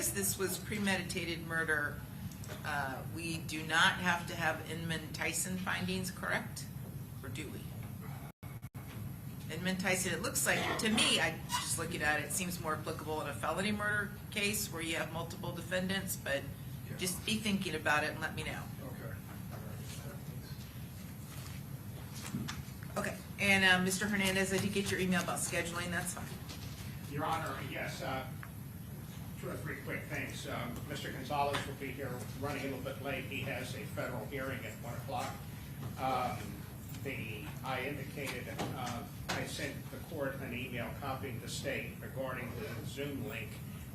because this was premeditated murder, we do not have to have Inmate Tyson findings, correct? Or do we? Inmate Tyson, it looks like, to me, I just looking at it, it seems more applicable in a felony murder case where you have multiple defendants, but just be thinking about it and let me know. Okay, and Mr. Hernandez, I did get your email about scheduling, that's fine. Your Honor, yes, two or three quick things. Mr. Gonzalez will be here running a little bit late. He has a federal hearing at 1 o'clock. I indicated, I sent the court an email copying the state regarding the Zoom link.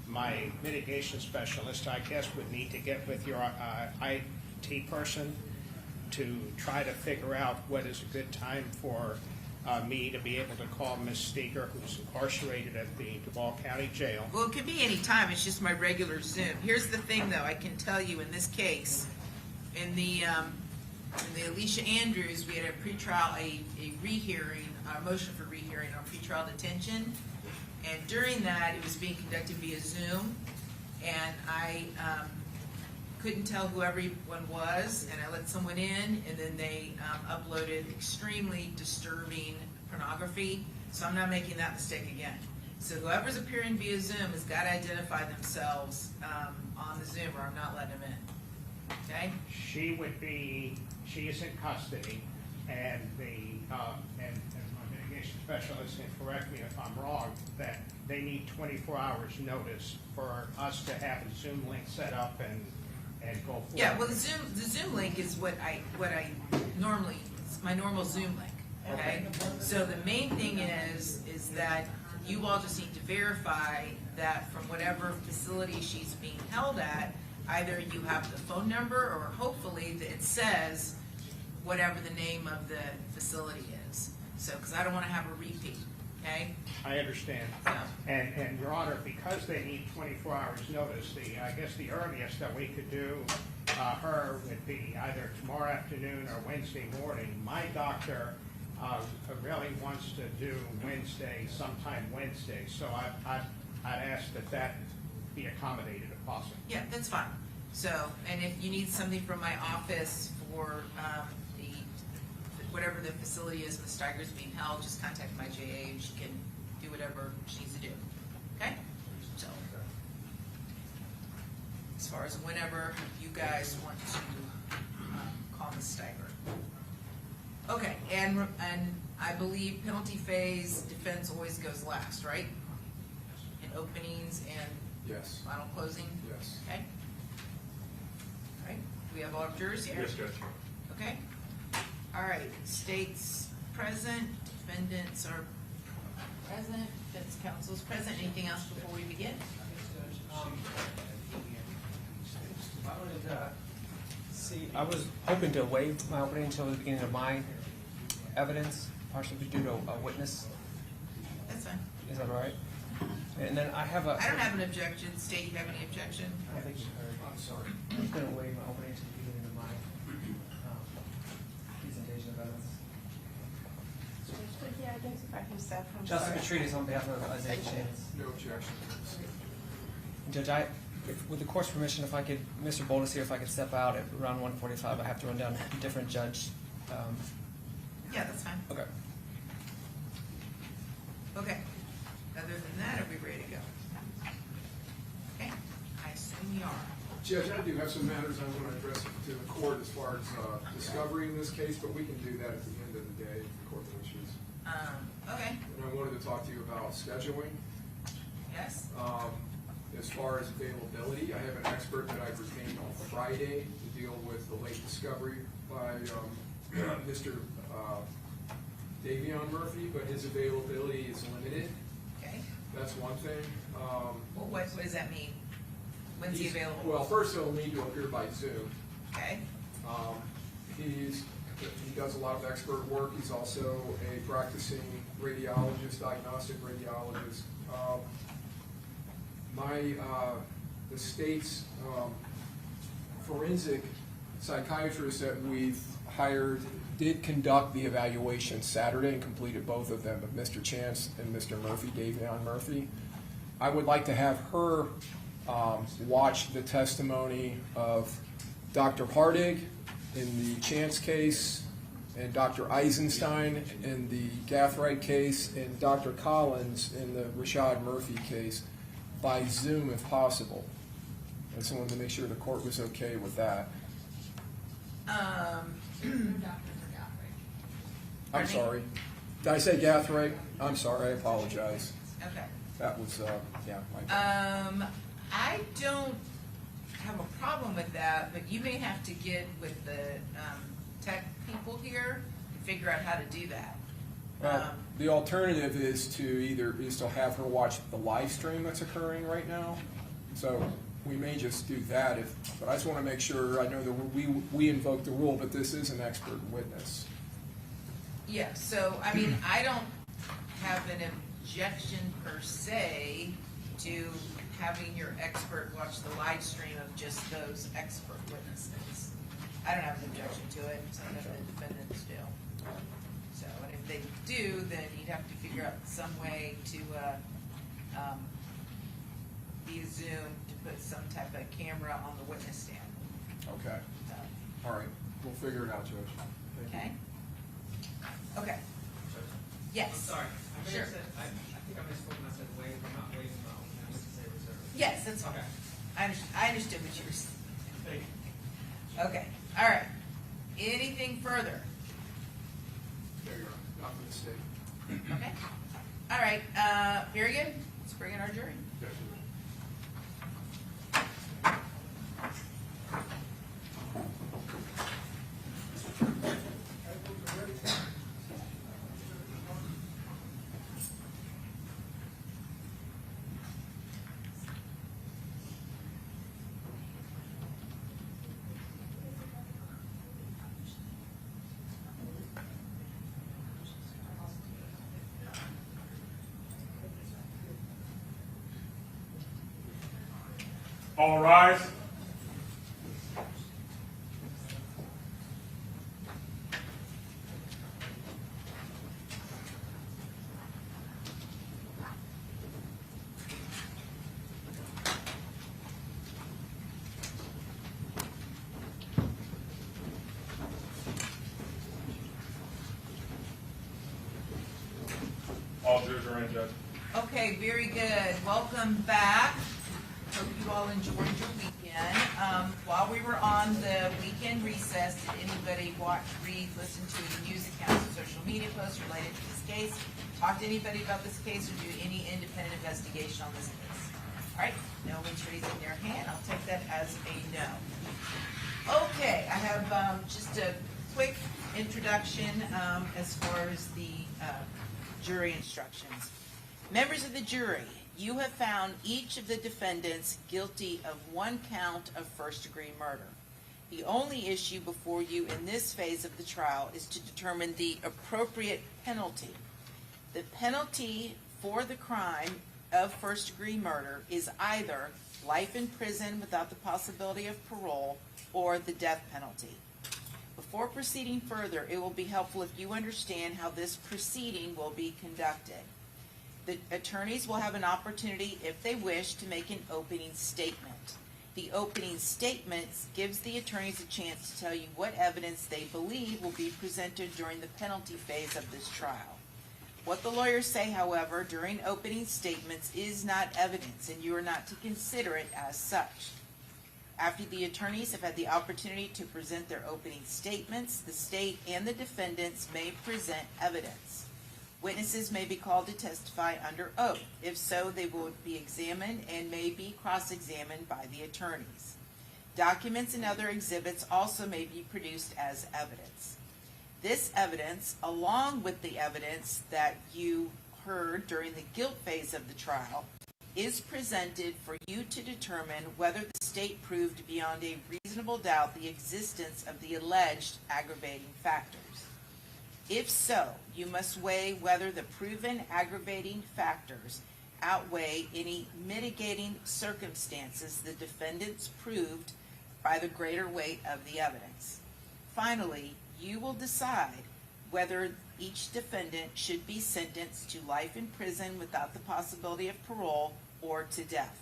My mitigation specialist, I guess, would need to get with your IT person to try to figure out what is a good time for me to be able to call Ms. Steger, who's incarcerated at the Duval County Jail. Well, it could be any time, it's just my regular Zoom. Here's the thing, though, I can tell you in this case, in the Alicia Andrews, we had a pretrial, a rehearing, a motion for rehearing on pretrial detention, and during that, it was being conducted via Zoom, and I couldn't tell who everyone was, and I let someone in, and then they uploaded extremely disturbing pornography, so I'm not making that mistake again. So whoever's appearing via Zoom has got to identify themselves on the Zoom, or I'm not letting them in. Okay? She is in custody, and and my mitigation specialist can correct me if I'm wrong, that they need 24 hours notice for us to have a Zoom link set up and go forward. Yeah, well, the Zoom link is what I normally, it's my normal Zoom link, okay? So the main thing is that you all just need to verify that from whatever facility she's being held at, either you have the phone number or hopefully that it says whatever the name of the facility is. So, because I don't want to have a repeat, okay? I understand. Yeah. And Your Honor, because they need 24 hours notice, I guess the earliest that we could do her would be either tomorrow afternoon or Wednesday morning. My doctor really wants to do Wednesday, sometime Wednesday, so I'd ask that be accommodated if possible. Yeah, that's fine. So, and if you need something from my office for whatever the facility is, Ms. Steiger's being held, just contact my JA and she can do whatever she needs to do. Okay? So, as far as whenever you guys want to call Ms. Steiger. Okay, and I believe penalty phase defense always goes last, right? In openings and Yes. final closing? Yes. Okay. All right, we have all of jurors here? Yes, Judge. Okay. All right, states present, defendants are present, defense counsel's present. Anything else before we begin? I was hoping to waive my opening until the beginning of my evidence, partially due to a witness. That's fine. Is that all right? And then I have a... I don't have an objection. State, you have any objection? I think you heard. I'm sorry. I was going to waive my opening until the beginning of my presentation of evidence. Yeah, I guess if I can step from. Justice Petridis on behalf of Isaiah Chance. No objection. Judge, with the court's permission, if I could, Mr. Boldis here, if I could step out at around 1:45, I have to run down a different judge. Yeah, that's fine. Okay. Okay. Other than that, are we ready to go? Okay. I assume we are. Judge, I do have some matters I want to address to the court as far as discovery in this case, but we can do that at the end of the day if the court wishes. Okay. And I wanted to talk to you about scheduling. Yes. As far as availability, I have an expert that I've retained on Friday to deal with the late discovery by Mr. Davion Murphy, but his availability is limited. Okay. That's one thing. Well, what does that mean? When's he available? Well, first he'll need to appear by Zoom. Okay. He does a lot of expert work. He's also a practicing radiologist, diagnostic radiologist. The state's forensic psychiatrist that we've hired did conduct the evaluation Saturday and completed both of them, of Mr. Chance and Mr. Murphy, Davion Murphy. I would like to have her watched the testimony of Dr. Hardig in the Chance case, and Dr. Eisenstein in the Gathright case, and Dr. Collins in the Rashad Murphy case by Zoom if possible. I just wanted to make sure the court was okay with that. I'm sorry. Did I say Gathright? I'm sorry, I apologize. Okay. That was, yeah. My I don't have a problem with that, but you may have to get with the tech people here and figure out how to do that. The alternative is to have her watch the live stream that's occurring right now. So we may just do that, but I just want to make sure, I know that we invoke the rule, but this is an expert witness. Yeah, so, I mean, I don't have an objection per se to having your expert watch the live stream of just those expert witnesses. I don't have an objection to it, some of the defendants do. So, and if they do, then you'd have to figure out some way to, via Zoom, to put some type of camera on the witness stand. Okay. So, All right. We'll figure it out, Judge. Thank you. okay? Okay. Yes. I'm sorry. I Sure. Said, I think I misspoke when I said waive. I'm not waiving my own. I meant to say reserve. Yes, that's fine. Okay. I understood what you were saying. Thank you. Okay, all right. Anything further? There you are. Not for the state. Okay. All right, very good. Let's bring in our jury. All rise. All jurors are in, Judge. Okay, very good. Welcome back. Hope you all enjoyed your weekend. While we were on the weekend recess, did anybody watch, read, listen to any news accounts or social media posts related to this case? Talk to anybody about this case or do any independent investigation on this case? All right, no one's raising their hand. I'll take that as a no. Okay, I have just a quick introduction as far as the jury instructions. Members of the jury, you have found each of the defendants guilty of one count of first-degree murder. The only issue before you in this phase of the trial is to determine the appropriate penalty. The penalty for the crime of first-degree murder is either life in prison without the possibility of parole or the death penalty. Before proceeding further, it will be helpful if you understand how this proceeding will be conducted. The attorneys will have an opportunity, if they wish, to make an opening statement. The opening statement gives the attorneys a chance to tell you what evidence they believe will be presented during the penalty phase of this trial. What the lawyers say, however, during opening statements is not evidence, and you are not to consider it as such. After the attorneys have had the opportunity to present their opening statements, the state and the defendants may present evidence. Witnesses may be called to testify under oath. If so, they will be examined and may be cross-examined by the attorneys. Documents and other exhibits also may be produced as evidence. This evidence, along with the evidence that you heard during the guilt phase of the trial, is presented for you to determine whether the state proved beyond a reasonable doubt the existence of the alleged aggravating factors. If so, you must weigh whether the proven aggravating factors outweigh any mitigating circumstances the defendants proved by the greater weight of the evidence. Finally, you will decide whether each defendant should be sentenced to life in prison without the possibility of parole or to death.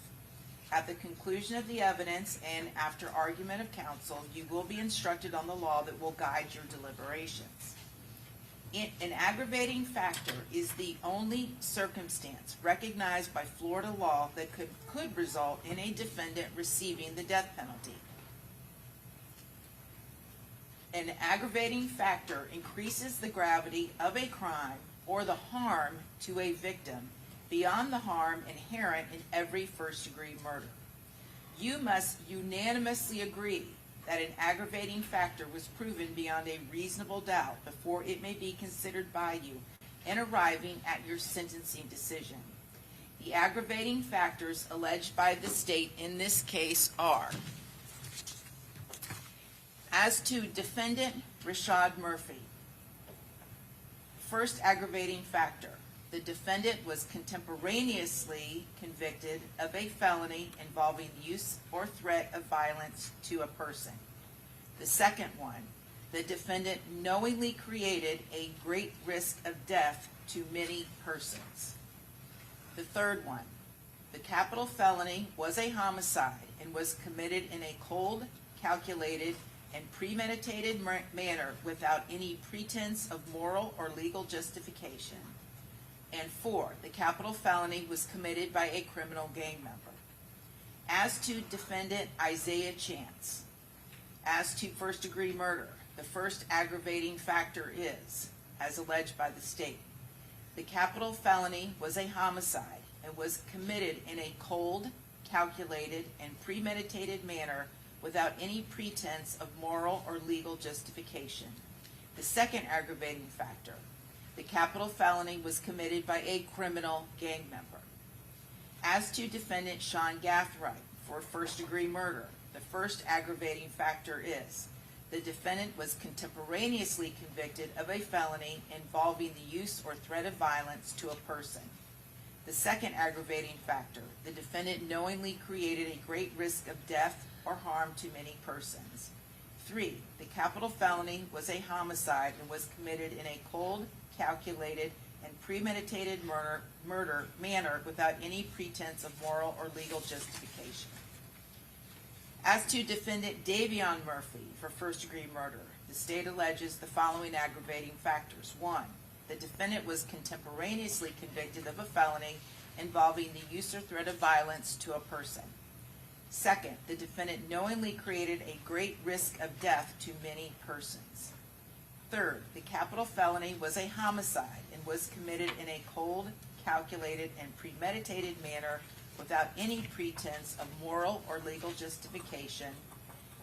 At the conclusion of the evidence and after argument of counsel, you will be instructed on the law that will guide your deliberations. An aggravating factor is the only circumstance recognized by Florida law that could result in a defendant receiving the death penalty. An aggravating factor increases the gravity of a crime or the harm to a victim beyond the harm inherent in every first-degree murder. You must unanimously agree that an aggravating factor was proven beyond a reasonable doubt before it may be considered by you in arriving at your sentencing decision. The aggravating factors alleged by the state in this case are: as to defendant Rashad Murphy, first aggravating factor, the defendant was contemporaneously convicted of a felony involving use or threat of violence to a person. The second one, the defendant knowingly created a great risk of death to many persons. The third one, the capital felony was a homicide and was committed in a cold, calculated, and premeditated manner without any pretense of moral or legal justification. And 4, the capital felony was committed by a criminal gang member. As to defendant Isaiah Chance, as to first-degree murder, the first aggravating factor is, as alleged by the state, the capital felony was a homicide and was committed in a cold, calculated, and premeditated manner without any pretense of moral or legal justification. The second aggravating factor, the capital felony was committed by a criminal gang member. As to defendant Sean Gathright for first-degree murder, the first aggravating factor is the defendant was contemporaneously convicted of a felony involving the use or threat of violence to a person. The second aggravating factor, the defendant knowingly created a great risk of death or harm to many persons. 3, the capital felony was a homicide and was committed in a cold, calculated, and premeditated murder manner without any pretense of moral or legal justification. As to defendant Davion Murphy for first-degree murder, the state alleges the following aggravating factors. 1, the defendant was contemporaneously convicted of a felony involving the use or threat of violence to a person. 2nd, the defendant knowingly created a great risk of death to many persons. 3rd, the capital felony was a homicide and was committed in a cold, calculated, and premeditated manner without any pretense of moral or legal justification.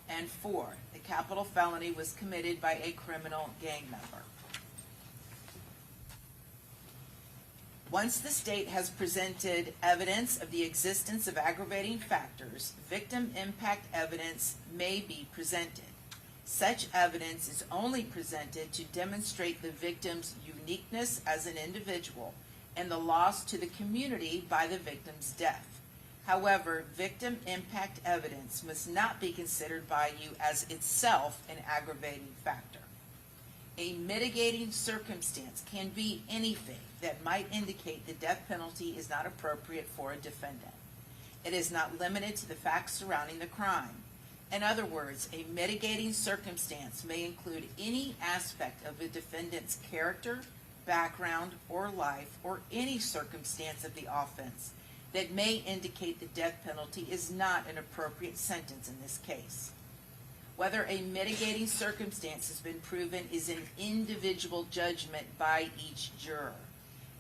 And 4, the capital felony was committed by a criminal gang member. Once the state has presented evidence of the existence of aggravating factors, victim impact evidence may be presented. Such evidence is only presented to demonstrate the victim's uniqueness as an individual and the loss to the community by the victim's death. However, victim impact evidence must not be considered by you as itself an aggravating factor. A mitigating circumstance can be anything that might indicate the death penalty is not appropriate for a defendant. It is not limited to the facts surrounding the crime. In other words, a mitigating circumstance may include any aspect of a defendant's character, background, or life, or any circumstance of the offense that may indicate the death penalty is not an appropriate sentence in this case. Whether a mitigating circumstance has been proven is an individual judgment by each juror.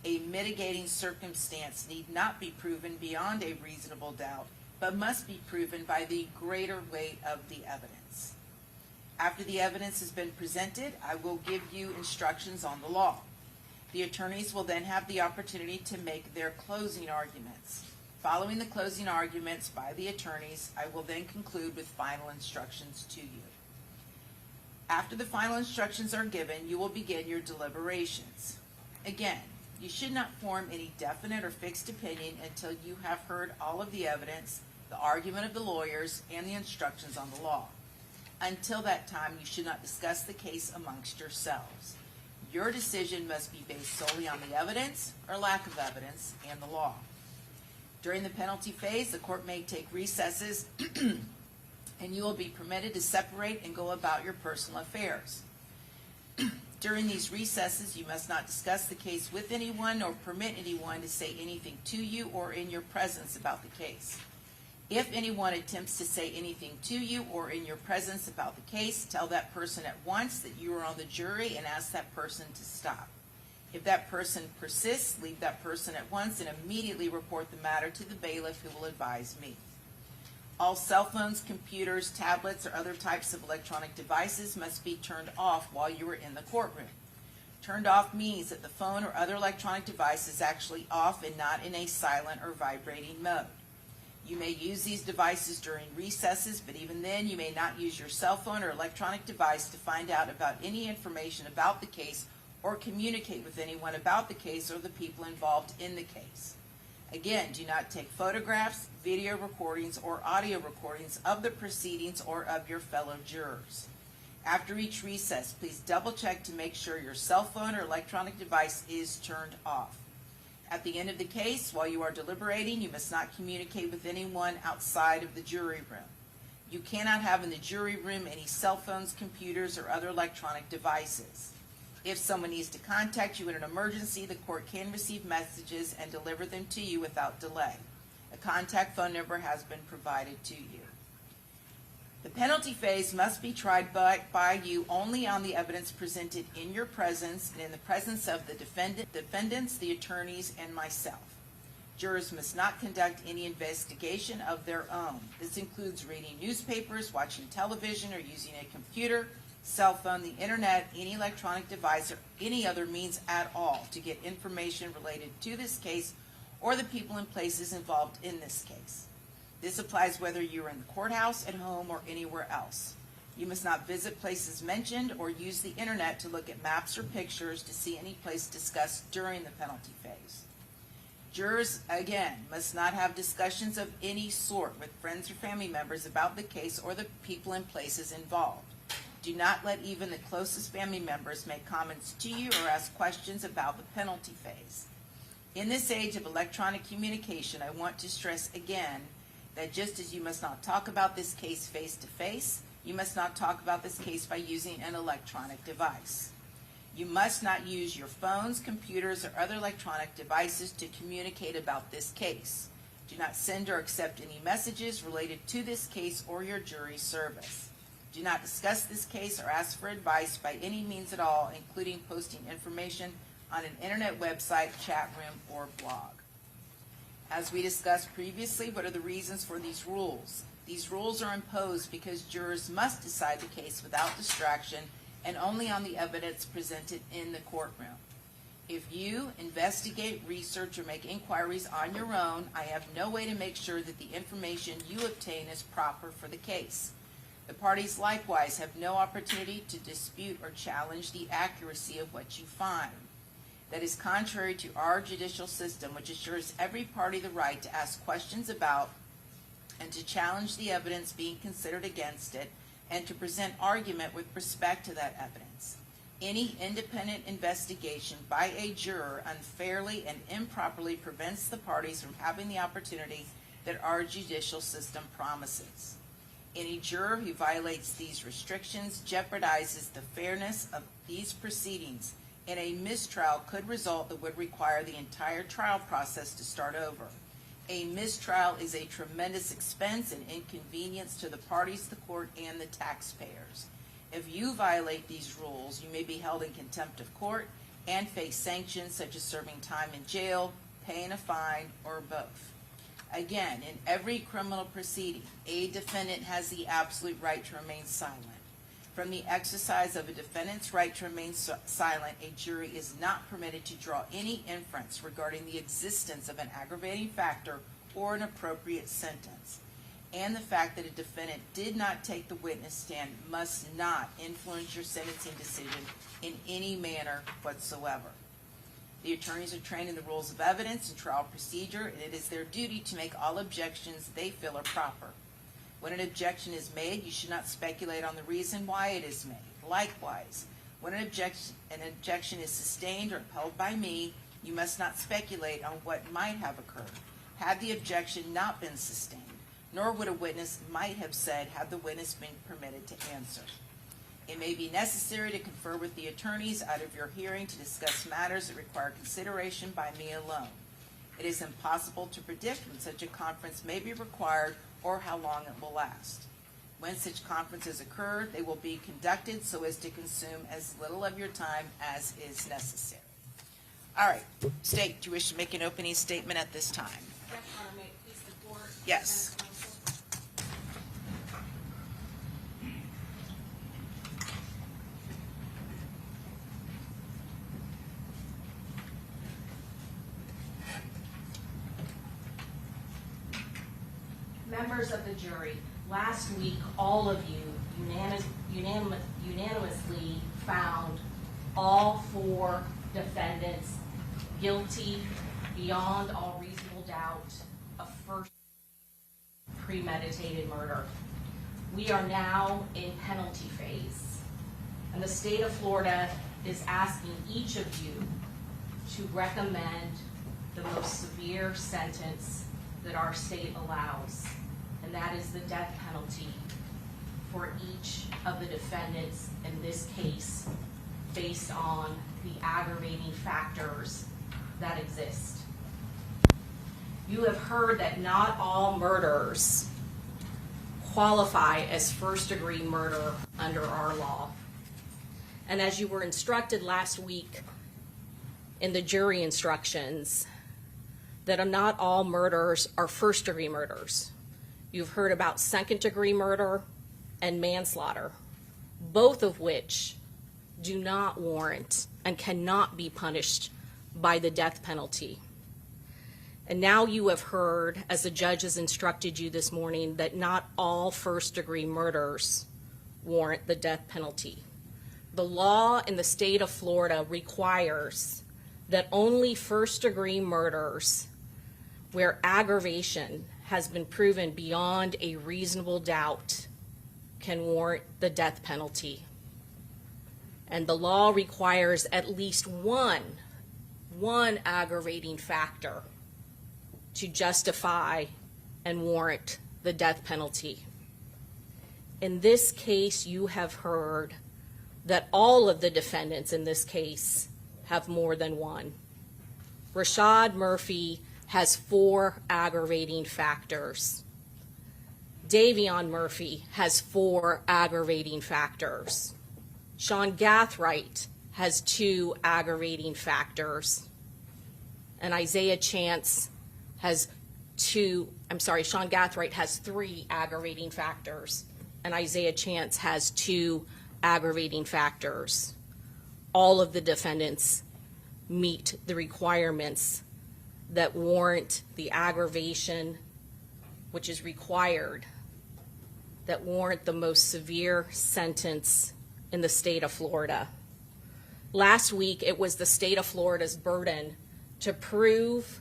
A mitigating circumstance need not be proven beyond a reasonable doubt, but must be proven by the greater weight of the evidence. After the evidence has been presented, I will give you instructions on the law. The attorneys will then have the opportunity to make their closing arguments. Following the closing arguments by the attorneys, I will then conclude with final instructions to you. After the final instructions are given, you will begin your deliberations. Again, you should not form any definite or fixed opinion until you have heard all of the evidence, the argument of the lawyers, and the instructions on the law. Until that time, you should not discuss the case amongst yourselves. Your decision must be based solely on the evidence or lack of evidence and the law. During the penalty phase, the court may take recesses and you will be permitted to separate and go about your personal affairs. During these recesses, you must not discuss the case with anyone nor permit anyone to say anything to you or in your presence about the case. If anyone attempts to say anything to you or in your presence about the case, tell that person at once that you are on the jury and ask that person to stop. If that person persists, leave that person at once and immediately report the matter to the bailiff, who will advise me. All cell phones, computers, tablets, or other types of electronic devices must be turned off while you are in the courtroom. Turned off means that the phone or other electronic device is actually off and not in a silent or vibrating mode. You may use these devices during recesses, but even then you may not use your cell phone or electronic device to find out about any information about the case or communicate with anyone about the case or the people involved in the case. Again, do not take photographs, video recordings, or audio recordings of the proceedings or of your fellow jurors. After each recess, please double check to make sure your cell phone or electronic device is turned off. At the end of the case, while you are deliberating, you must not communicate with anyone outside of the jury room. You cannot have in the jury room any cell phones, computers, or other electronic devices. If someone needs to contact you in an emergency, the court can receive messages and deliver them to you without delay. A contact phone number has been provided to you. The penalty phase must be tried by you only on the evidence presented in your presence and in the presence of the defendants, the attorneys, and myself. Jurors must not conduct any investigation of their own. This includes reading newspapers, watching television, or using a computer, cell phone, the internet, any electronic device, or any other means at all to get information related to this case or the people and places involved in this case. This applies whether you're in the courthouse, at home, or anywhere else. You must not visit places mentioned or use the internet to look at maps or pictures to see any place discussed during the penalty phase. Jurors, again, must not have discussions of any sort with friends or family members about the case or the people and places involved. Do not let even the closest family members make comments to you or ask questions about the penalty phase. In this age of electronic communication, I want to stress again that just as you must not talk about this case face to face, you must not talk about this case by using an electronic device. You must not use your phones, computers, or other electronic devices to communicate about this case. Do not send or accept any messages related to this case or your jury service. Do not discuss this case or ask for advice by any means at all, including posting information on an internet website, chat room, or blog. As we discussed previously, what are the reasons for these rules? These rules are imposed because jurors must decide the case without distraction and only on the evidence presented in the courtroom. If you investigate, research, or make inquiries on your own, I have no way to make sure that the information you obtain is proper for the case. The parties likewise have no opportunity to dispute or challenge the accuracy of what you find. That is contrary to our judicial system, which assures every party the right to ask questions about and to challenge the evidence being considered against it and to present argument with respect to that evidence. Any independent investigation by a juror unfairly and improperly prevents the parties from having the opportunity that our judicial system promises. Any juror who violates these restrictions jeopardizes the fairness of these proceedings, and a mistrial could result that would require the entire trial process to start over. A mistrial is a tremendous expense and inconvenience to the parties, the court, and the taxpayers. If you violate these rules, you may be held in contempt of court and face sanctions such as serving time in jail, paying a fine, or both. Again, in every criminal proceeding, a defendant has the absolute right to remain silent. From the exercise of a defendant's right to remain silent, a jury is not permitted to draw any inference regarding the existence of an aggravating factor or an appropriate sentence. And the fact that a defendant did not take the witness stand must not influence your sentencing decision in any manner whatsoever. The attorneys are trained in the rules of evidence and trial procedure, and it is their duty to make all objections they feel are proper. When an objection is made, you should not speculate on the reason why it is made. Likewise, when an objection is sustained or upheld by me, you must not speculate on what might have occurred. had the objection not been sustained, nor would a witness might have said had the witness been permitted to answer. It may be necessary to confer with the attorneys out of your hearing to discuss matters that require consideration by me alone. It is impossible to predict when such a conference may be required or how long it will last. When such conferences occur, they will be conducted so as to consume as little of your time as is necessary. All right, State, do you wish to make an opening statement at this time? Yes, Your Honor, may it please the court? Yes. Defense counsel? Members of the jury, last week, all of you unanimously found all 4 defendants guilty beyond all reasonable doubt of first premeditated murder. We are now in penalty phase, and the state of Florida is asking each of you to recommend the most severe sentence that our state allows, and that is the death penalty for each of the defendants in this case based on the aggravating factors that exist. You have heard that not all murders qualify as first-degree murder under our law. And as you were instructed last week in the jury instructions, that not all murders are first-degree murders. You've heard about second-degree murder and manslaughter, both of which do not warrant and cannot be punished by the death penalty. And now you have heard, as the judge has instructed you this morning, that not all first-degree murders warrant the death penalty. The law in the state of Florida requires that only first-degree murders where aggravation has been proven beyond a reasonable doubt can warrant the death penalty. And the law requires at least one aggravating factor to justify and warrant the death penalty. In this case, you have heard that all of the defendants in this case have more than one. Rashad Murphy has 4 aggravating factors. Davion Murphy has 4 aggravating Gathright has 2 aggravating factors. And Sean Gathright has 3 aggravating factors. And Isaiah Chance has 2 aggravating factors. All of the defendants meet the requirements that warrant the aggravation which is required, that warrant the most severe sentence in the state of Florida. Last week, it was the state of Florida's burden to prove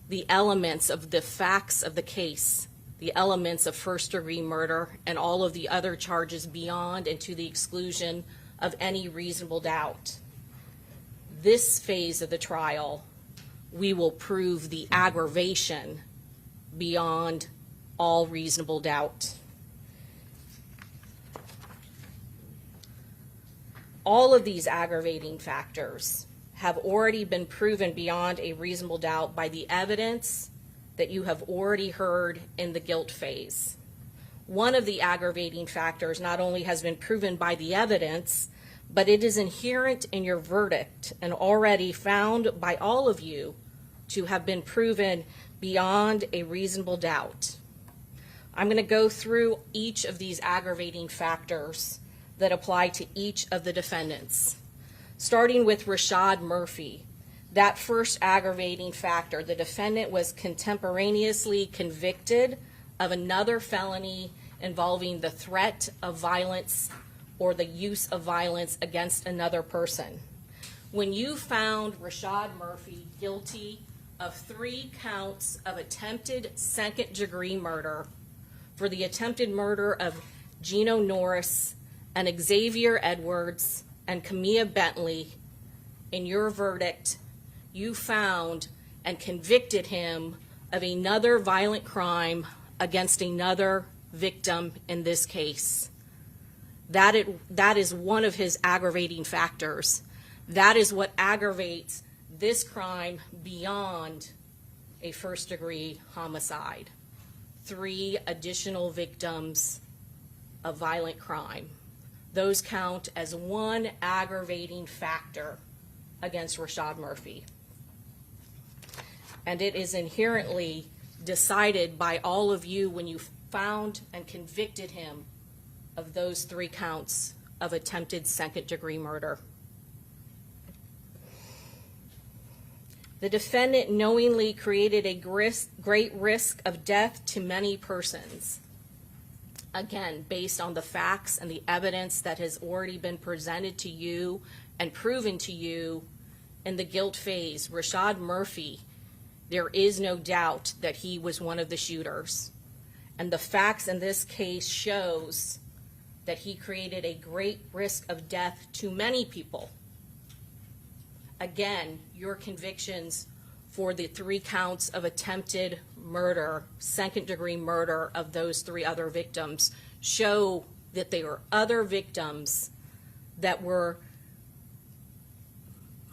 the elements of the facts of the case, the elements of first-degree murder, and all of the other charges beyond and to the exclusion of any reasonable doubt. This phase of the trial, we will prove the aggravation beyond all reasonable doubt. All of these aggravating factors have already been proven beyond a reasonable doubt by the evidence that you have already heard in the guilt phase. One of the aggravating factors not only has been proven by the evidence, but it is inherent in your verdict and already found by all of you to have been proven beyond a reasonable doubt. I'm going to go through each of these aggravating factors that apply to each of the defendants. Starting with Rashad Murphy, that first aggravating factor, the defendant was contemporaneously convicted of another felony involving the threat of violence or the use of violence against another person. When you found Rashad Murphy guilty of 3 counts of attempted second-degree murder for the attempted murder of Gino Norris and Xavier Edwards and Camilla Bentley, in your verdict, you found and convicted him of another violent crime against another victim in this case. That is one of his aggravating factors. That is what aggravates this crime beyond a first-degree homicide. 3 additional victims of violent crime. Those count as one aggravating factor against Rashad Murphy. And it is inherently decided by all of you when you found and convicted him of those 3 counts of attempted second-degree murder. The defendant knowingly created a great risk of death to many persons. Again, based on the facts and the evidence that has already been presented to you and proven to you in the guilt phase, Rashad Murphy, there is no doubt that he was one of the shooters. And the facts in this case shows that he created a great risk of death to many people. Again, your convictions for the 3 counts of attempted murder, second-degree murder of those 3 other victims show that there were other victims that were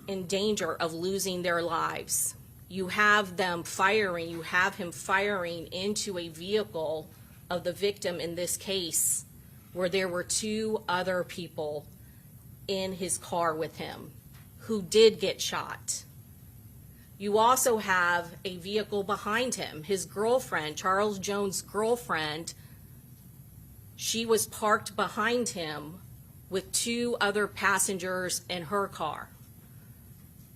in danger of losing their lives. You have them firing, you have him firing into a vehicle of the victim in this case where there were 2 other people in his car with him who did get shot. You also have a vehicle behind him. His girlfriend, Charles Jones' girlfriend, she was parked behind him with 2 other passengers in her car.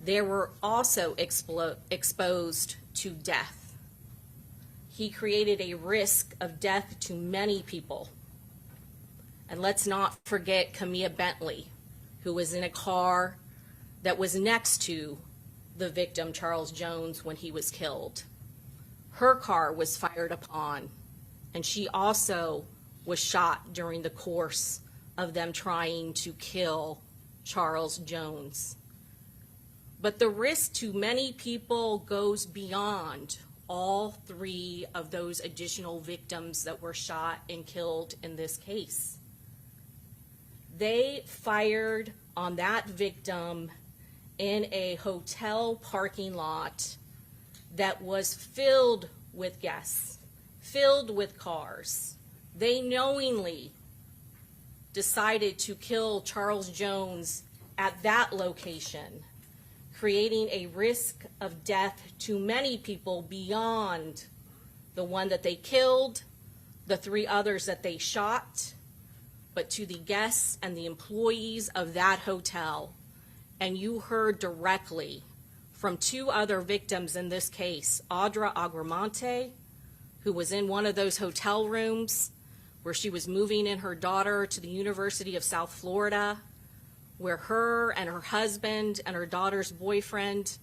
They were also exposed to death. He created a risk of death to many people. And let's not forget Camilla Bentley, who was in a car that was next to the victim, Charles Jones, when he was killed. Her car was fired upon, and she also was shot during the course of them trying to kill Charles Jones. But the risk to many people goes beyond all 3 of those additional victims that were shot and killed in this case. They fired on that victim in a hotel parking lot that was filled with guests, filled with cars. They knowingly decided to kill Charles Jones at that location, creating a risk of death to many people beyond the one that they killed, the 3 others that they shot, but to the guests and the employees of that hotel. And you heard directly from 2 other victims in this case, Audra Agramonte, who was in one of those hotel rooms where she was moving in her daughter to the University of South Florida, where her and her husband and her daughter's boyfriend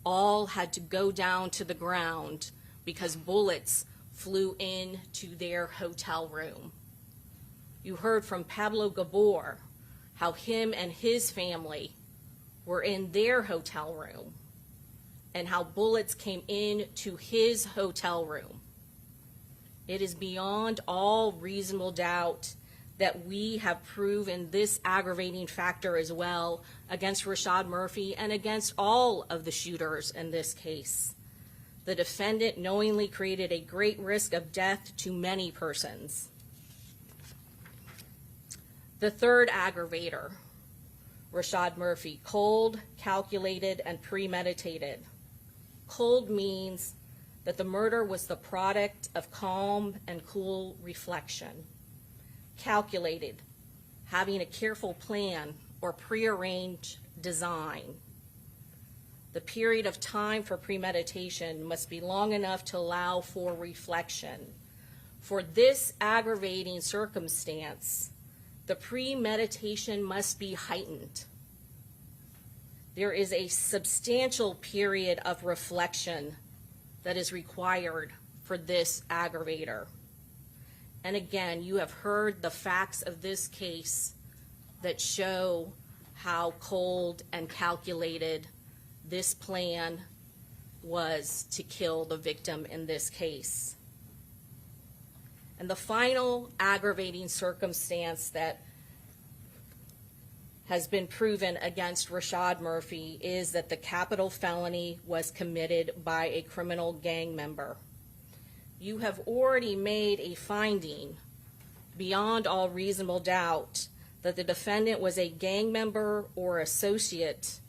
all had to go down to the ground because bullets flew into their hotel room. You heard from Pablo Gabor how him and his family were in their hotel room and how bullets came into his hotel room. It is beyond all reasonable doubt that we have proven this aggravating factor as well against Rashad Murphy and against all of the shooters in this case. The defendant knowingly created a great risk of death to many persons. The 3rd aggravator, Rashad Murphy, cold, calculated, and premeditated. Cold means that the murder was the product of calm and cool reflection. Calculated, having a careful plan or prearranged design. The period of time for premeditation must be long enough to allow for reflection. For this aggravating circumstance, the premeditation must be heightened. There is a substantial period of reflection that is required for this aggravator. And again, you have heard the facts of this case that show how cold and calculated this plan was to kill the victim in this case. And the final aggravating circumstance that has been proven against Rashad Murphy is that the capital felony was committed by a criminal gang member. You have already made a finding beyond all reasonable doubt that the defendant was a gang member or associate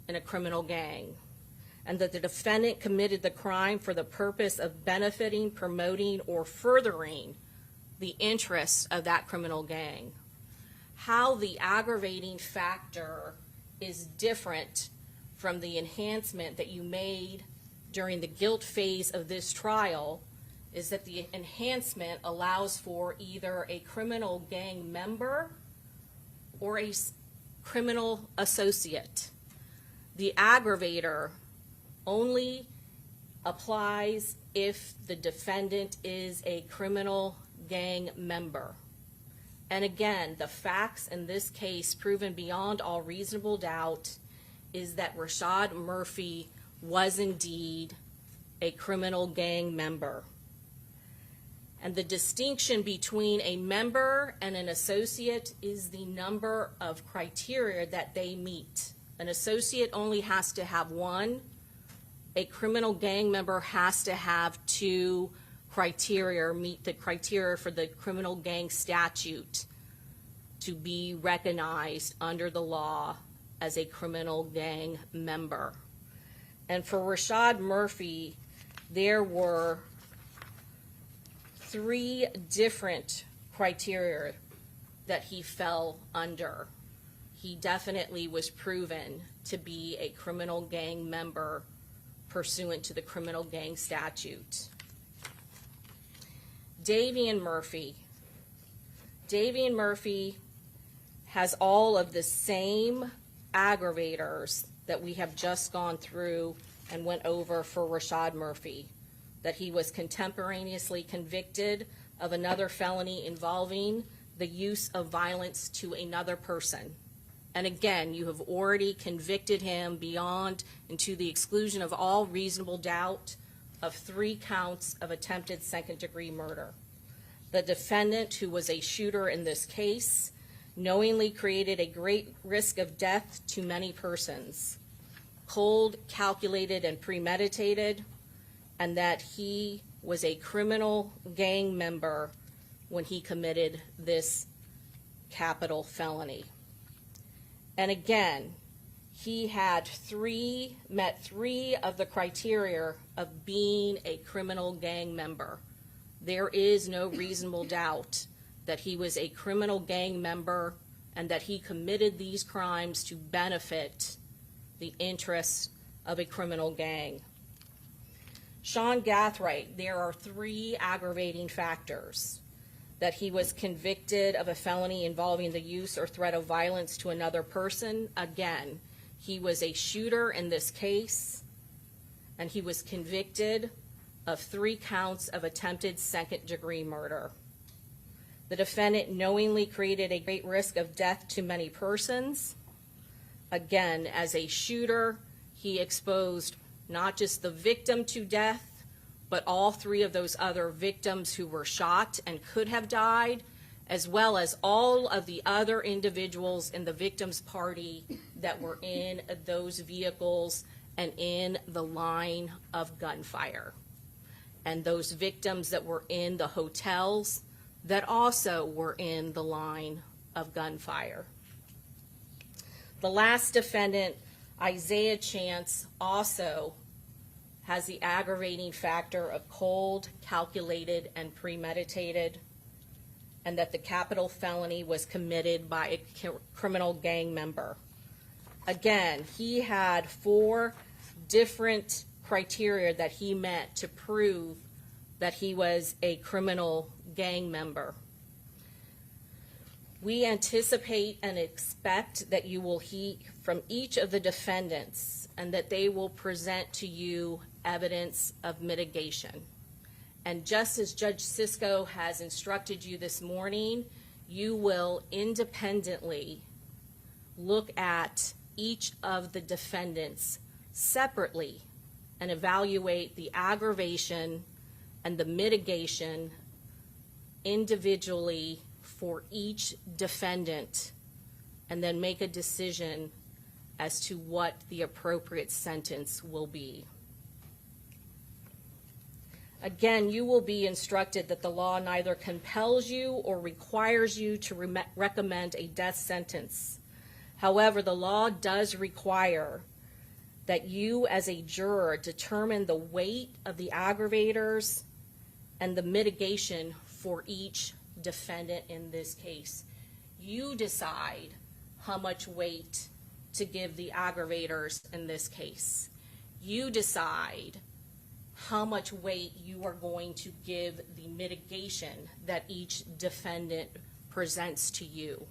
in a criminal gang, and that the defendant committed the crime for the purpose of benefiting, promoting, or furthering the interests of that criminal gang. How the aggravating factor is different from the enhancement that you made during the guilt phase of this trial is that the enhancement allows for either a criminal gang member or a criminal associate. The aggravator only applies if the defendant is a criminal gang member. And again, the facts in this case, proven beyond all reasonable doubt, is that Rashad Murphy was indeed a criminal gang member. And the distinction between a member and an associate is the number of criteria that they meet. An associate only has to have one. A criminal gang member has to have two criteria, or meet the criteria for the criminal gang statute to be recognized under the law as a criminal gang member. And for Rashad Murphy, there were 3 different criteria that he fell under. He definitely was proven to be a criminal gang member pursuant to the criminal gang statute. Davion Murphy. Davion Murphy has all of the same aggravators that we have just gone through and went over for Rashad Murphy. That he was contemporaneously convicted of another felony involving the use of violence to another person. And again, you have already convicted him beyond and to the exclusion of all reasonable doubt of 3 counts of attempted second-degree murder. The defendant, who was a shooter in this case, knowingly created a great risk of death to many persons. Cold, calculated, and premeditated, and that he was a criminal gang member when he committed this capital felony. And again, he had met 3 of the criteria of being a criminal gang member. There is no reasonable doubt that he was a criminal gang member and that he committed these crimes to benefit the interests of a criminal gang. Sean Gathright, there are 3 aggravating factors. That he was convicted of a felony involving the use or threat of violence to another person. Again, he was a shooter in this case, and he was convicted of 3 counts of attempted second-degree murder. The defendant knowingly created a great risk of death to many persons. Again, as a shooter, he exposed not just the victim to death, but all 3 of those other victims who were shot and could have died, as well as all of the other individuals in the victim's party that were in those vehicles and in the line of gunfire. And those victims that were in the hotels that also were in the line of gunfire. The last defendant, Isaiah Chance, also has the aggravating factor of cold, calculated, and premeditated, and that the capital felony was committed by a criminal gang member. Again, he had 4 different criteria that he met to prove that he was a criminal gang member. We anticipate and expect that you will hear from each of the defendants and that they will present to you evidence of mitigation. And just as Judge Sisko has instructed you this morning, you will independently look at each of the defendants separately and evaluate the aggravation and the mitigation individually for each defendant, and then make a decision as to what the appropriate sentence will be. Again, you will be instructed that the law neither compels you or requires you to recommend a death sentence. However, the law does require that you as a juror determine the weight of the aggravators and the mitigation for each defendant in this case. You decide how much weight to give the aggravators in this case. You decide how much weight you are going to give the mitigation that each defendant presents to you.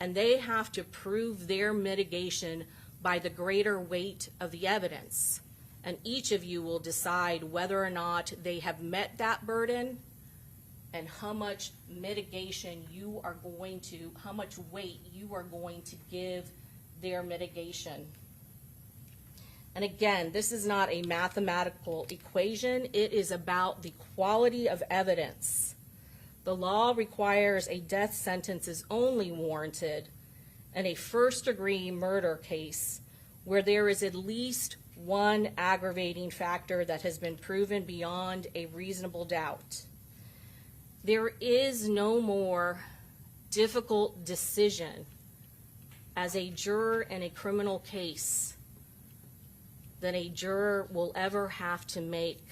And they have to prove their mitigation by the greater weight of the evidence. And each of you will decide whether or not they have met that burden and how much mitigation you are going to, how much weight you are going to give their mitigation. And again, this is not a mathematical equation. It is about the quality of evidence. The law requires a death sentence is only warranted in a first-degree murder case where there is at least one aggravating factor that has been proven beyond a reasonable doubt. There is no more difficult decision as a juror in a criminal case than a juror will ever have to make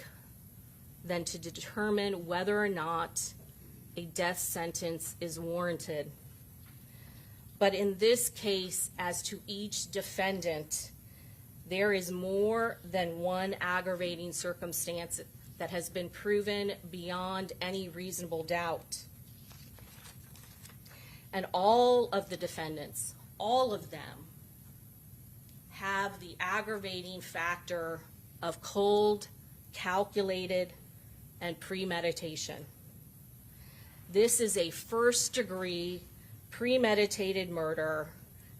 than to determine whether or not a death sentence is warranted. But in this case, as to each defendant, there is more than one aggravating circumstance that has been proven beyond any reasonable doubt. And all of the defendants, all of them, have the aggravating factor of cold, calculated, and premeditation. This is a first-degree premeditated murder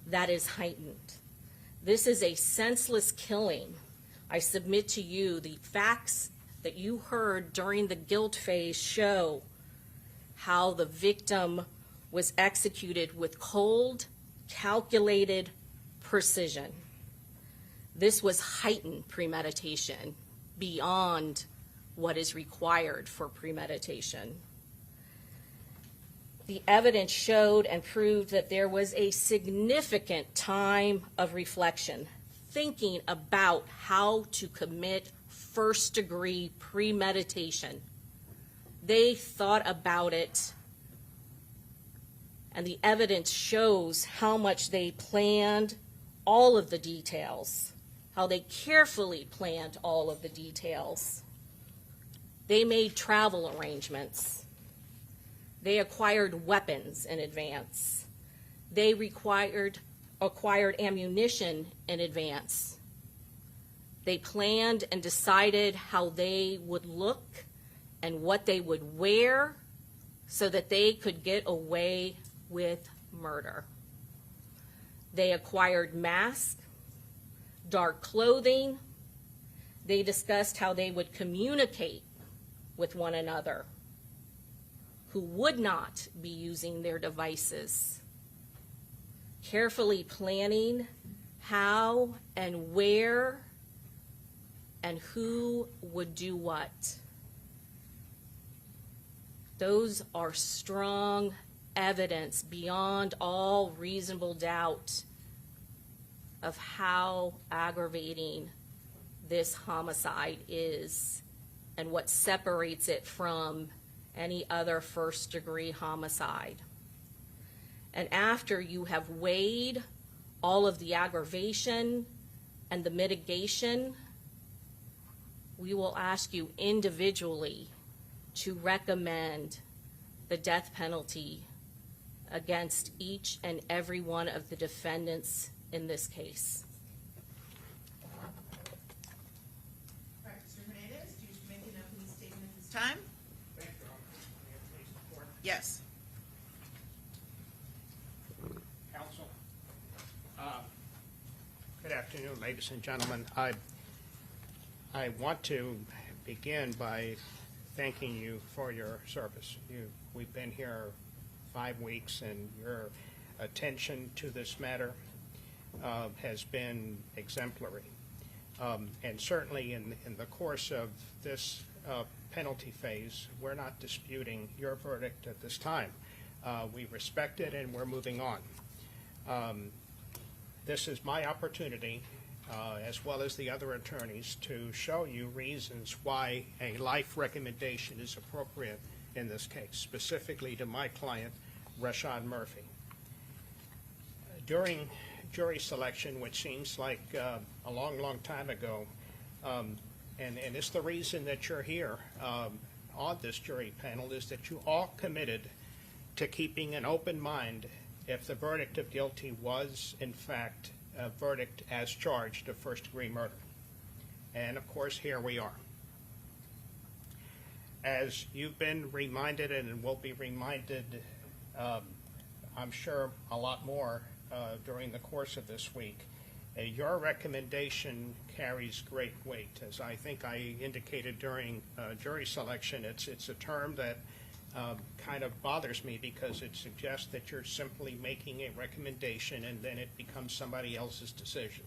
that is heightened. This is a senseless killing. I submit to you the facts that you heard during the guilt phase show how the victim was executed with cold, calculated precision. This was heightened premeditation beyond what is required for premeditation. The evidence showed and proved that there was a significant time of reflection, thinking about how to commit first-degree premeditation. They thought about it, and the evidence shows how much they planned all of the details, how they carefully planned all of the details. They made travel arrangements. They acquired weapons in advance. They acquired ammunition in advance. They planned and decided how they would look and what they would wear so that they could get away with murder. They acquired masks, dark clothing. They discussed how they would communicate with one another, who would not be using their devices, carefully planning how and where and who would do what. Those are strong evidence beyond all reasonable doubt of how aggravating this homicide is and what separates it from any other first-degree homicide. And after you have weighed all of the aggravation and the mitigation, we will ask you individually to recommend the death penalty against each and every one of the defendants in this case. All right, Mr. Hernandez, do you make an opening statement at this time? Thank you, Your Honor. May it please the court. Yes. Counsel. Good afternoon, ladies and gentlemen. I want to begin by thanking you for your service. We've been here 5 weeks, and your attention to this matter has been exemplary. And certainly in the course of this penalty phase, we're not disputing your verdict at this time. We respect it, and we're moving on. This is my opportunity, as well as the other attorneys, to show you reasons why a life recommendation is appropriate in this case, specifically to my client, Rashad Murphy. During jury selection, which seems like a long, long time ago, and it's the reason that you're here on this jury panel, is that you all committed to keeping an open mind if the verdict of guilty was, in fact, a verdict as charged of first-degree murder. And, of course, here we are. As you've been reminded and will be reminded, I'm sure, a lot more during the course of this week, your recommendation carries great weight. As I think I indicated during jury selection, it's a term that kind of bothers me because it suggests that you're simply making a recommendation and then it becomes somebody else's decision.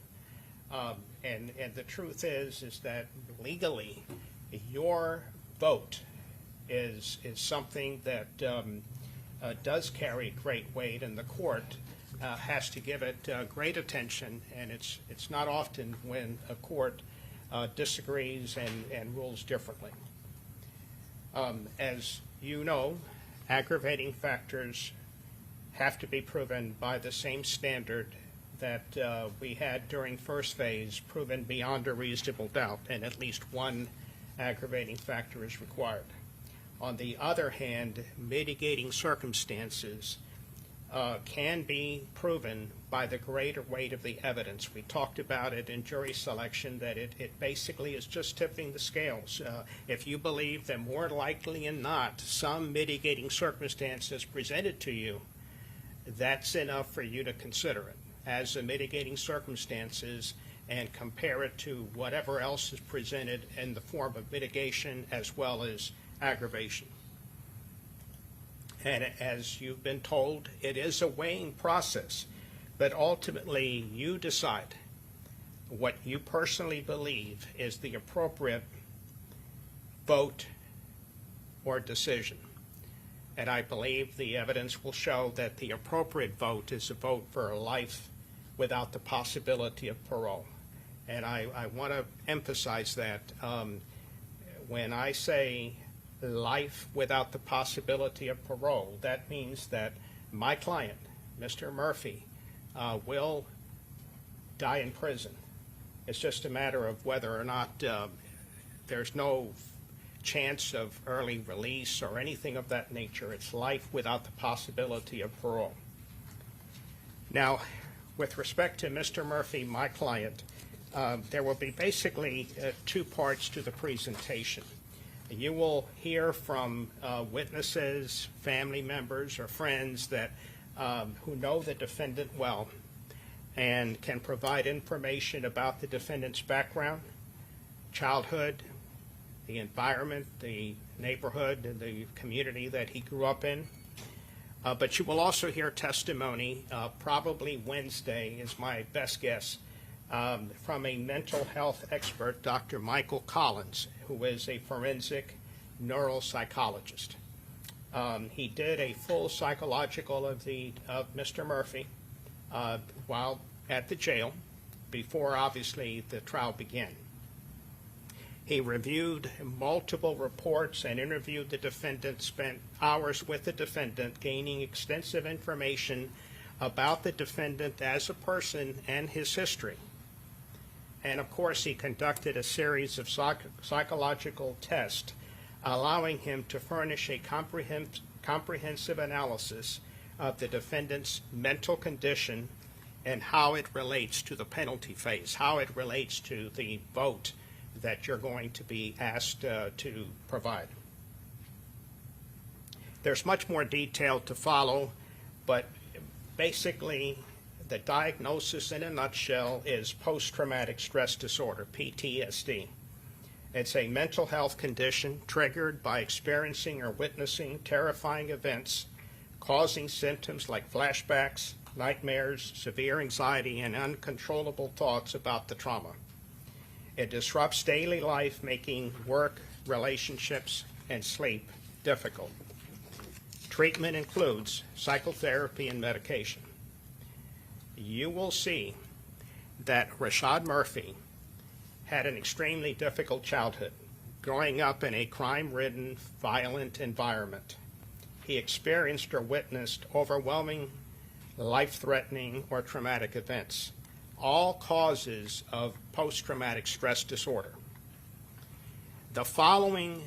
And the truth is that legally, your vote is something that does carry great weight, and the court has to give it great attention, and it's not often when a court disagrees and rules differently. As you know, aggravating factors have to be proven by the same standard that we had during first phase, proven beyond a reasonable doubt, and at least one aggravating factor is required. On the other hand, mitigating circumstances can be proven by the greater weight of the evidence. We talked about it in jury selection, that it basically is just tipping the scales. If you believe that more likely than not some mitigating circumstance is presented to you, that's enough for you to consider it as a mitigating circumstances and compare it to whatever else is presented in the form of mitigation as well as aggravation. And as you've been told, it is a weighing process, but ultimately you decide what you personally believe is the appropriate vote or decision. And I believe the evidence will show that the appropriate vote is a vote for a life without the possibility of parole. And I want to emphasize that when I say life without the possibility of parole, that means that my client, Mr. Murphy, will die in prison. It's just a matter of whether or not there's no chance of early release or anything of that nature. It's life without the possibility of parole. Now, with respect to Mr. Murphy, my client, there will be basically two parts to the presentation. You will hear from witnesses, family members, or friends that who know the defendant well and can provide information about the defendant's background, childhood, the environment, the neighborhood, and the community that he grew up in. But you will also hear testimony, probably Wednesday is my best guess, from a mental health expert, Dr. Michael Collins, who is a forensic neuropsychologist. He did a full psychological of Mr. Murphy while at the jail before, obviously, the trial began. He reviewed multiple reports and interviewed the defendant, spent hours with the defendant, gaining extensive information about the defendant as a person and his history. And, of course, he conducted a series of psychological tests, allowing him to furnish a comprehensive analysis of the defendant's mental condition and how it relates to the penalty phase, how it relates to the vote that you're going to be asked to provide. There's much more detail to follow, but basically the diagnosis in a nutshell is post-traumatic stress disorder, PTSD. It's a mental health condition triggered by experiencing or witnessing terrifying events, causing symptoms like flashbacks, nightmares, severe anxiety, and uncontrollable thoughts about the trauma. It disrupts daily life, making work, relationships, and sleep difficult. Treatment includes psychotherapy and medication. You will see that Rashad Murphy had an extremely difficult childhood, growing up in a crime-ridden, violent environment. He experienced or witnessed overwhelming, life-threatening, or traumatic events, all causes of post-traumatic stress disorder. The following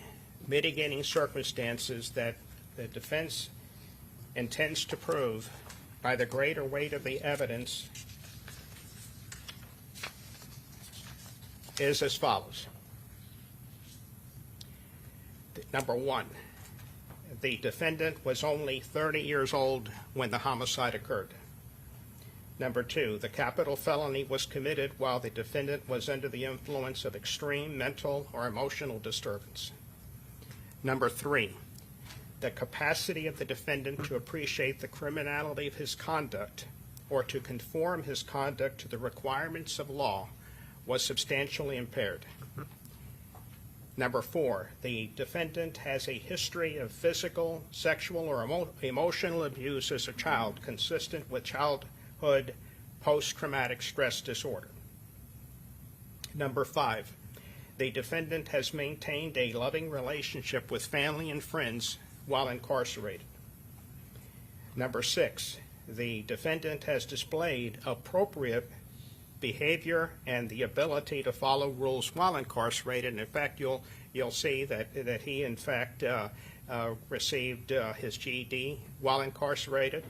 mitigating circumstances that the defense intends to prove by the greater weight of the evidence is as follows. Number one, the defendant was only 30 years old when the homicide occurred. Number two, the capital felony was committed while the defendant was under the influence of extreme mental or emotional disturbance. Number three, the capacity of the defendant to appreciate the criminality of his conduct or to conform his conduct to the requirements of law was substantially impaired. Number four, the defendant has a history of physical, sexual, or emotional abuse as a child consistent with childhood post-traumatic stress disorder. Number five, the defendant has maintained a loving relationship with family and friends while incarcerated. Number six, the defendant has displayed appropriate behavior and the ability to follow rules while incarcerated. And in fact, you'll see that he in fact received his GED while incarcerated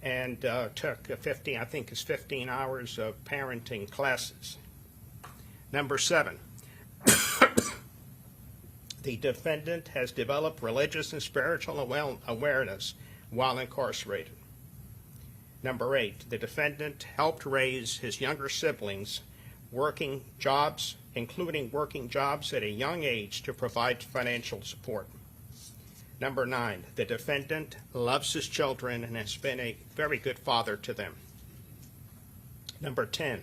and took 15 hours of parenting classes. Number seven, the defendant has developed religious and spiritual awareness while incarcerated. Number eight, the defendant helped raise his younger siblings, working jobs, including working jobs at a young age to provide financial support. Number nine, the defendant loves his children and has been a very good father to them. Number 10,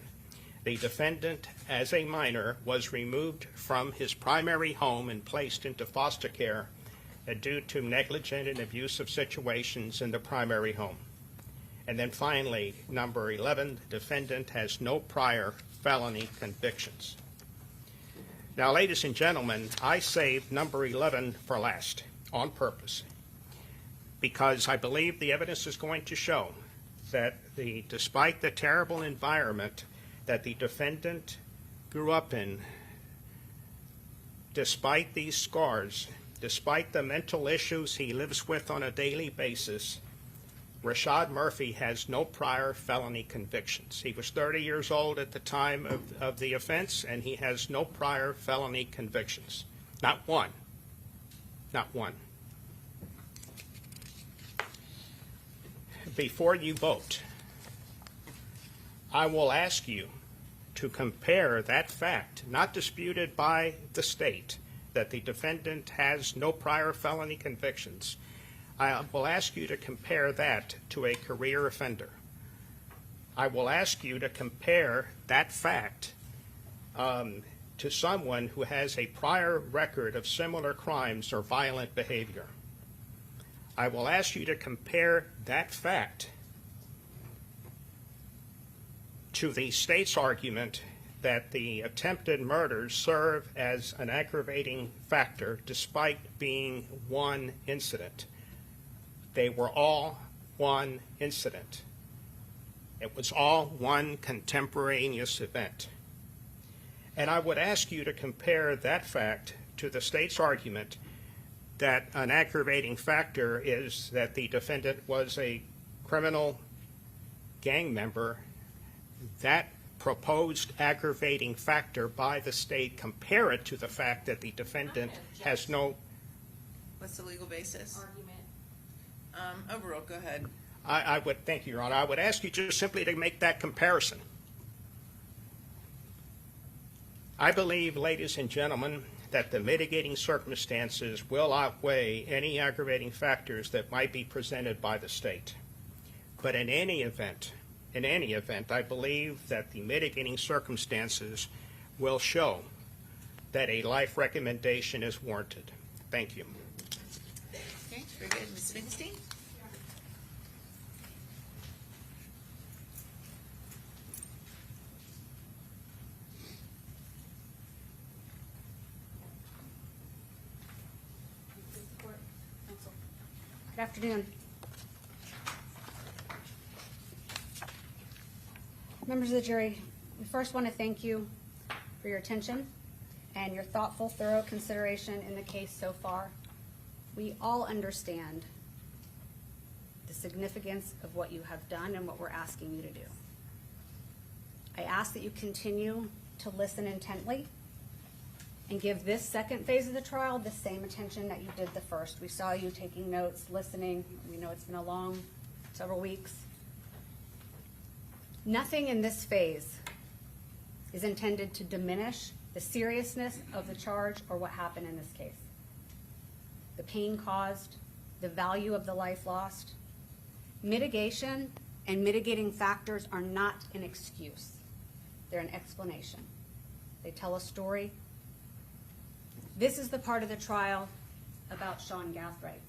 the defendant, as a minor, was removed from his primary home and placed into foster care due to negligent and abusive situations in the primary home. And then finally, number 11, the defendant has no prior felony convictions. Now, ladies and gentlemen, I saved number 11 for last on purpose because I believe the evidence is going to show that despite the terrible environment that the defendant grew up in, despite these scars, despite the mental issues he lives with on a daily basis, Rashad Murphy has no prior felony convictions. He was 30 years old at the time of the offense, and he has no prior felony convictions. Not one. Not one. Before you vote, I will ask you to compare that fact, not disputed by the state, that the defendant has no prior felony convictions. I will ask you to compare that to a career offender. I will ask you to compare that fact to someone who has a prior record of similar crimes or violent behavior. I will ask you to compare that fact to the state's argument that the attempted murders serve as an aggravating factor despite being one incident. They were all one incident. It was all one contemporaneous event. And I would ask you to compare that fact to the state's argument that an aggravating factor is that the defendant was a criminal gang member. That proposed aggravating factor by the state, compare it to the fact that the defendant has no... What's the legal basis? Argument. Overruled, go ahead. I would, thank you, Your Honor. I would ask you just simply to make that comparison. I believe, ladies and gentlemen, that the mitigating circumstances will outweigh any aggravating factors that might be presented by the state. But in any event, I believe that the mitigating circumstances will show that a life recommendation is warranted. Thank you. Okay, very good. Ms. Finkelstein? Good afternoon. Members of the jury, we first want to thank you for your attention and your thoughtful, thorough consideration in the case so far. We all understand the significance of what you have done and what we're asking you to do. I ask that you continue to listen intently and give this second phase of the trial the same attention that you did the first. We saw you taking notes, listening. We know it's been a long several weeks. Nothing in this phase is intended to diminish the seriousness of the charge or what happened in this case. The pain caused, the value of the life lost. Mitigation and mitigating factors are not an excuse. They're an explanation. They tell a story. This is the part of the trial about Sean Gathright,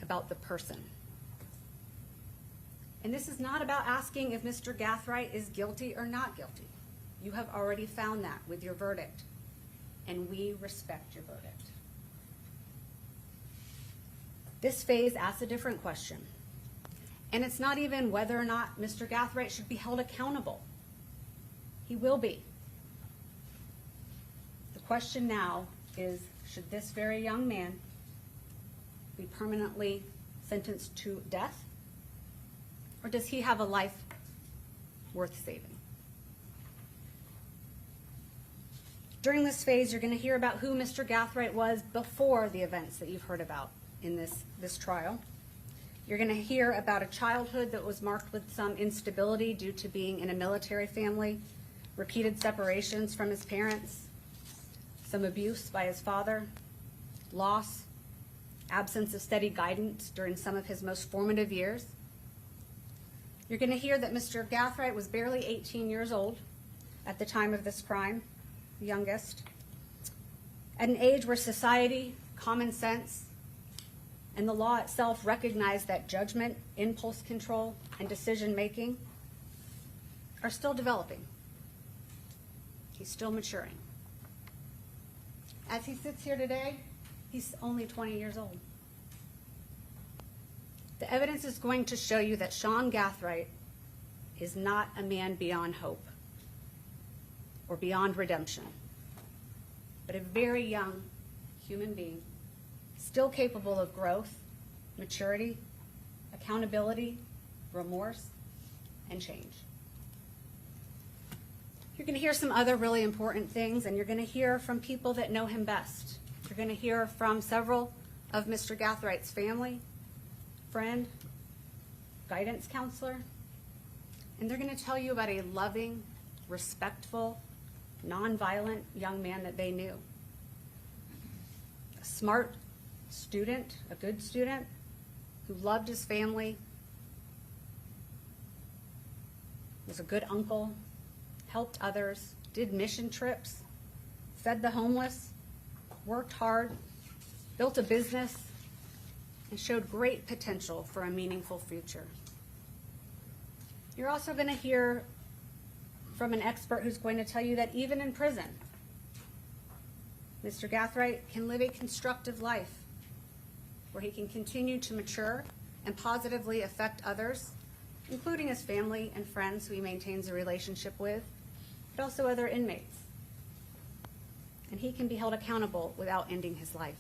about the person. And this is not about asking if Mr. Gathright is guilty or not guilty. You have already found that with your verdict, and we respect your verdict. This phase asks a different question, and it's not even whether or not Mr. Gathright should be held accountable. He will be. The question now is, should this very young man be permanently sentenced to death? Or does he have a life worth saving? During this phase, you're going to hear about who Mr. Gathright was before the events that you've heard about in this trial. You're going to hear about a childhood that was marked with some instability due to being in a military family, repeated separations from his parents, some abuse by his father, loss, absence of steady guidance during some of his most formative years. You're going to hear that Mr. Gathright was barely 18 years old at the time of this crime, the youngest, at an age where society, common sense, and the law itself recognized that judgment, impulse control, and decision-making are still developing. He's still maturing. As he sits here today, he's only 20 years old. The evidence is going to show you that Sean Gathright is not a man beyond hope or beyond redemption, but a very young human being, still capable of growth, maturity, accountability, remorse, and change. You're going to hear some other really important things, and you're going to hear from people that know him best. You're going to hear from several of Mr. Gathright's family, friend, guidance counselor, and they're going to tell you about a loving, respectful, nonviolent young man that they knew. A smart student, a good student, who loved his family, was a good uncle, helped others, did mission trips, fed the homeless, worked hard, built a business, and showed great potential for a meaningful future. You're also going to hear from an expert who's going to tell you that even in prison, Mr. Gathright can live a constructive life where he can continue to mature and positively affect others, including his family and friends who he maintains a relationship with, but also other inmates. And he can be held accountable without ending his life.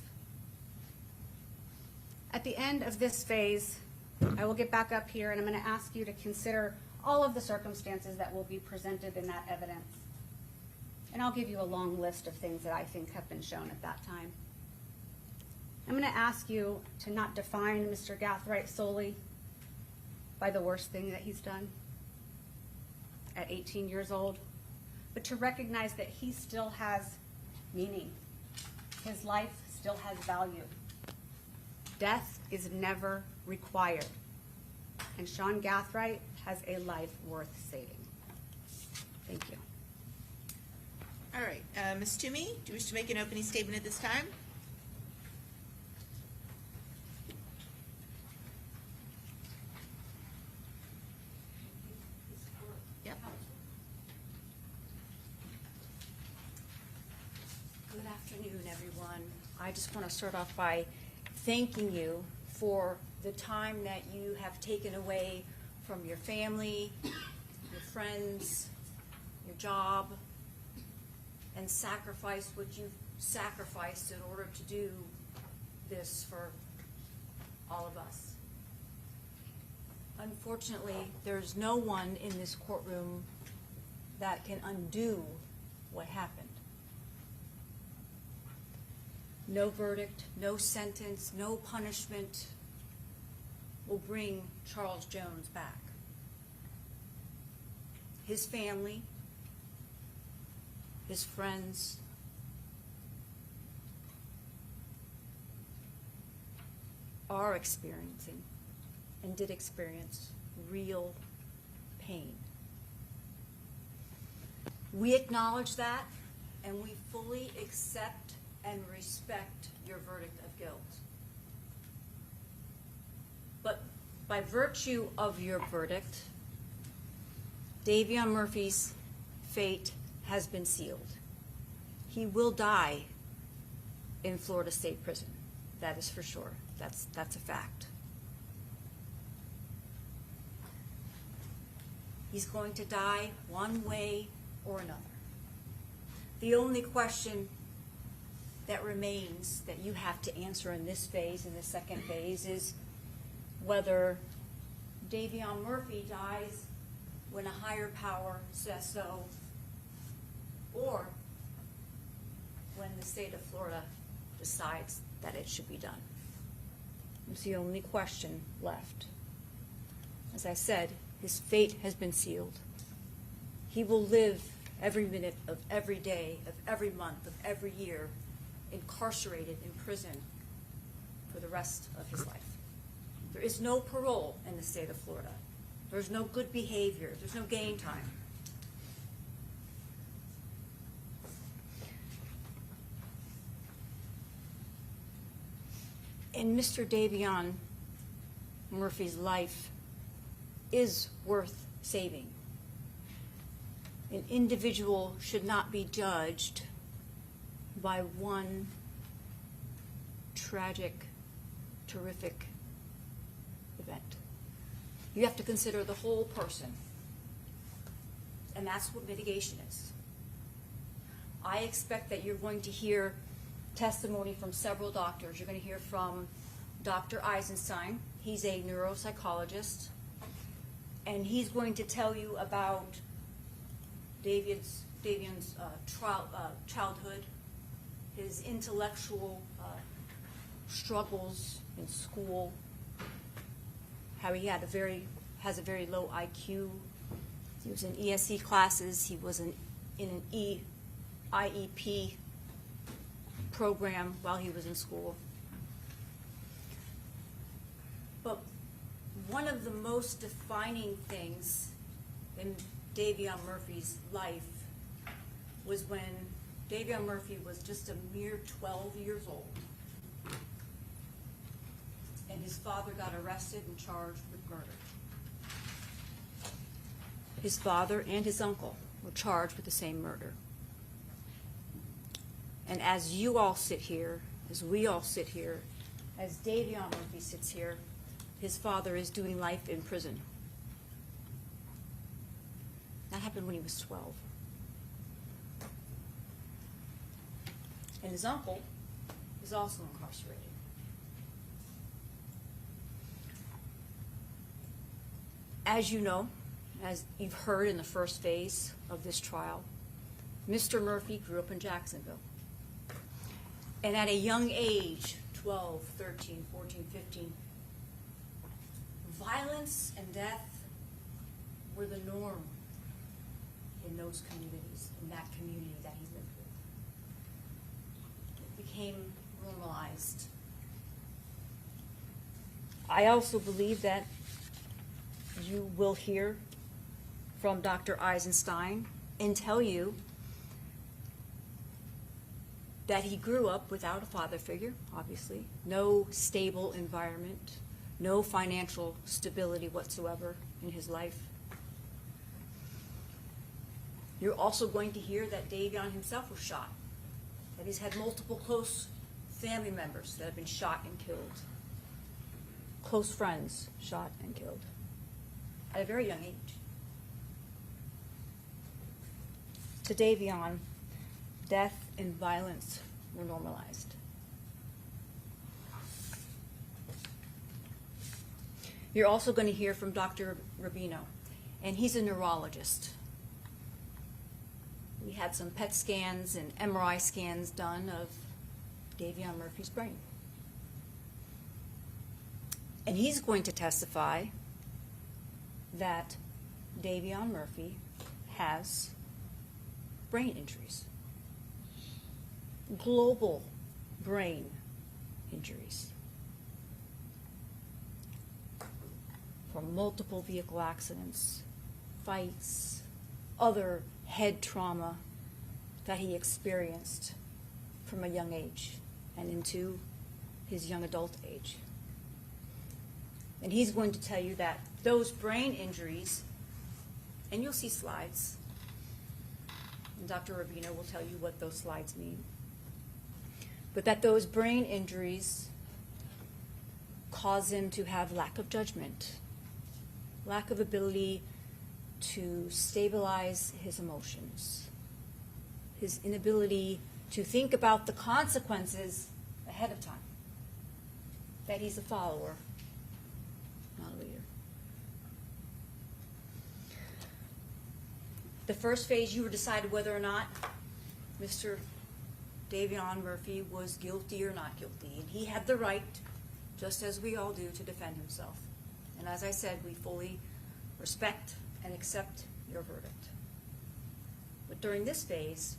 At the end of this phase, I will get back up here and I'm going to ask you to consider all of the circumstances that will be presented in that evidence. And I'll give you a long list of things that I think have been shown at that time. I'm going to ask you to not define Mr. Gathright solely by the worst thing that he's done. at 18 years old, but to recognize that he still has meaning. His life still has value. Death is never required. And Sean Gathright has a life worth saving. Thank you. All right, Ms. Toomey, do you wish to make an opening statement at this time? Yep. Good afternoon, everyone. I just want to start off by thanking you for the time that you have taken away from your family, your friends, your job, and sacrifice what you've sacrificed in order to do this for all of us. Unfortunately, there's no one in this courtroom that can undo what happened. No verdict, no sentence, no punishment will bring Charles Jones back. His family, his friends, are experiencing and did experience real pain. We acknowledge that, and we fully accept and respect your verdict of guilt. But by virtue of your verdict, Davion Murphy's fate has been sealed. He will die in Florida State Prison. That is for sure. That's a fact. He's going to die one way or another. The only question that remains that you have to answer in this phase, in the second phase, is whether Davion Murphy dies when a higher power says so, or when the state of Florida decides that it should be done. It's the only question left. As I said, his fate has been sealed. He will live every minute of every day, of every month, of every year, incarcerated in prison for the rest of his life. There is no parole in the state of Florida. There's no good behavior. There's no gain time. And Mr. Davion Murphy's life is worth saving. An individual should not be judged by one tragic, terrific event. You have to consider the whole person. And that's what mitigation is. I expect that you're going to hear testimony from several doctors. You're going to hear from Dr. Eisenstein. He's a neuropsychologist. And he's going to tell you about Davion's childhood, his intellectual struggles in school, how he has a very low IQ. He was in ESE classes. He was in an IEP program while he was in school. But one of the most defining things in Davion Murphy's life was when Davion Murphy was just a mere 12 years old. And his father got arrested and charged with murder. His father and his uncle were charged with the same murder. And as you all sit here, as we all sit here, as Davion Murphy sits here, his father is doing life in prison. That happened when he was 12. And his uncle is also incarcerated. As you know, as you've heard in the first phase of this trial, Mr. Murphy grew up in Jacksonville. And at a young age, 12, 13, 14, 15, violence and death were the norm those communities, in that community that he lived with. It became normalized. I also believe that you will hear from Dr. Eisenstein and tell you that he grew up without a father figure, obviously, no stable environment, no financial stability whatsoever in his life. You're also going to hear that Davion himself was shot, that he's had multiple close family members that have been shot and killed, close friends shot and killed at a very young age. To Davion, death and violence were normalized. You're also going to hear from Dr. Rubino, and he's a neurologist. We had some PET scans and MRI scans done of Davion Murphy's brain. And he's going to testify that Davion Murphy has brain injuries, global brain injuries from multiple vehicle accidents, fights, other head trauma that he experienced from a young age and into his young adult age. And he's going to tell you that those brain injuries, and you'll see slides, and Dr. Rubino will tell you what those slides mean, but that those brain injuries cause him to have lack of judgment, lack of ability to stabilize his emotions, his inability to think about the consequences ahead of time, that he's a follower, not a leader. The first phase, you were decided whether or not Mr. Davion Murphy was guilty or not guilty, and he had the right, just as we all do, to defend himself. And as I said, we fully respect and accept your verdict. But during this phase,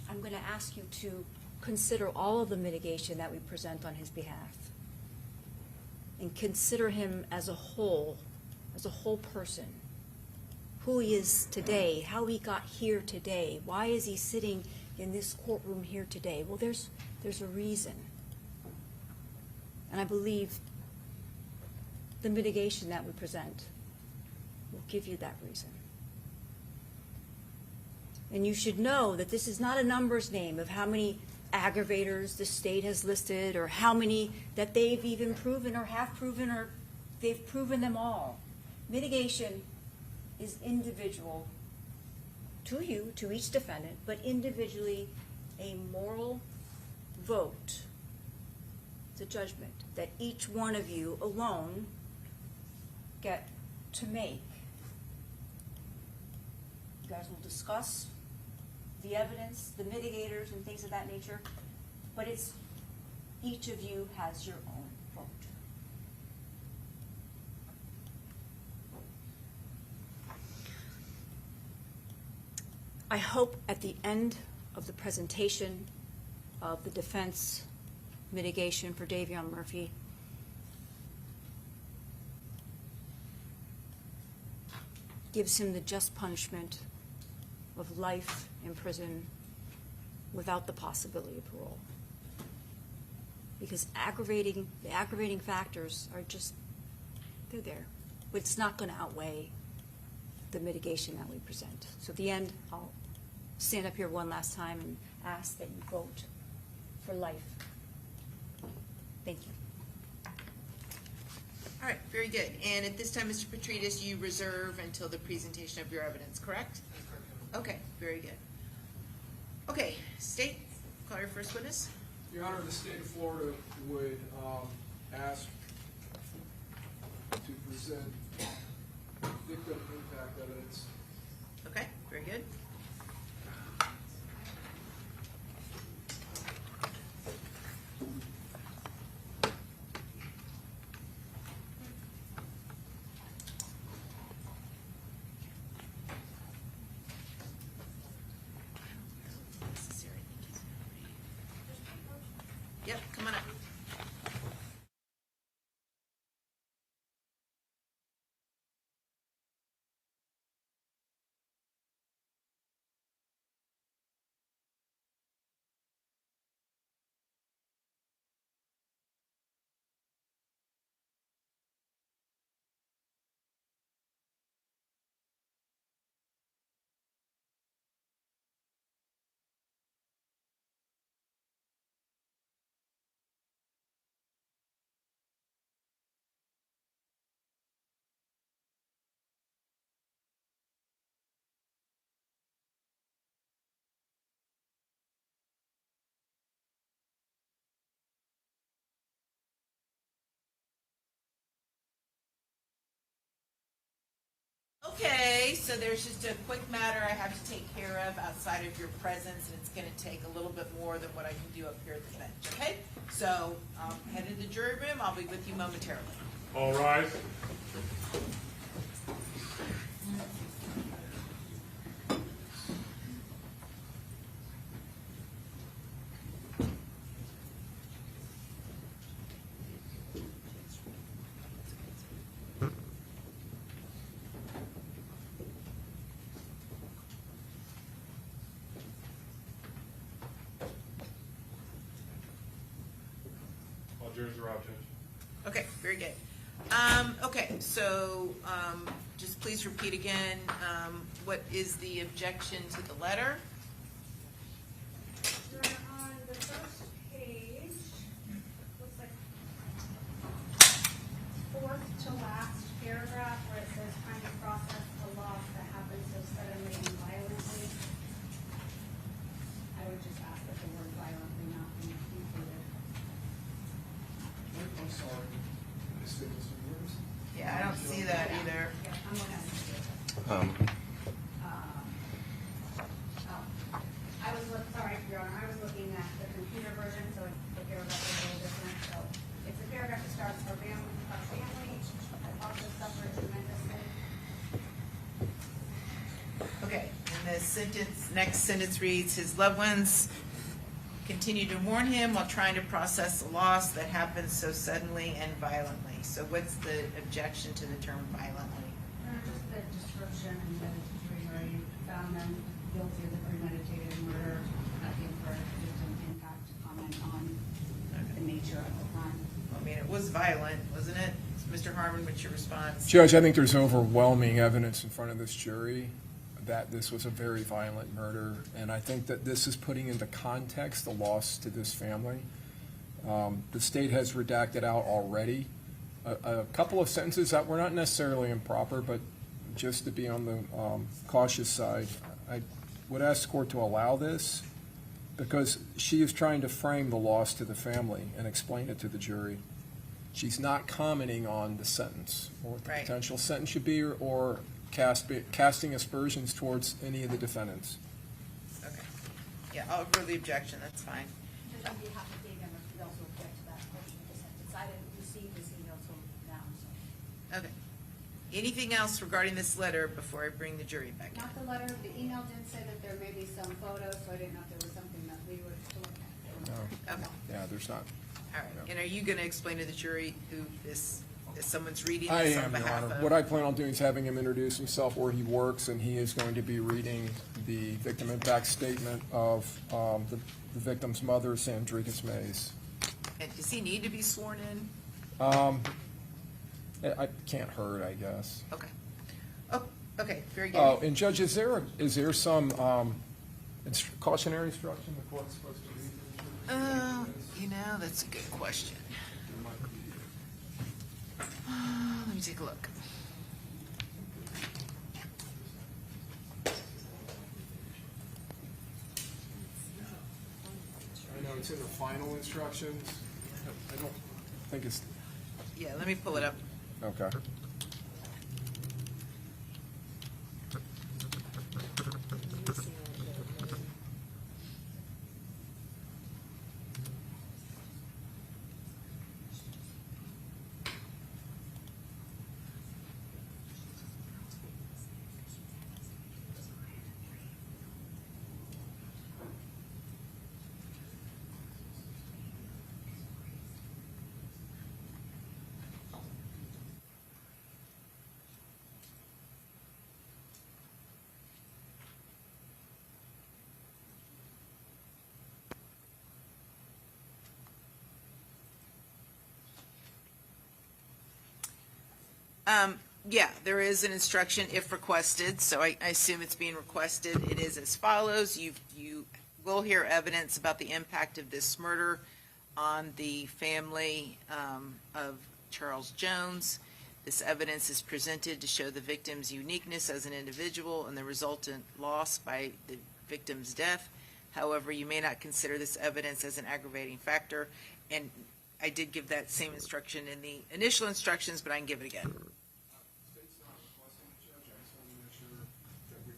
I'm going to ask you to consider all of the mitigation that we present on his behalf, and consider him as a whole person, who he is today, how he got here today, why is he sitting in this courtroom here today? Well, there's a reason. And I believe the mitigation that we present will give you that reason. And you should know that this is not a numbers game of how many aggravators the state has listed or how many that they've even proven or have proven or they've proven them all. Mitigation is individual to you, to each defendant, but individually a moral vote. It's a judgment that each one of you alone get to make. You guys will discuss the evidence, the mitigators, and things of that nature, but it's each of you has your own vote. I hope at the end of the presentation of the defense mitigation for Davion Murphy, gives him the just punishment of life in prison without the possibility of parole. Because the aggravating factors are just, they're there. But it's not going to outweigh the mitigation that we present. So at the end, I'll stand up here one last time and ask that you vote for life. Thank you. All right, very good. And at this time, Mr. Petridis, you reserve until the presentation of your evidence, correct? Okay, very good. Okay, State, call your first witness. Your Honor, the state of Florida would ask to present victim impact evidence. Okay, very good. Yep, come on up. Okay, so there's just a quick matter I have to take care of outside of your presence, and it's going to take a little bit more than what I can do up here at the bench, okay? So, head to the jury room. I'll be with you momentarily. All rise. All jurors are out, Judge. Okay, very good. Okay, so just please repeat again, what is the objection to the letter? You're on the first page, looks like fourth to last paragraph where it says trying to process a loss that happens so suddenly and violently. I would just ask that the word violently not be included. I'm sorry. Yeah, I don't see that either. Yeah, I'm looking at it. Sorry, Your Honor, I was looking at the computer version, so the paragraph is a little different. So it's a paragraph that starts, our family has also suffered tremendously. Okay, and the sentence, next sentence reads, his loved ones continue to mourn him while trying to process a loss that happens so suddenly and violently. So what's the objection to the term violently? Just the description and the where you found them guilty of the premeditated murder, nothing for victim impact to comment on the nature of the crime. I mean, it was violent, wasn't it? Mr. Harmon, what's your response? Judge, I think there's overwhelming evidence in front of this jury that this was a very violent murder, and I think that this is putting into context the loss to this family. The state has redacted out already a couple of sentences that were not necessarily improper, but just to be on the cautious side, I would ask the court to allow this because she is trying to frame the loss to the family and explain it to the jury. She's not commenting on the sentence or what the Right. potential sentence should be or casting aspersions towards any of the defendants. Okay. Yeah, I'll agree with the objection, that's fine. Just on behalf of Davion Murphy, we also object to that portion of the sentence. I didn't receive this email till now, so. Okay. Anything else regarding this letter before I bring the jury back in? Not the letter, the email did say that there may be some photos, so I didn't know if there was something that we were to look at. No. Okay, Yeah, there's not. all right. And are you going to explain to the jury who this, if someone's reading I this on am, Your behalf Honor. of? What I plan on doing is having him introduce himself where he works, and he is going to be reading the victim impact statement of the victim's mother, Sandrikas Mays. And does he need to be sworn in? I can't hurt, I guess. Okay. Oh, okay, very Oh, good. and Judge, is there some cautionary instruction the court's supposed to read? You know, that's a good question. Let me take a look. I know it's in the final instructions. I don't think it's, Yeah, let me pull it up. okay. Yeah, there is an instruction if requested, so I assume it's being requested. It is as follows. You will hear evidence about the impact of this murder on the family of Charles Jones. This evidence is presented to show the victim's uniqueness as an individual and the resultant loss by the victim's death. However, you may not consider this evidence as an aggravating factor, and I did give that same instruction in the initial instructions, but I can give it again.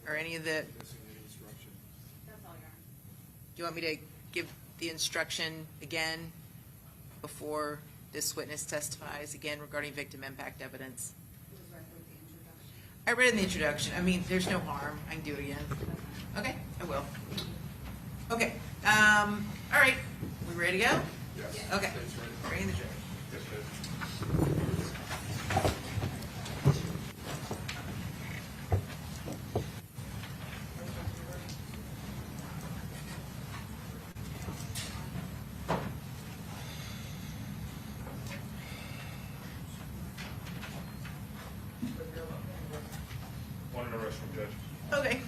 Or any of the, do you want me to give the instruction again before this witness testifies, again regarding victim impact evidence? I read in the introduction. I mean, there's no harm. I can do it again. Okay, I will. Okay, all right. We ready to go? Yes. Okay. Bring the jury. Yes, Judge. One in the restroom, Judge. Okay.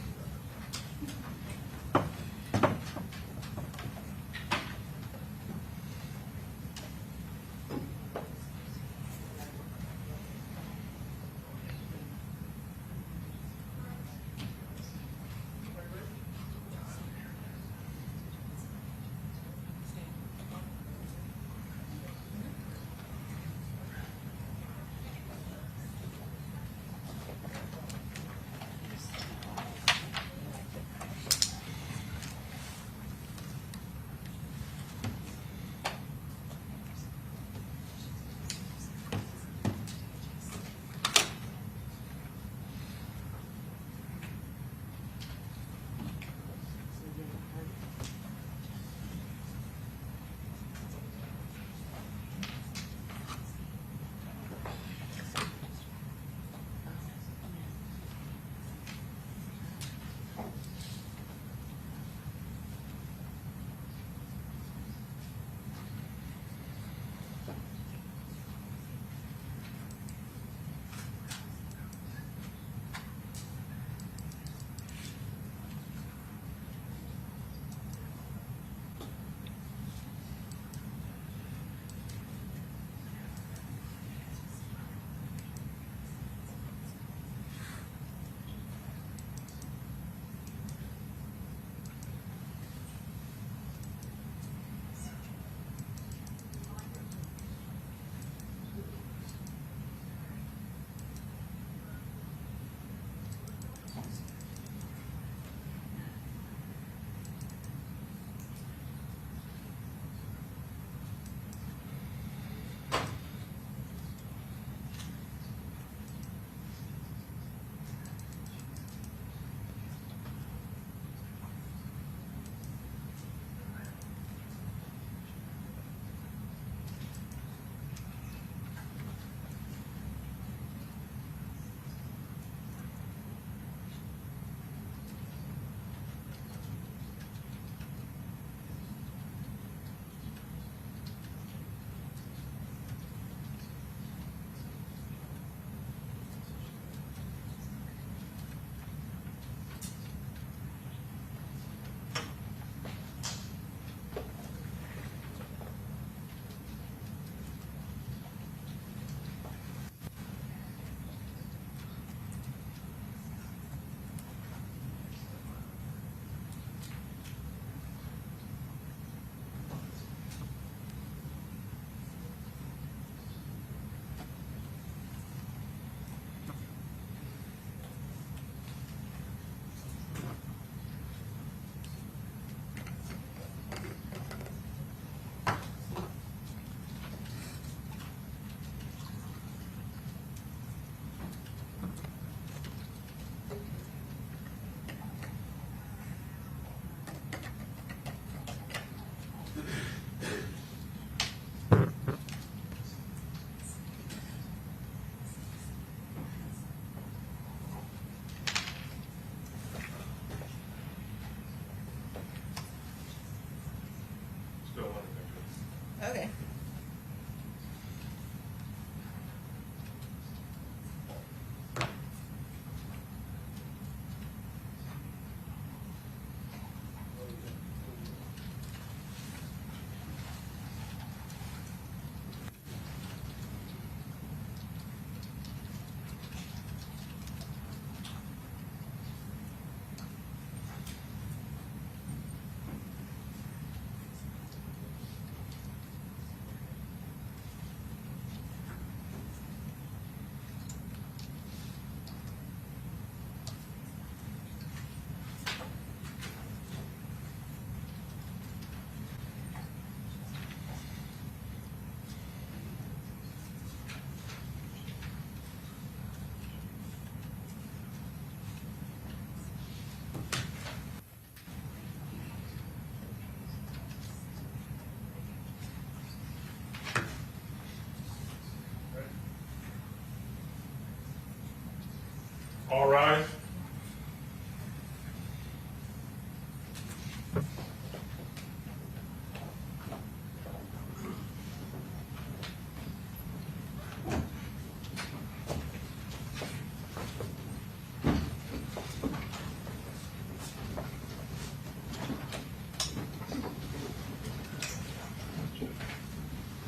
All rise.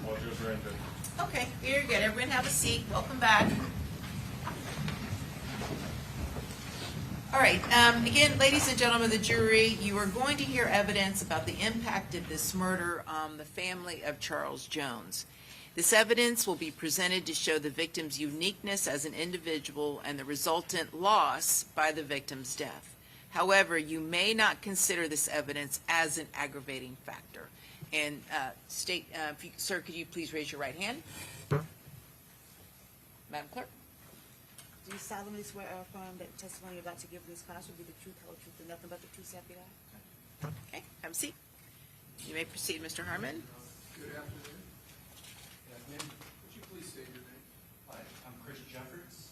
Audio surrender. Okay, very good. Everyone have a seat. Welcome back. All right, again, ladies and gentlemen of the jury, you are going to hear evidence about the impact of this murder on the family of Charles Jones. This evidence will be presented to show the victim's uniqueness as an individual and the resultant loss by the victim's death. However, you may not consider this evidence as an aggravating factor. And sir, could you please raise your right hand? Madam Clerk? Do you solemnly swear or affirm that the testimony you're about to give in this class will be the truth, whole truth, and nothing but the truth, so help you God? Okay, have a seat. You may proceed, Mr. Harmon. Good afternoon. Would you please state your name? Hi, I'm Chris Jeffords.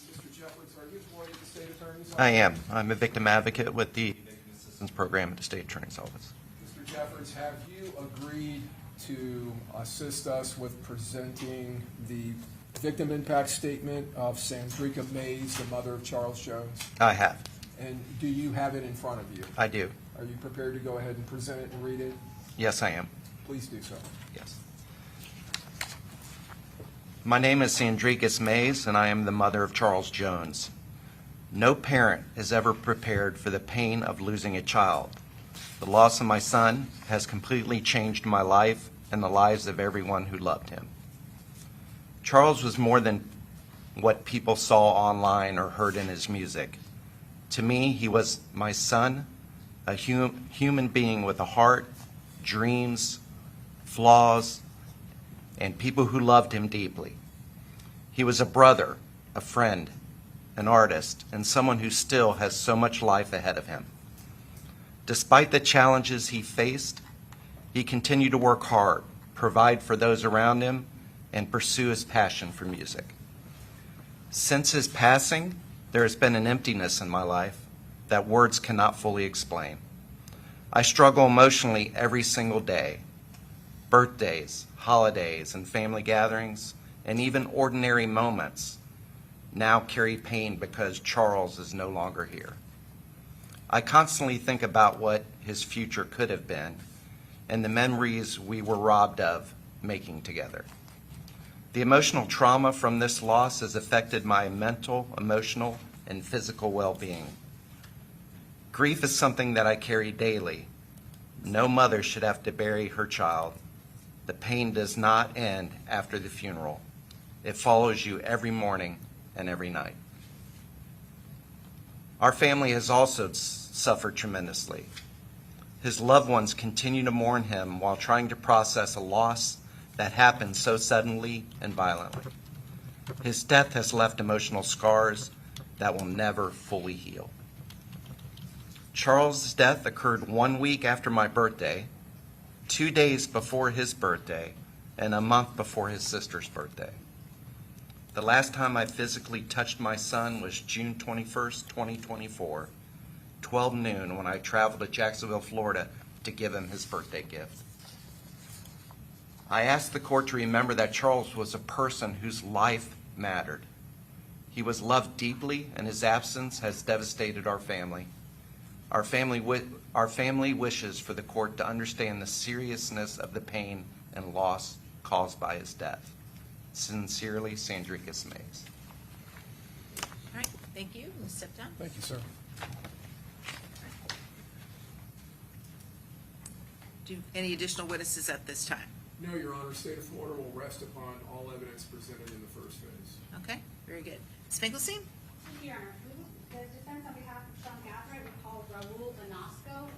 Mr. Jeffords, are you employed at the State Attorney's Office? I am. I'm a victim advocate with the Victim Assistance Program at the State Attorney's Office. Mr. Jeffords, have you agreed to assist us with presenting the victim impact statement of Sandrika Mays, the mother of Charles Jones? I have. And do you have it in front of you? I do. Are you prepared to go ahead and present it and read it? Yes, I am. Please do so. Yes. My name is Sandrika Mays, and I am the mother of Charles Jones. No parent is ever prepared for the pain of losing a child. The loss of my son has completely changed my life and the lives of everyone who loved him. Charles was more than what people saw online or heard in his music. To me, he was my son, a human being with a heart, dreams, flaws, and people who loved him deeply. He was a brother, a friend, an artist, and someone who still has so much life ahead of him. Despite the challenges he faced, he continued to work hard, provide for those around him, and pursue his passion for music. Since his passing, there has been an emptiness in my life that words cannot fully explain. I struggle emotionally every single day. Birthdays, holidays, and family gatherings, and even ordinary moments now carry pain because Charles is no longer here. I constantly think about what his future could have been and the memories we were robbed of making together. The emotional trauma from this loss has affected my mental, emotional, and physical well-being. Grief is something that I carry daily. No mother should have to bury her child. The pain does not end after the funeral. It follows you every morning and every night. Our family has also suffered tremendously. His loved ones continue to mourn him while trying to process a loss that happened so suddenly and violently. His death has left emotional scars that will never fully heal. Charles' death occurred 1 week after my birthday, 2 days before his birthday, and a month before his sister's birthday. The last time I physically touched my son was June 21st, 2024, 12 noon, when I traveled to Jacksonville, Florida to give him his birthday gift. I asked the court to remember that Charles was a person whose life mattered. He was loved deeply, and his absence has devastated our family. Our family wishes for the court to understand the seriousness of the pain and loss caused by his death. Sincerely, Sandrika Mays. All right, thank you. We'll step down. Thank you, sir. Do any additional witnesses at this time? No, Your Honor. State of Florida will rest upon all evidence presented in the first phase. Okay, very good. Ms. Finkelstein? Thank you, Your Honor. The defense on behalf of Sean Gathright would call Raul Anasco.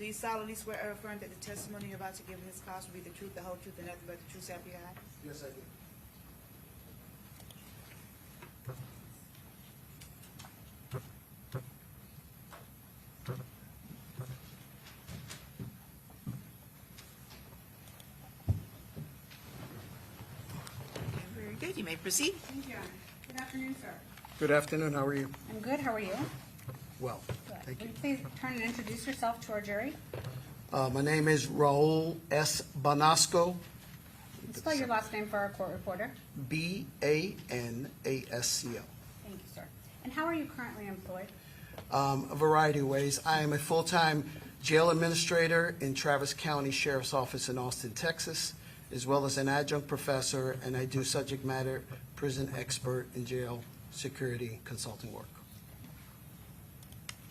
Do you solemnly swear or affirm that the testimony you're about to give in this cause will be the truth, the whole truth, and nothing but the truth, so help you God? Yes, I do. Very good, you may proceed. Thank you. Good afternoon, sir. Good afternoon, how are you? I'm good, how are you? Well, Good. thank you. Will you please turn and introduce yourself to our jury? My name is Raul S. Banasco, Spell your last name for our court reporter. Banasco. Thank you, sir. And how are you currently employed? A variety of ways. I am a full-time jail administrator in Travis County Sheriff's Office in Austin, Texas, as well as an adjunct professor, and I do subject matter prison expert in jail security consulting work.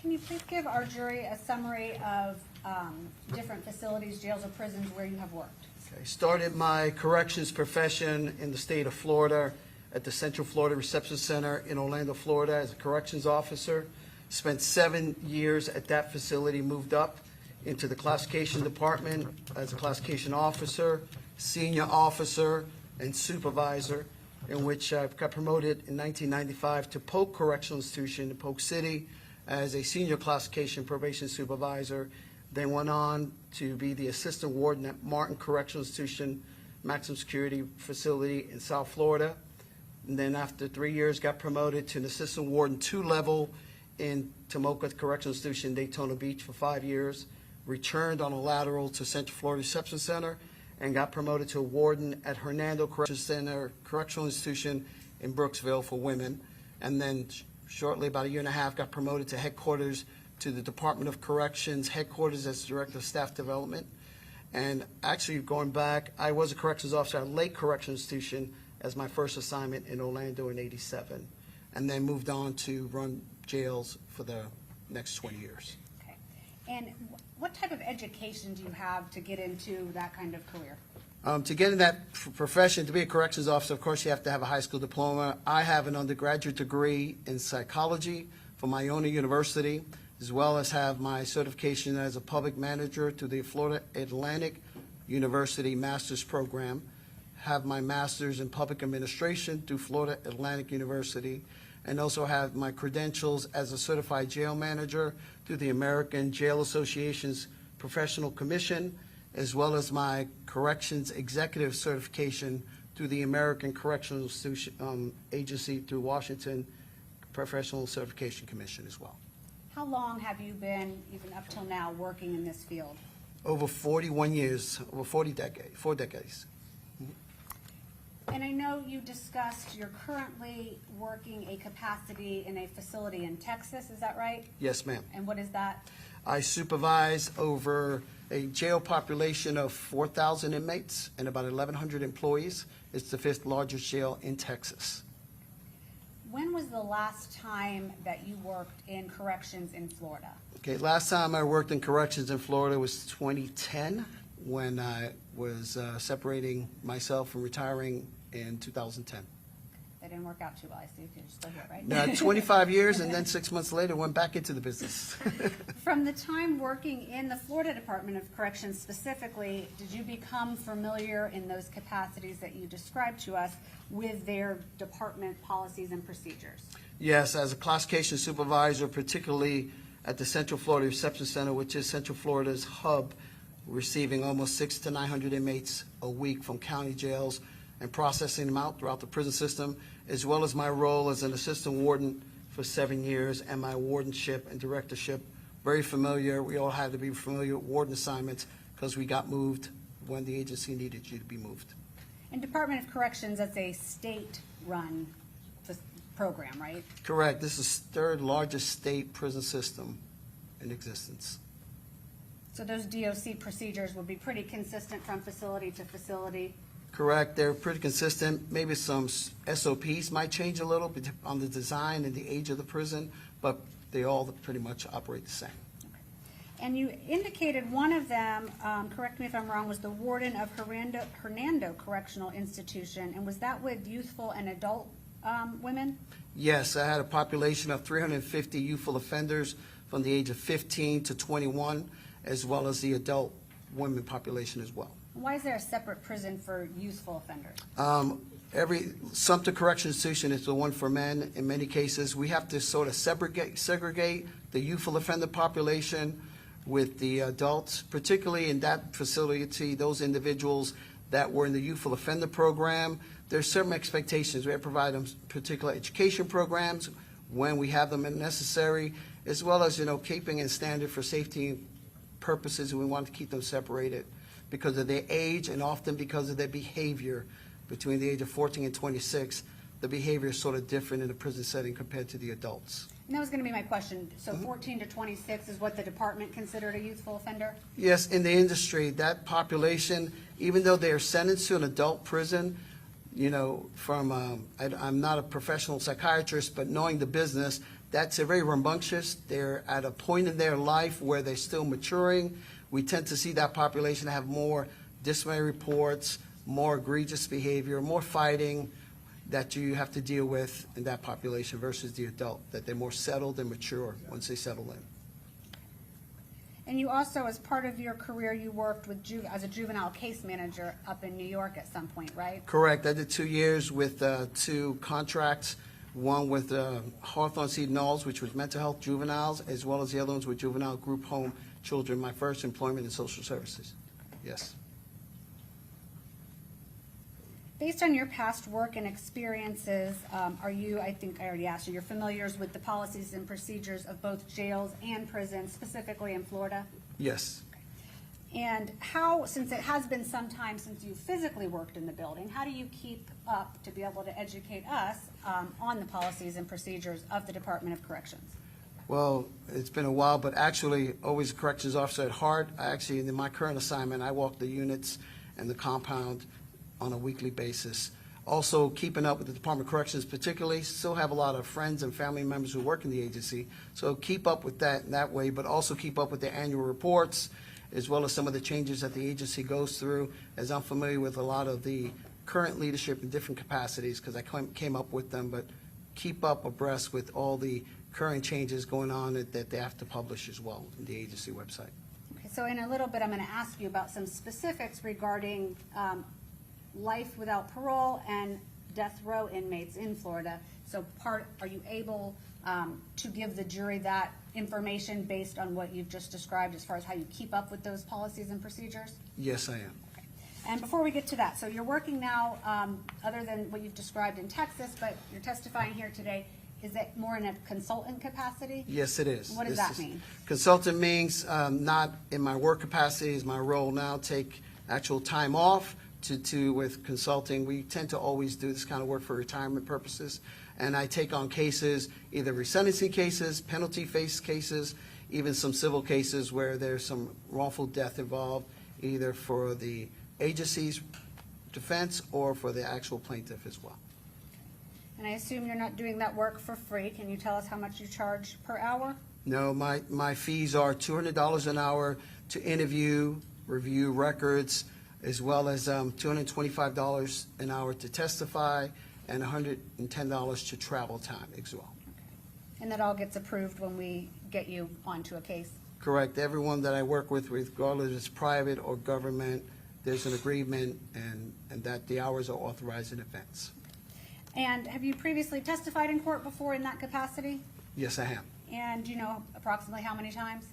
Can you please give our jury a summary of different facilities, jails, or prisons where you have worked? I started my corrections profession in the state of Florida at the Central Florida Reception Center in Orlando, Florida as a corrections officer. Spent 7 years at that facility, moved up into the classification department as a classification officer, senior officer, and supervisor, in which I got promoted in 1995 to Polk Correctional Institution in Polk City as a senior classification probation supervisor, then went on to be the assistant warden at Martin Correctional Institution, maximum security facility in South Florida. And then after 3 years, got promoted to an assistant warden 2-level in Tomoka Correctional Institution in Daytona Beach for 5 years, returned on a lateral to Central Florida Reception Center, and got promoted to a warden at Hernando Correctional Center Correctional Institution in Brooksville for women. And then shortly, about 1.5 years, got promoted to headquarters to the Department of Corrections headquarters as Director of Staff Development. And actually, going back, I was a corrections officer at Lake Correctional Institution as my first assignment in Orlando in '87, and then moved on to run jails for the next 20 years. Okay. And what type of education do you have to get into that kind of career? To get in that profession, to be a corrections officer, of course, you have to have a high school diploma. I have an undergraduate degree in psychology from Iona University, as well as have my certification as a public manager through the Florida Atlantic University Master's Program, have my master's in public administration through Florida Atlantic University, and also have my credentials as a certified jail manager through the American Jail Association's Professional Commission, as well as my corrections executive certification through the American Correctional Agency through Washington Professional Certification Commission as well. How long have you been, even up till now, working in this field? Over 41 years, over 4 decades. And I know you discussed you're currently working a capacity in a facility in Texas, is that right? Yes, ma'am. And what is that? I supervise over a jail population of 4,000 inmates and about 1,100 employees. It's the 5th largest jail in Texas. When was the last time that you worked in corrections in Florida? Okay, last time I worked in corrections in Florida was 2010, when I was separating myself from retiring in 2010. That didn't work out too well, I see, you're still here, right? Now, 25 years, and then 6 months later, went back into the business. From the time working in the Florida Department of Corrections specifically, did you become familiar in those capacities that you described to us with their department policies and procedures? Yes, as a classification supervisor, particularly at the Central Florida Reception Center, which is Central Florida's hub, receiving almost 600 to 900 inmates a week from county jails and processing them out throughout the prison system, as well as my role as an assistant warden for 7 years and my wardenship and directorship. Very familiar. We all had to be familiar with warden assignments because we got moved when the agency needed you to be moved. And Department of Corrections, that's a state-run program, right? Correct. This is the 3rd largest state prison system in existence. So those DOC procedures will be pretty consistent from facility to facility? Correct. They're pretty consistent. Maybe some SOPs might change a little bit on the design and the age of the prison, but they all pretty much operate the same. Okay. And you indicated one of them, correct me if I'm wrong, was the warden of Hernando Correctional Institution, and was that with youthful and adult women? Yes, I had a population of 350 youthful offenders from the age of 15 to 21, as well as the adult women population as well. Why is there a separate prison for youthful offenders? Every Sumter Correction Institution is the one for men. In many cases, we have to sort of segregate the youthful offender population with the adults, particularly in that facility, those individuals that were in the youthful offender program. There's certain expectations. We have to provide them particular education programs when we have them necessary, as well as, keeping in standard for safety purposes. We want to keep them separated because of their age and often because of their behavior. Between the age of 14 and 26, the behavior is sort of different in a prison setting compared to the adults. And that was going to be my question. So 14 to 26 is what the department considered a youthful offender? Yes, in the industry, that population, even though they are sentenced to an adult prison, I'm not a professional psychiatrist, but knowing the business, that's a very rambunctious. They're at a point in their life where they're still maturing. We tend to see that population have more disciplinary reports, more egregious behavior, more fighting that you have to deal with in that population versus the adult, that they're more settled and mature once they settle in. And you also, as part of your career, you worked with as a juvenile case manager up in New York at some point, right? Correct. I did 2 years with 2 contracts, one with Hawthorne Seed Knolls, which was mental health juveniles, as well as the other ones with juvenile group home children, my first employment in social services. Yes. Based on your past work and experiences, I think I already asked you, you're familiar with the policies and procedures of both jails and prisons, specifically in Florida? Yes. And since it has been some time since you physically worked in the building, how do you keep up to be able to educate us on the policies and procedures of the Department of Corrections? Well, it's been a while, but actually, always a corrections officer at heart. In my current assignment, I walk the units and the compound on a weekly basis. Also, keeping up with the Department of Corrections particularly, still have a lot of friends and family members who work in the agency, so keep up with that in that way, but also keep up with the annual reports, as well as some of the changes that the agency goes through, as I'm familiar with a lot of the current leadership in different capacities, because I came up with them, but keep up abreast with all the current changes going on that they have to publish as well in the agency website. Okay, so in a little bit, I'm going to ask you about some specifics regarding life without parole and death row inmates in Florida. So are you able to give the jury that information based on what you've just described as far as how you keep up with those policies and procedures? Yes, I am. Okay. And before we get to that, so you're working now, other than what you've described in Texas, but you're testifying here today. Is that more in a consultant capacity? Yes, it is. What does that mean? Consultant means not in my work capacity is my role now, take actual time off with consulting. We tend to always do this kind of work for retirement purposes. And I take on cases, either resentencing cases, penalty phase cases, even some civil cases where there's some wrongful death involved, either for the agency's defense or for the actual plaintiff as well. And I assume you're not doing that work for free. Can you tell us how much you charge per hour? No, my fees are $200 an hour to interview, review records, as well as $225 an hour to testify, and $110 to travel time as well. Okay. And that all gets approved when we get you onto a case? Correct. Everyone that I work with, regardless if it's private or government, there's an agreement and that the hours are authorized in advance. And have you previously testified in court before in that capacity? Yes, I have. And do you know approximately how many times?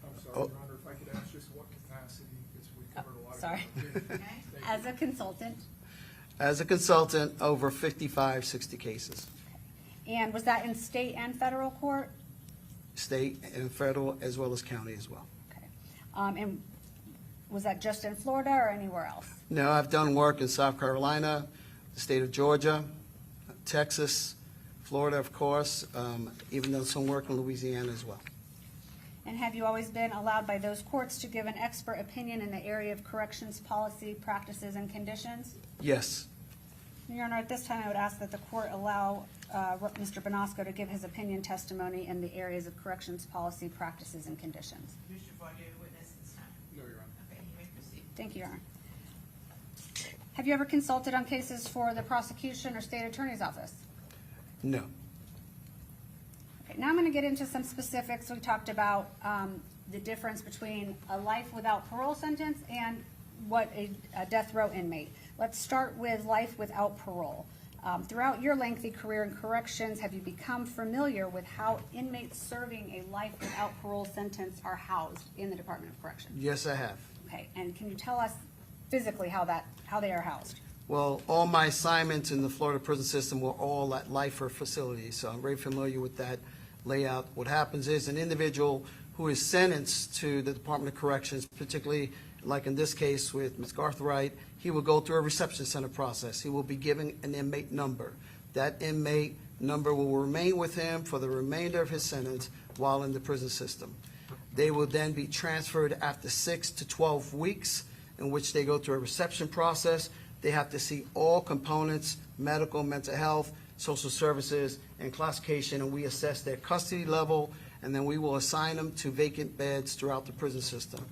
I'm sorry, Oh. Your Honor, if I could ask just what capacity, because we covered a lot of. Sorry. ground. As a consultant? As a consultant, over 55, 60 cases. And was that in state and federal court? State and federal, as well as county as well. Okay. And was that just in Florida or anywhere else? No, I've done work in South Carolina, the state of Georgia, Texas, Florida, of course, even done some work in Louisiana as well. And have you always been allowed by those courts to give an expert opinion in the area of corrections policy, practices, and conditions? Yes. Your Honor, at this time, I would ask that the court allow Mr. Bonasco to give his opinion testimony in the areas of corrections policy, practices, and conditions. Mr. Foolio, witness this time. No, Your Honor. Okay, you may proceed. Thank you, Your Honor. Have you ever consulted on cases for the prosecution or state attorney's office? No. Okay, now I'm going to get into some specifics. We talked about the difference between a life without parole sentence and what a death row inmate. Let's start with life without parole. Throughout your lengthy career in corrections, have you become familiar with how inmates serving a life without parole sentence are housed in the Department of Corrections? Yes, I have. Okay, and can you tell us physically how they are housed? Well, all my assignments in the Florida prison system were all at lifer facilities, so I'm very familiar with that layout. What happens is an individual who is sentenced to the Department of Corrections, particularly like in this case with Ms. Gathright, he will go through a reception center process. He will be given an inmate number. That inmate number will remain with him for the remainder of his sentence while in the prison system. They will then be transferred after 6 to 12 weeks, in which they go through a reception process. They have to see all components, medical, mental health, social services, and classification, and we assess their custody level, and then we will assign them to vacant beds throughout the prison system.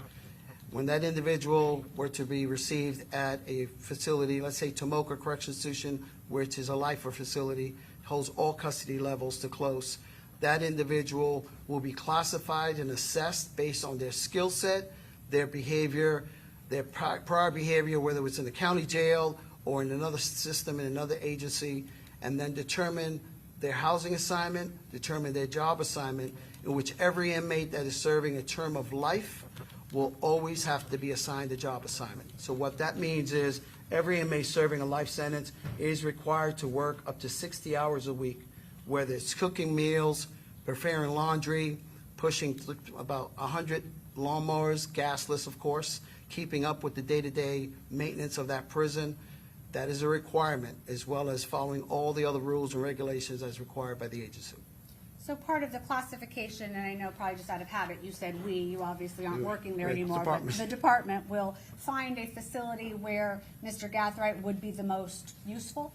When that individual were to be received at a facility, let's say Tomoka Correctional Institution, which is a lifer facility, holds all custody levels to close, that individual will be classified and assessed based on their skill set, their behavior, their prior behavior, whether it's in the county jail or in another system, in another agency, and then determine their housing assignment, determine their job assignment, in which every inmate that is serving a term of life will always have to be assigned a job assignment. So what that means is every inmate serving a life sentence is required to work up to 60 hours a week, whether it's cooking meals, preparing laundry, pushing about 100 lawnmowers, gasless of course, keeping up with the day-to-day maintenance of that prison. That is a requirement, as well as following all the other rules and regulations as required by the agency. So part of the classification, and I know probably just out of habit, you said we, you obviously aren't working there Right, anymore, but department. the department will find a facility where Mr. Gathright would be the most useful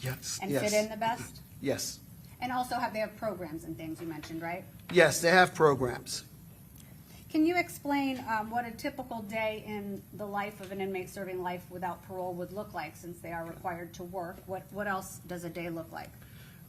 Yes. and Yes. fit in the best? Yes. And also they have programs and things you mentioned, right? Yes, they have programs. Can you explain what a typical day in the life of an inmate serving life without parole would look like, since they are required to work? What else does a day look like?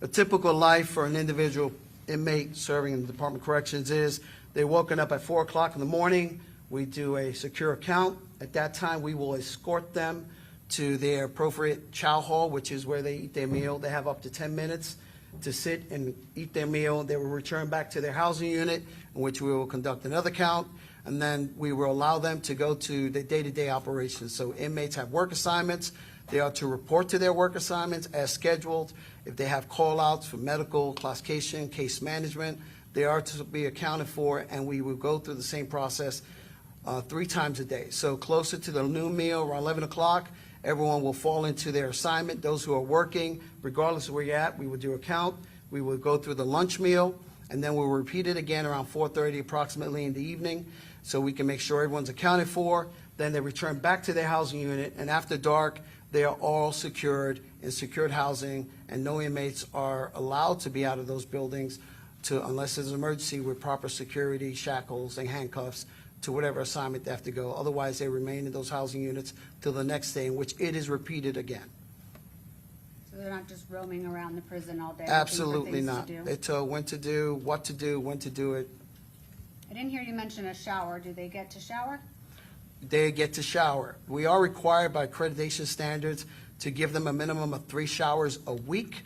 A typical life for an individual inmate serving in the Department of Corrections is they're woken up at 4 o'clock in the morning. We do a secure account. At that time, we will escort them to their appropriate chow hall, which is where they eat their meal. They have up to 10 minutes to sit and eat their meal. They will return back to their housing unit, in which we will conduct another count, and then we will allow them to go to the day-to-day operations. So inmates have work assignments. They are to report to their work assignments as scheduled. If they have call-outs for medical, classification, case management, they are to be accounted for, and we will go through the same process 3 times a day. So closer to the noon meal, around 11 o'clock, everyone will fall into their assignment. Those who are working, regardless of where you're at, we will do a count. We will go through the lunch meal, and then we'll repeat it again around 4:30 approximately in the evening, so we can make sure everyone's accounted for. Then they return back to their housing unit, and after dark, they are all secured in secured housing, and no inmates are allowed to be out of those buildings unless there's an emergency with proper security, shackles, and handcuffs to whatever assignment they have to go. Otherwise, they remain in those housing units till the next day, in which it is repeated again. So they're not just roaming around the prison all day Absolutely looking for not. things to do? They're told when to do, what to do, when to do it. I didn't hear you mention a shower. Do they get to shower? They get to shower. We are required by accreditation standards to give them a minimum of 3 showers a week,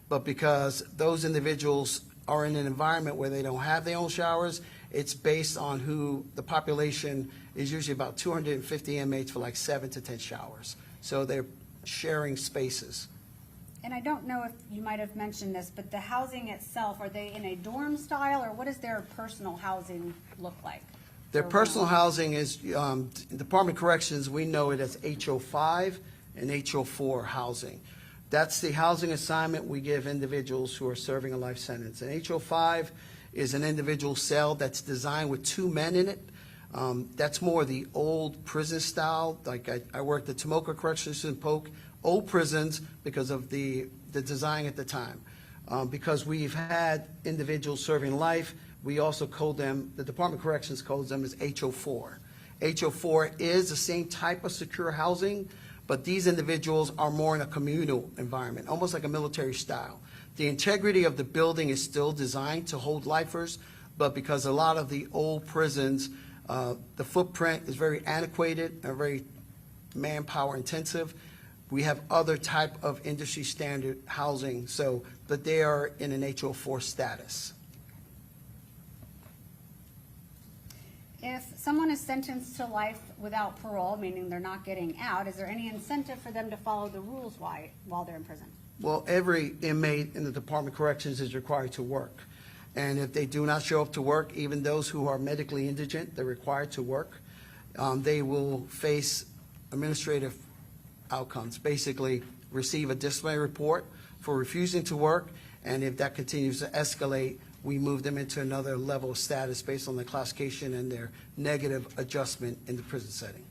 but because those individuals are in an environment where they don't have their own showers, it's based on who the population is, usually about 250 inmates for like 7 to 10 showers. So they're sharing spaces. And I don't know if you might have mentioned this, but the housing itself, are they in a dorm style, or what does their personal housing look like? Their For personal room? housing is, Department of Corrections, we know it as HO5 and HO4 housing. That's the housing assignment we give individuals who are serving a life sentence. And HO5 is an individual cell that's designed with 2 men in it. That's more the old prison style. Like I worked at Tomoka Corrections in Polk, old prisons because of the design at the time. Because we've had individuals serving life, we also code them, the Department of Corrections codes them as HO4. HO4 is the same type of secure housing, but these individuals are more in a communal environment, almost like a military style. The integrity of the building is still designed to hold lifers, but because a lot of the old prisons, the footprint is very antiquated and very manpower intensive. We have other type of industry standard housing, so, but they are in an H-04 status. If someone is sentenced to life without parole, meaning they're not getting out, is there any incentive for them to follow the rules while they're in prison? Well, every inmate in the Department of Corrections is required to work. And if they do not show up to work, even those who are medically indigent, they're required to work. They will face administrative outcomes, basically receive a disciplinary report for refusing to work, and if that continues to escalate, we move them into another level of status based on the classification and their negative adjustment in the prison setting.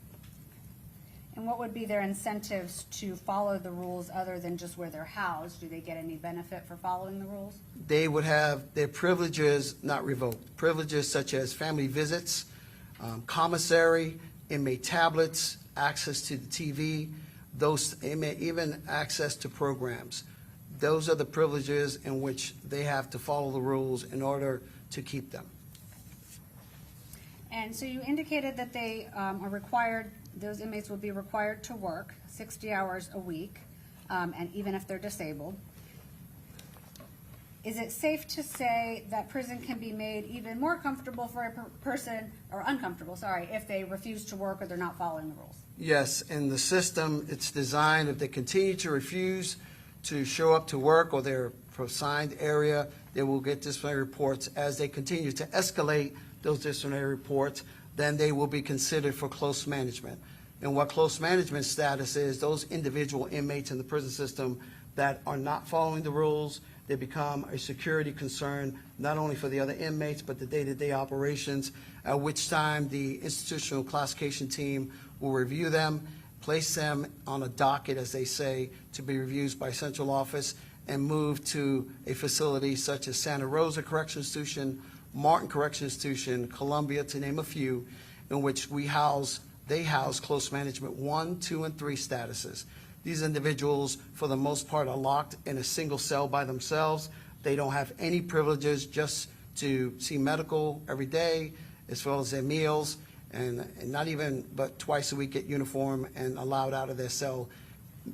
And what would be their incentives to follow the rules other than just where they're housed? Do they get any benefit for following the rules? They would have their privileges not revoked. Privileges such as family visits, commissary, inmate tablets, access to the TV, even access to programs. Those are the privileges in which they have to follow the rules in order to keep them. And so you indicated that they are required, those inmates would be required to work 60 hours a week, and even if they're disabled. Is it safe to say that prison can be made even more comfortable for a person, or uncomfortable, sorry, if they refuse to work or they're not following the rules? Yes, in the system, it's designed, if they continue to refuse to show up to work or their assigned area, they will get disciplinary reports. As they continue to escalate those disciplinary reports, then they will be considered for close management. And what close management status is, those individual inmates in the prison system that are not following the rules, they become a security concern, not only for the other inmates, but the day-to-day operations, at which time the institutional classification team will review them, place them on a docket, as they say, to be reviewed by central office, and move to a facility such as Santa Rosa Correctional Institution, Martin Correctional Institution, Columbia, to name a few, in which they house close management 1, 2, and 3 statuses. These individuals, for the most part, are locked in a single cell by themselves. They don't have any privileges, just to see medical every day, as well as their meals, and not even but twice a week get uniform and allowed out of their cell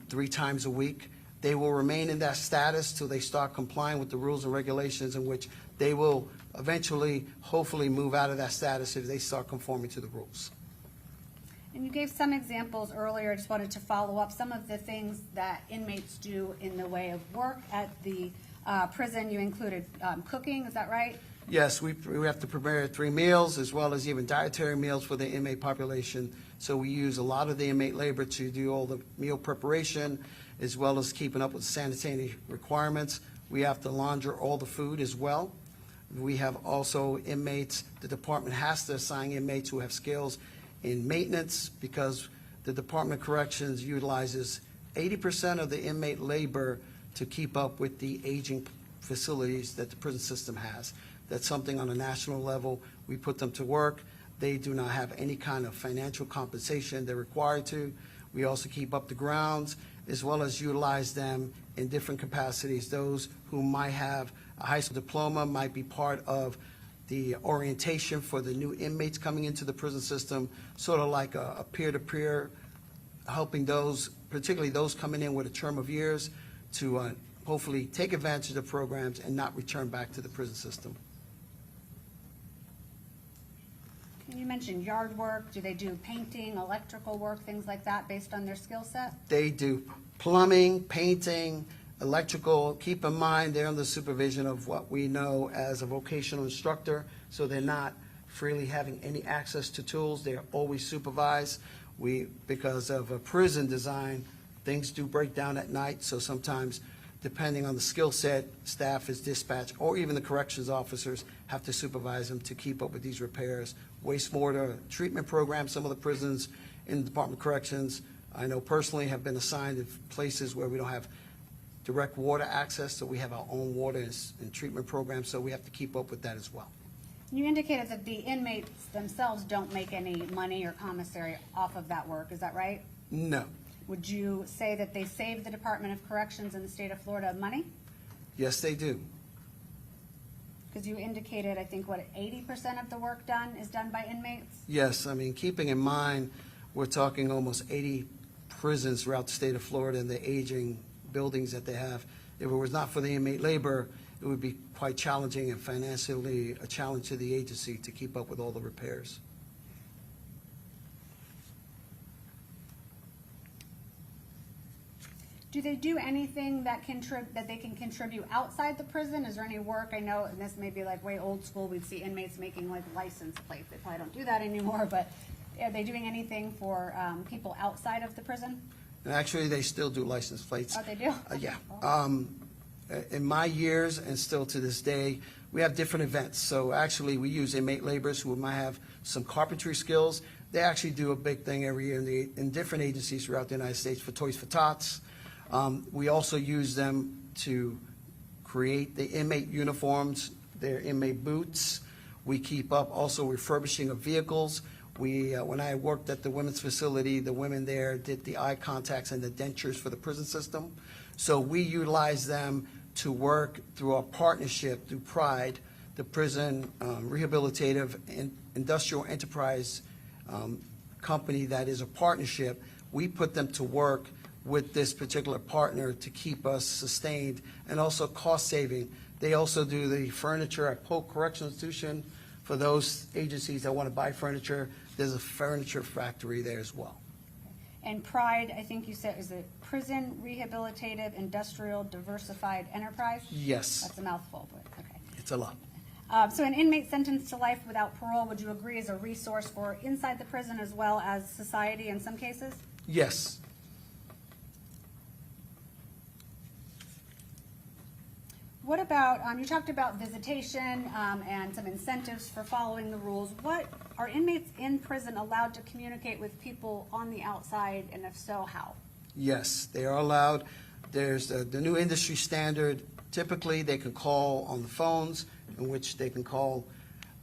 3 times a week. They will remain in that status till they start complying with the rules and regulations, in which they will eventually, hopefully, move out of that status if they start conforming to the rules. And you gave some examples earlier. I just wanted to follow up some of the things that inmates do in the way of work at the prison. You included cooking, is that right? Yes, we have to prepare 3 meals, as well as even dietary meals for the inmate population. So we use a lot of the inmate labor to do all the meal preparation, as well as keeping up with sanitary requirements. We have to launder all the food as well. We have also inmates, the department has to assign inmates who have skills in maintenance, because the Department of Corrections utilizes 80% of the inmate labor to keep up with the aging facilities that the prison system has. That's something on a national level. We put them to work. They do not have any kind of financial compensation. They're required to. We also keep up the grounds, as well as utilize them in different capacities. Those who might have a high school diploma might be part of the orientation for the new inmates coming into the prison system, sort of like a peer-to-peer, helping those, particularly those coming in with a term of years, to hopefully take advantage of the programs and not return back to the prison system. You mentioned yard work. Do they do painting, electrical work, things like that based on their skill set? They do plumbing, painting, electrical. Keep in mind, they're under supervision of what we know as a vocational instructor, so they're not freely having any access to tools. They're always supervised. Because of a prison design, things do break down at night, so sometimes, depending on the skill set, staff is dispatched, or even the corrections officers have to supervise them to keep up with these repairs. Wastewater treatment programs, some of the prisons in the Department of Corrections, I know personally, have been assigned to places where we don't have direct water access, so we have our own water and treatment programs, so we have to keep up with that as well. You indicated that the inmates themselves don't make any money or commissary off of that work, is that right? No. Would you say that they save the Department of Corrections in the state of Florida money? Yes, they do. Because you indicated, I think, what, 80% of the work done is done by inmates? Yes, I mean, keeping in mind, we're talking almost 80 prisons throughout the state of Florida and the aging buildings that they have. If it was not for the inmate labor, it would be quite challenging and financially a challenge to the agency to keep up with all the repairs. Do they do anything that that they can contribute outside the prison? Is there any work? I know, and this may be like way old school, we'd see inmates making like license plates. They probably don't do that anymore, but are they doing anything for people outside of the prison? And actually, they still do license plates. Oh, they do? Yeah. In my years, and still to this day, we have different events. So actually, we use inmate laborers who might have some carpentry skills. They actually do a big thing every year in different agencies throughout the United States for Toys for Tots. We also use them to create the inmate uniforms, their inmate boots. We keep up also refurbishing of vehicles. When I worked at the women's facility, the women there did the eye contacts and the dentures for the prison system. So we utilize them to work through our partnership through PRIDE, the Prison Rehabilitative and Industrial Enterprise company that is a partnership. We put them to work with this particular partner to keep us sustained and also cost saving. They also do the furniture at Polk Correctional Institution. For those agencies that want to buy furniture, there's a furniture factory there as well. And PRIDE, I think you said, is it Prison Rehabilitative Industrial Diversified Enterprise? Yes. That's a mouthful, but okay. It's a lot. So an inmate sentenced to life without parole, would you agree, is a resource for inside the prison as well as society in some cases? Yes. What about, you talked about visitation and some incentives for following the rules. What, are inmates in prison allowed to communicate with people on the outside, and if so, how? Yes, they are allowed. There's the new industry standard. Typically, they can call on the phones, in which they can call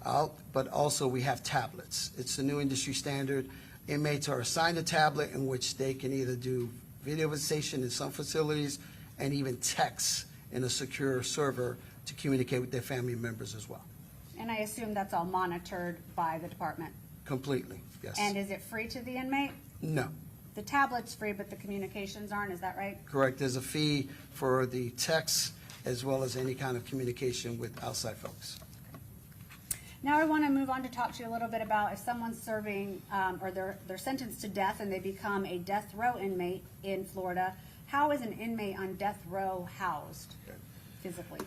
out, but also we have tablets. It's the new industry standard. Inmates are assigned a tablet in which they can either do video visitation in some facilities and even text in a secure server to communicate with their family members as well. And I assume that's all monitored by the department? Completely, yes. And is it free to the inmate? No, The tablet's free, but the communications aren't, is that right? correct. There's a fee for the text as well as any kind of communication with outside folks. Now I want to move on to talk to you a little bit about if someone's serving, or they're sentenced to death and they become a death row inmate in Florida. How is an inmate on death row housed physically?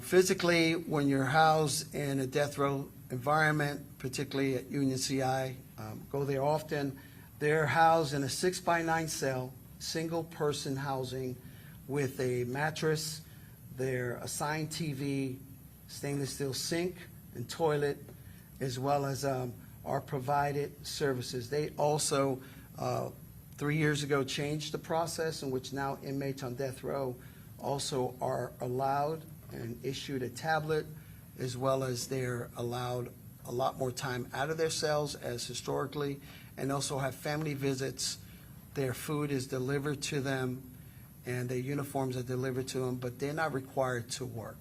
Physically, when you're housed in a death row environment, particularly at Union CI, go there often, they're housed in a 6x9 cell, single-person housing with a mattress, their assigned TV, stainless steel sink and toilet, as well as our provided services. They also, 3 years ago, changed the process in which now inmates on death row also are allowed and issued a tablet, as well as they're allowed a lot more time out of their cells as historically, and also have family visits. Their food is delivered to them, and their uniforms are delivered to them, but they're not required to work.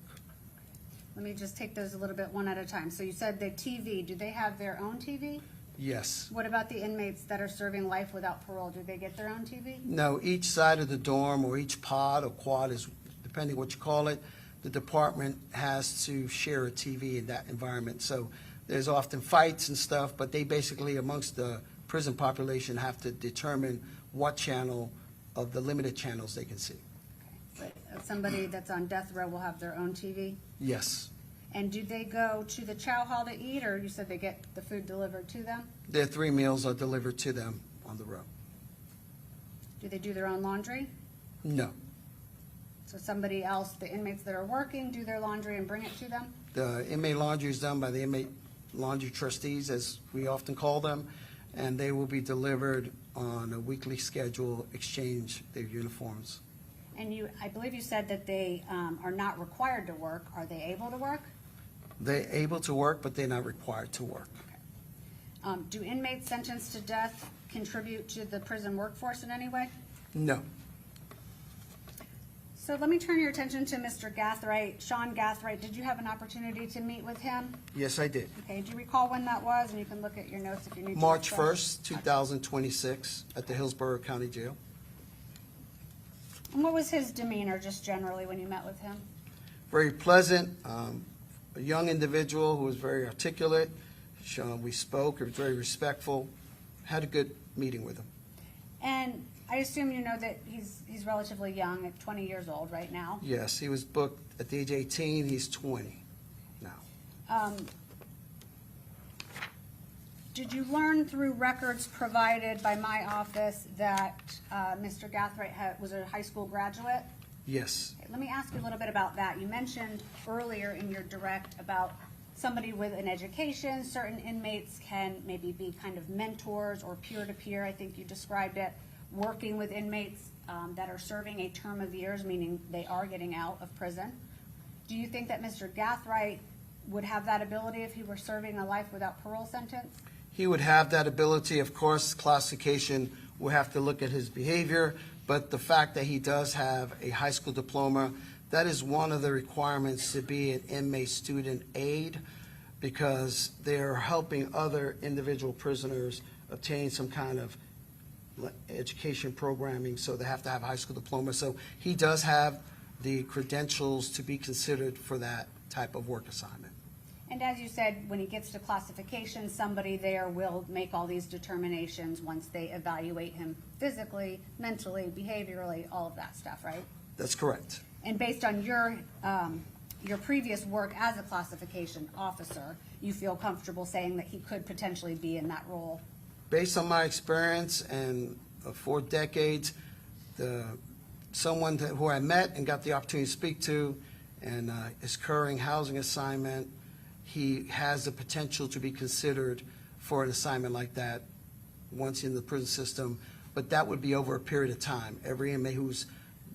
Let me just take those a little bit one at a time. So you said the TV, do they have their own TV? Yes. What about the inmates that are serving life without parole? Do they get their own TV? No, each side of the dorm or each pod or quad is, depending what you call it, the department has to share a TV in that environment. So there's often fights and stuff, but they basically, amongst the prison population, have to determine what channel of the limited channels they can see. But somebody that's on death row will have their own TV? Yes. And do they go to the chow hall to eat, or you said they get the food delivered to them? Their 3 meals are delivered to them on the row. Do they do their own laundry? No. So somebody else, the inmates that are working, do their laundry and bring it to them? The inmate laundry is done by the inmate laundry trustees, as we often call them, and they will be delivered on a weekly schedule, exchange their uniforms. And you, I believe you said that they are not required to work. Are they able to work? They're able to work, but they're not required to work. Do inmates sentenced to death contribute to the prison workforce in any way? No. So let me turn your attention to Mr. Gathright, Sean Gathright. Did you have an opportunity to meet with him? Yes, I did. Okay, do you recall when that was? And you can look at your notes if you need to. March refresh. 1st, 2026, at the Hillsborough County Jail. And what was his demeanor, just generally, when you met with him? Very pleasant, a young individual who was very articulate. We spoke, he was very respectful, had a good meeting with him. And I assume you know that he's relatively young, at 20 years old right now. Yes, he was booked at the age of 18, he's 20 now. Did you learn through records provided by my office that Mr. Gathright was a high school graduate? Yes, Okay, let me ask you a little bit about that. You mentioned earlier in your direct about somebody with an education. Certain inmates can maybe be kind of mentors or peer-to-peer, I think you described it, working with inmates that are serving a term of years, meaning they are getting out of prison. Do you think that Mr. Gathright would have that ability if he were serving a life without parole sentence? he would have that ability. Of course, classification will have to look at his behavior, but the fact that he does have a high school diploma, that is one of the requirements to be an inmate student aid, because they're helping other individual prisoners obtain some kind of education programming, so they have to have a high school diploma. So he does have the credentials to be considered for that type of work assignment. And as you said, when he gets to classification, somebody there will make all these determinations once they evaluate him physically, mentally, behaviorally, all of that stuff, right? That's correct. And based on your previous work as a classification officer, you feel comfortable saying that he could potentially be in that role? Based on my experience and 4 decades, someone who I met and got the opportunity to speak to, and his current housing assignment, he has the potential to be considered for an assignment like that once in the prison system, but that would be over a period of time. Every inmate who's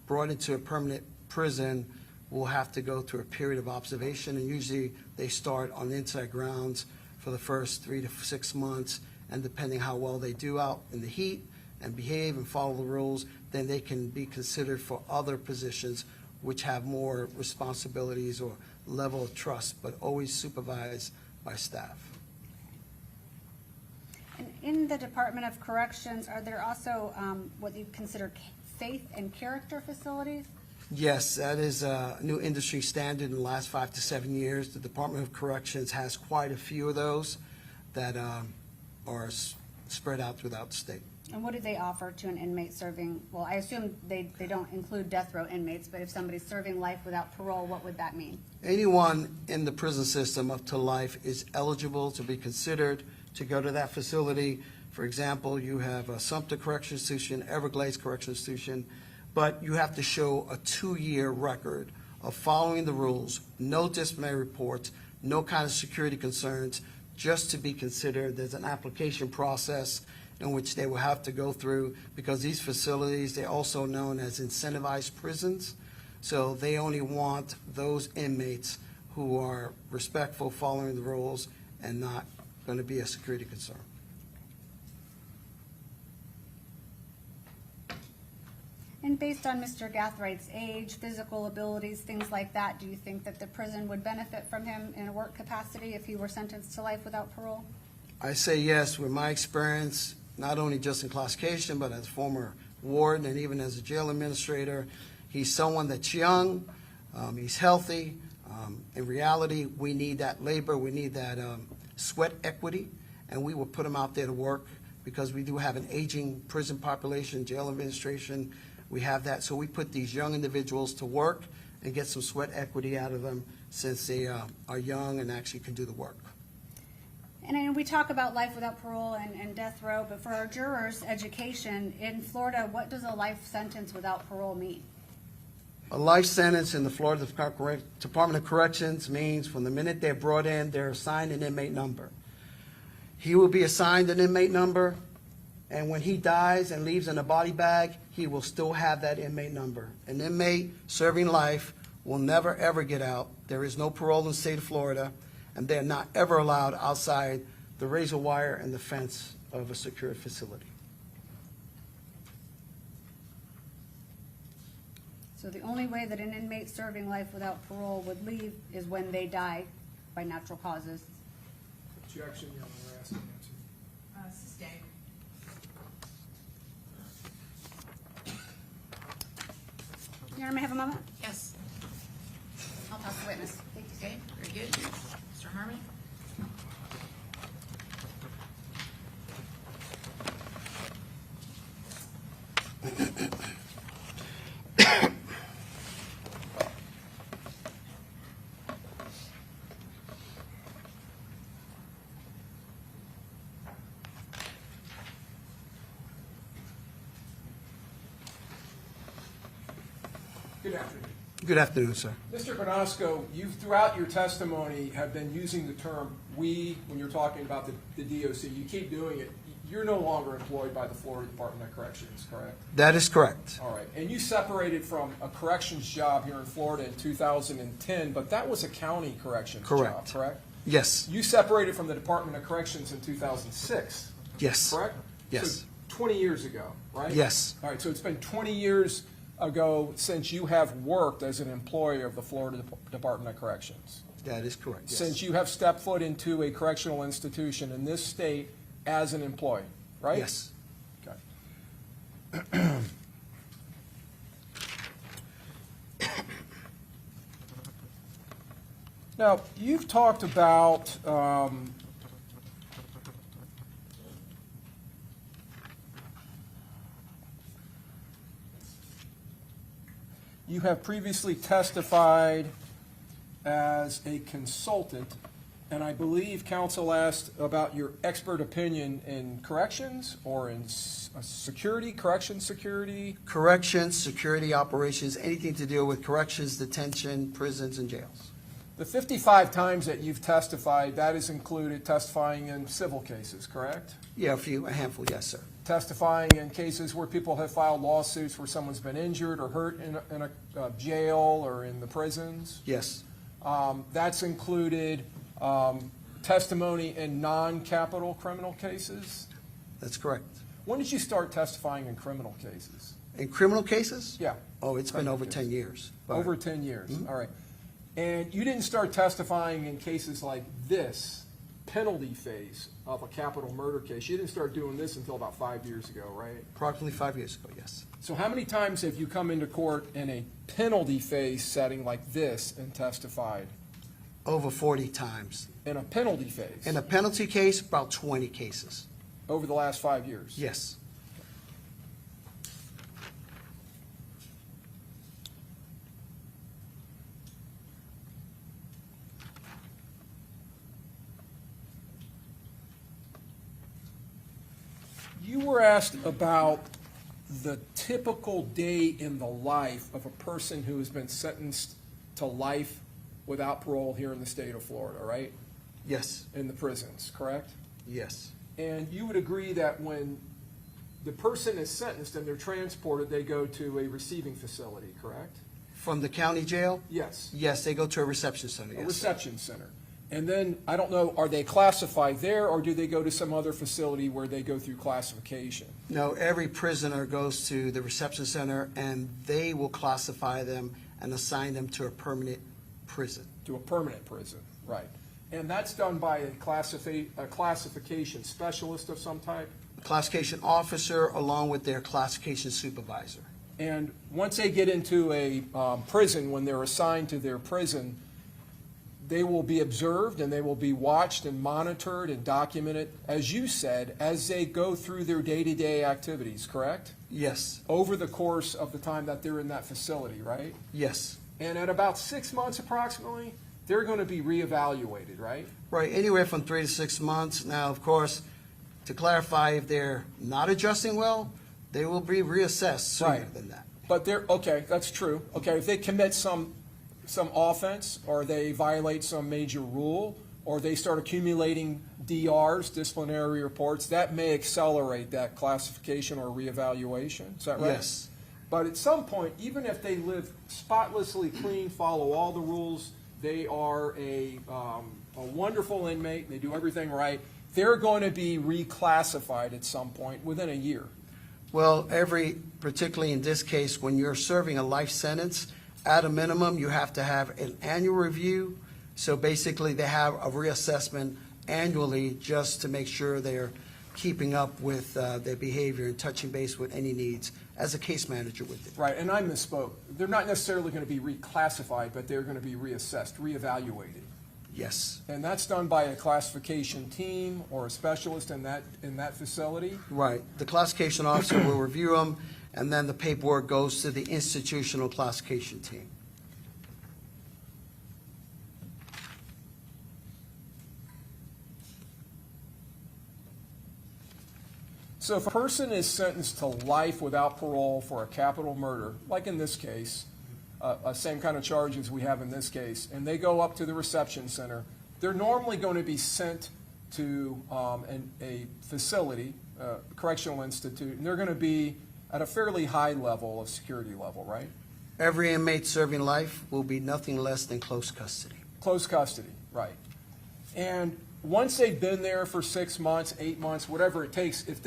brought into a permanent prison will have to go through a period of observation, and usually they start on inside grounds for the first 3 to 6 months, and depending how well they do out in the heat and behave and follow the rules, then they can be considered for other positions which have more responsibilities or level of trust, but always supervised by staff. And in the Department of Corrections, are there also what you consider faith and character facilities? Yes, that is a new industry standard in the last 5 to 7 years. The Department of Corrections has quite a few of those that are spread out throughout the state. And what do they offer to an inmate serving, well, I assume they don't include death row inmates, but if somebody's serving life without parole, what would that mean? Anyone in the prison system up to life is eligible to be considered to go to that facility. For example, you have a Sumter Correctional Institution, Everglades Correctional Institution, but you have to show a 2-year record of following the rules, no disciplinary reports, no kind of security concerns, just to be considered. There's an application process in which they will have to go through, because these facilities, they're also known as incentivized prisons. So they only want those inmates who are respectful, following the rules, and not going to be a security concern. And based on Mr. Gathright's age, physical abilities, things like that, do you think that the prison would benefit from him in a work capacity if he were sentenced to life without parole? I say yes. With my experience, not only just in classification, but as former warden and even as a jail administrator, he's someone that's young, he's healthy. In reality, we need that labor, we need that sweat equity, and we will put him out there to work, because we do have an aging prison population, jail administration. We have that, so we put these young individuals to work and get some sweat equity out of them, since they are young and actually can do the work. And I know we talk about life without parole and death row, but for our jurors' education, in Florida, what does a life sentence without parole mean? A life sentence in the Florida Department of Corrections means from the minute they're brought in, they're assigned an inmate number. He will be assigned an inmate number, and when he dies and leaves in a body bag, he will still have that inmate number. An inmate serving life will never, ever get out. There is no parole in the state of Florida, and they're not ever allowed outside the razor wire and the fence of a secured facility. So the only way that an inmate serving life without parole would leave is when they die by natural causes. Objection, Your Honor, ask the answer. Sustained. Your Honor, may I have a moment? Yes. I'll talk to the witness. Thank you. Okay, very good. Mr. Harmon? Good afternoon. Good afternoon, sir. Mr. Bonasco, you throughout your testimony have been using the term "we" when you're talking about the DOC. You keep doing it. You're no longer employed by the Florida Department of Corrections, correct? That is correct. All right. And you separated from a corrections job here in Florida in 2010, but that was a county corrections Correct. job, correct? Yes. You separated from the Department of Corrections in 2006, Yes. correct? Yes. So 20 years ago, right? Yes. All right, so it's been 20 years ago since you have worked as an employee of the Florida Department of Corrections. That is correct. Yes. Since you have stepped foot into a correctional institution in this state as an employee, right? Yes. Okay. Now, you've talked about you have previously testified as a consultant, and I believe counsel asked about your expert opinion in corrections or in security, corrections security. Corrections, security operations, anything to deal with corrections, detention, prisons, and jails. The 55 times that you've testified, that has included testifying in civil cases, correct? Yeah, a handful, yes, sir. Testifying in cases where people have filed lawsuits where someone's been injured or hurt in a jail or in the prisons. Yes. That's included testimony in non-capital criminal cases. That's correct. When did you start testifying in criminal cases? In criminal cases? Yeah. Oh, it's been Criminal over cases. 10 years. But Over 10 years, Mhm. all right. And you didn't start testifying in cases like this, penalty phase of a capital murder case. You didn't start doing this until about 5 years ago, right? Approximately 5 years ago, yes. So how many times have you come into court in a penalty phase setting like this and testified? Over 40 times. In a penalty phase? In a penalty case, about 20 cases. Over the last 5 years? Yes. You were asked about the typical day in the life of a person who has been sentenced to life without parole here in the state of Florida, right? Yes. In the prisons, correct? Yes. And you would agree that when the person is sentenced and they're transported, they go to a receiving facility, correct? From the county jail? Yes. Yes, they go to a reception center, A yes. reception center. And then, I don't know, are they classified there, or do they go to some other facility where they go through classification? No, every prisoner goes to the reception center, and they will classify them and assign them to a permanent prison. To a permanent prison, right. And that's done by a classification specialist of some type? Classification officer along with their classification supervisor. And once they get into a prison, when they're assigned to their prison, they will be observed and they will be watched and monitored and documented, as you said, as they go through their day-to-day activities, correct? Yes. Over the course of the time that they're in that facility, right? Yes. And at about 6 months approximately, they're going to be reevaluated, right? Right, anywhere from 3 to 6 months. Now, of course, to clarify, if they're not adjusting well, they will be reassessed sooner Right. than that. But they're, okay, that's true. Okay, if they commit some offense, or they violate some major rule, or they start accumulating DRs, disciplinary reports, that may accelerate that classification or reevaluation. Is that right? Yes. But at some point, even if they live spotlessly clean, follow all the rules, they are a wonderful inmate, they do everything right, they're going to be reclassified at some point within a year. Well, particularly in this case, when you're serving a life sentence, at a minimum, you have to have an annual review. So basically, they have a reassessment annually just to make sure they're keeping up with their behavior and touching base with any needs as a case manager would do. Right, and I misspoke. They're not necessarily going to be reclassified, but they're going to be reassessed, reevaluated. Yes. And that's done by a classification team or a specialist in that facility? Right. The classification officer will review them, and then the paperwork goes to the institutional classification team. So if a person is sentenced to life without parole for a capital murder, like in this case, same kind of charges we have in this case, and they go up to the reception center, they're normally going to be sent to a facility, correctional institute, and they're going to be at a fairly high level of security level, right? Every inmate serving life will be nothing less than close custody. Close custody, right. And once they've been there for 6 months, 8 months, whatever it takes, if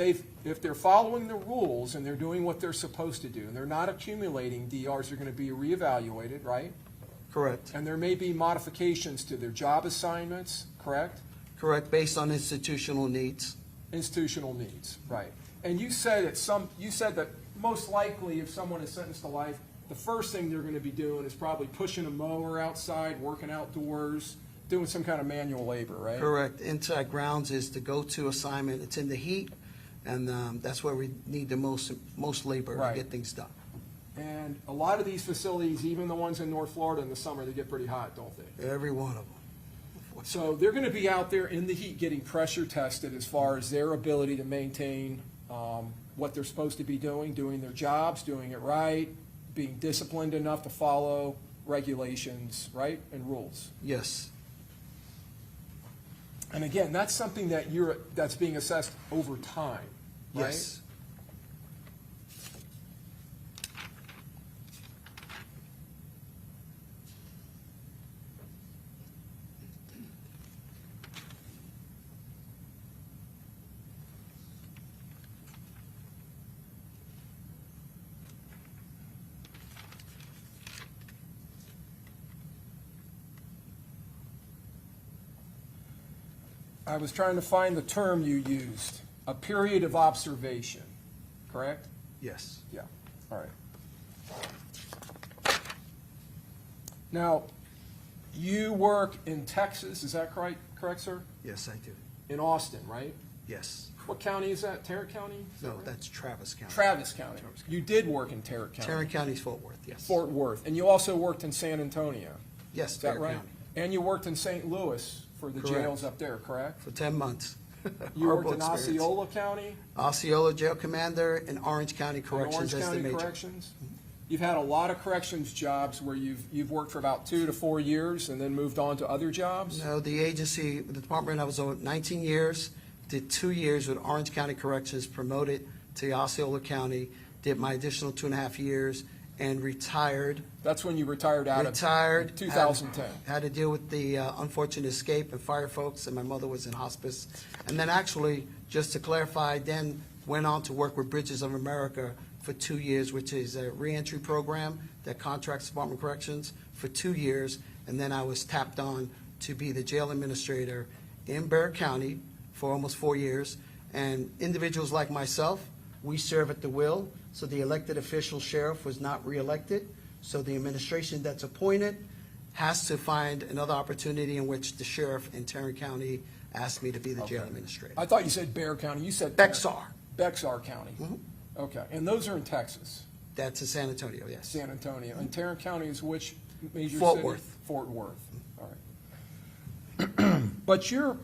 they're following the rules and they're doing what they're supposed to do, and they're not accumulating DRs, they're going to be reevaluated, right? Correct. And there may be modifications to their job assignments, correct? Correct, based on institutional needs. Institutional needs, right. And you said that most likely if someone is sentenced to life, the first thing they're going to be doing is probably pushing a mower outside, working outdoors, doing some kind of manual labor, right? Correct. Inside grounds is the go-to assignment. It's in the heat, and that's where we need the most labor Right. to get things done. And a lot of these facilities, even the ones in North Florida in the summer, they get pretty hot, don't they? Every one of them. So they're going to be out there in the heat getting pressure tested as far as their ability to maintain what they're supposed to be doing their jobs, doing it right, being disciplined enough to follow regulations, right, and rules. Yes. And again, that's something that's being assessed over time, right? Yes. I was trying to find the term you used, a period of observation, correct? Yes. Yeah, all right. Now, you work in Texas, is that correct, sir? Yes, I do. In Austin, right? Yes. What county is that? Tarrant County? Is that No, right? that's Travis County. Travis County. You did work in Tarrant County. Tarrant County's Fort Worth, yes. Fort Worth. And you also worked in San Antonio. Yes, Is that Tarrant right? County. And you worked in St. Louis for the Correct. jails up there, correct? For 10 months. You worked Horrible in experience. Osceola County? Osceola Jail Commander and Orange County and Corrections Orange as the County major. Corrections? You've had a lot of corrections jobs where you've worked for about 2 to 4 years and then moved on to other jobs? No, the agency, the department, I was on 19 years, did 2 years with Orange County Corrections, promoted to Osceola County, did my additional 2.5 years, and retired. That's when you retired out of 2010. Had to deal with the unfortunate escape and fire folks, and my mother was in hospice. And then actually, just to clarify, then went on to work with Bridges of America for 2 years, which is a reentry program that contracts Department of Corrections for 2 years. And then I was tapped on to be the jail administrator in Bexar County for almost 4 years. And individuals like myself, we serve at the will. So the elected official sheriff was not reelected. So the administration that's appointed has to find another opportunity in which the sheriff in Tarrant County asked me to be the jail administrator. I thought you said Bexar County. You said Bexar. Bexar County. Okay, and those are in Texas, That's in San Antonio, yes. San Antonio. And Tarrant County is which major Fort city? Worth. Fort Worth. All right. But you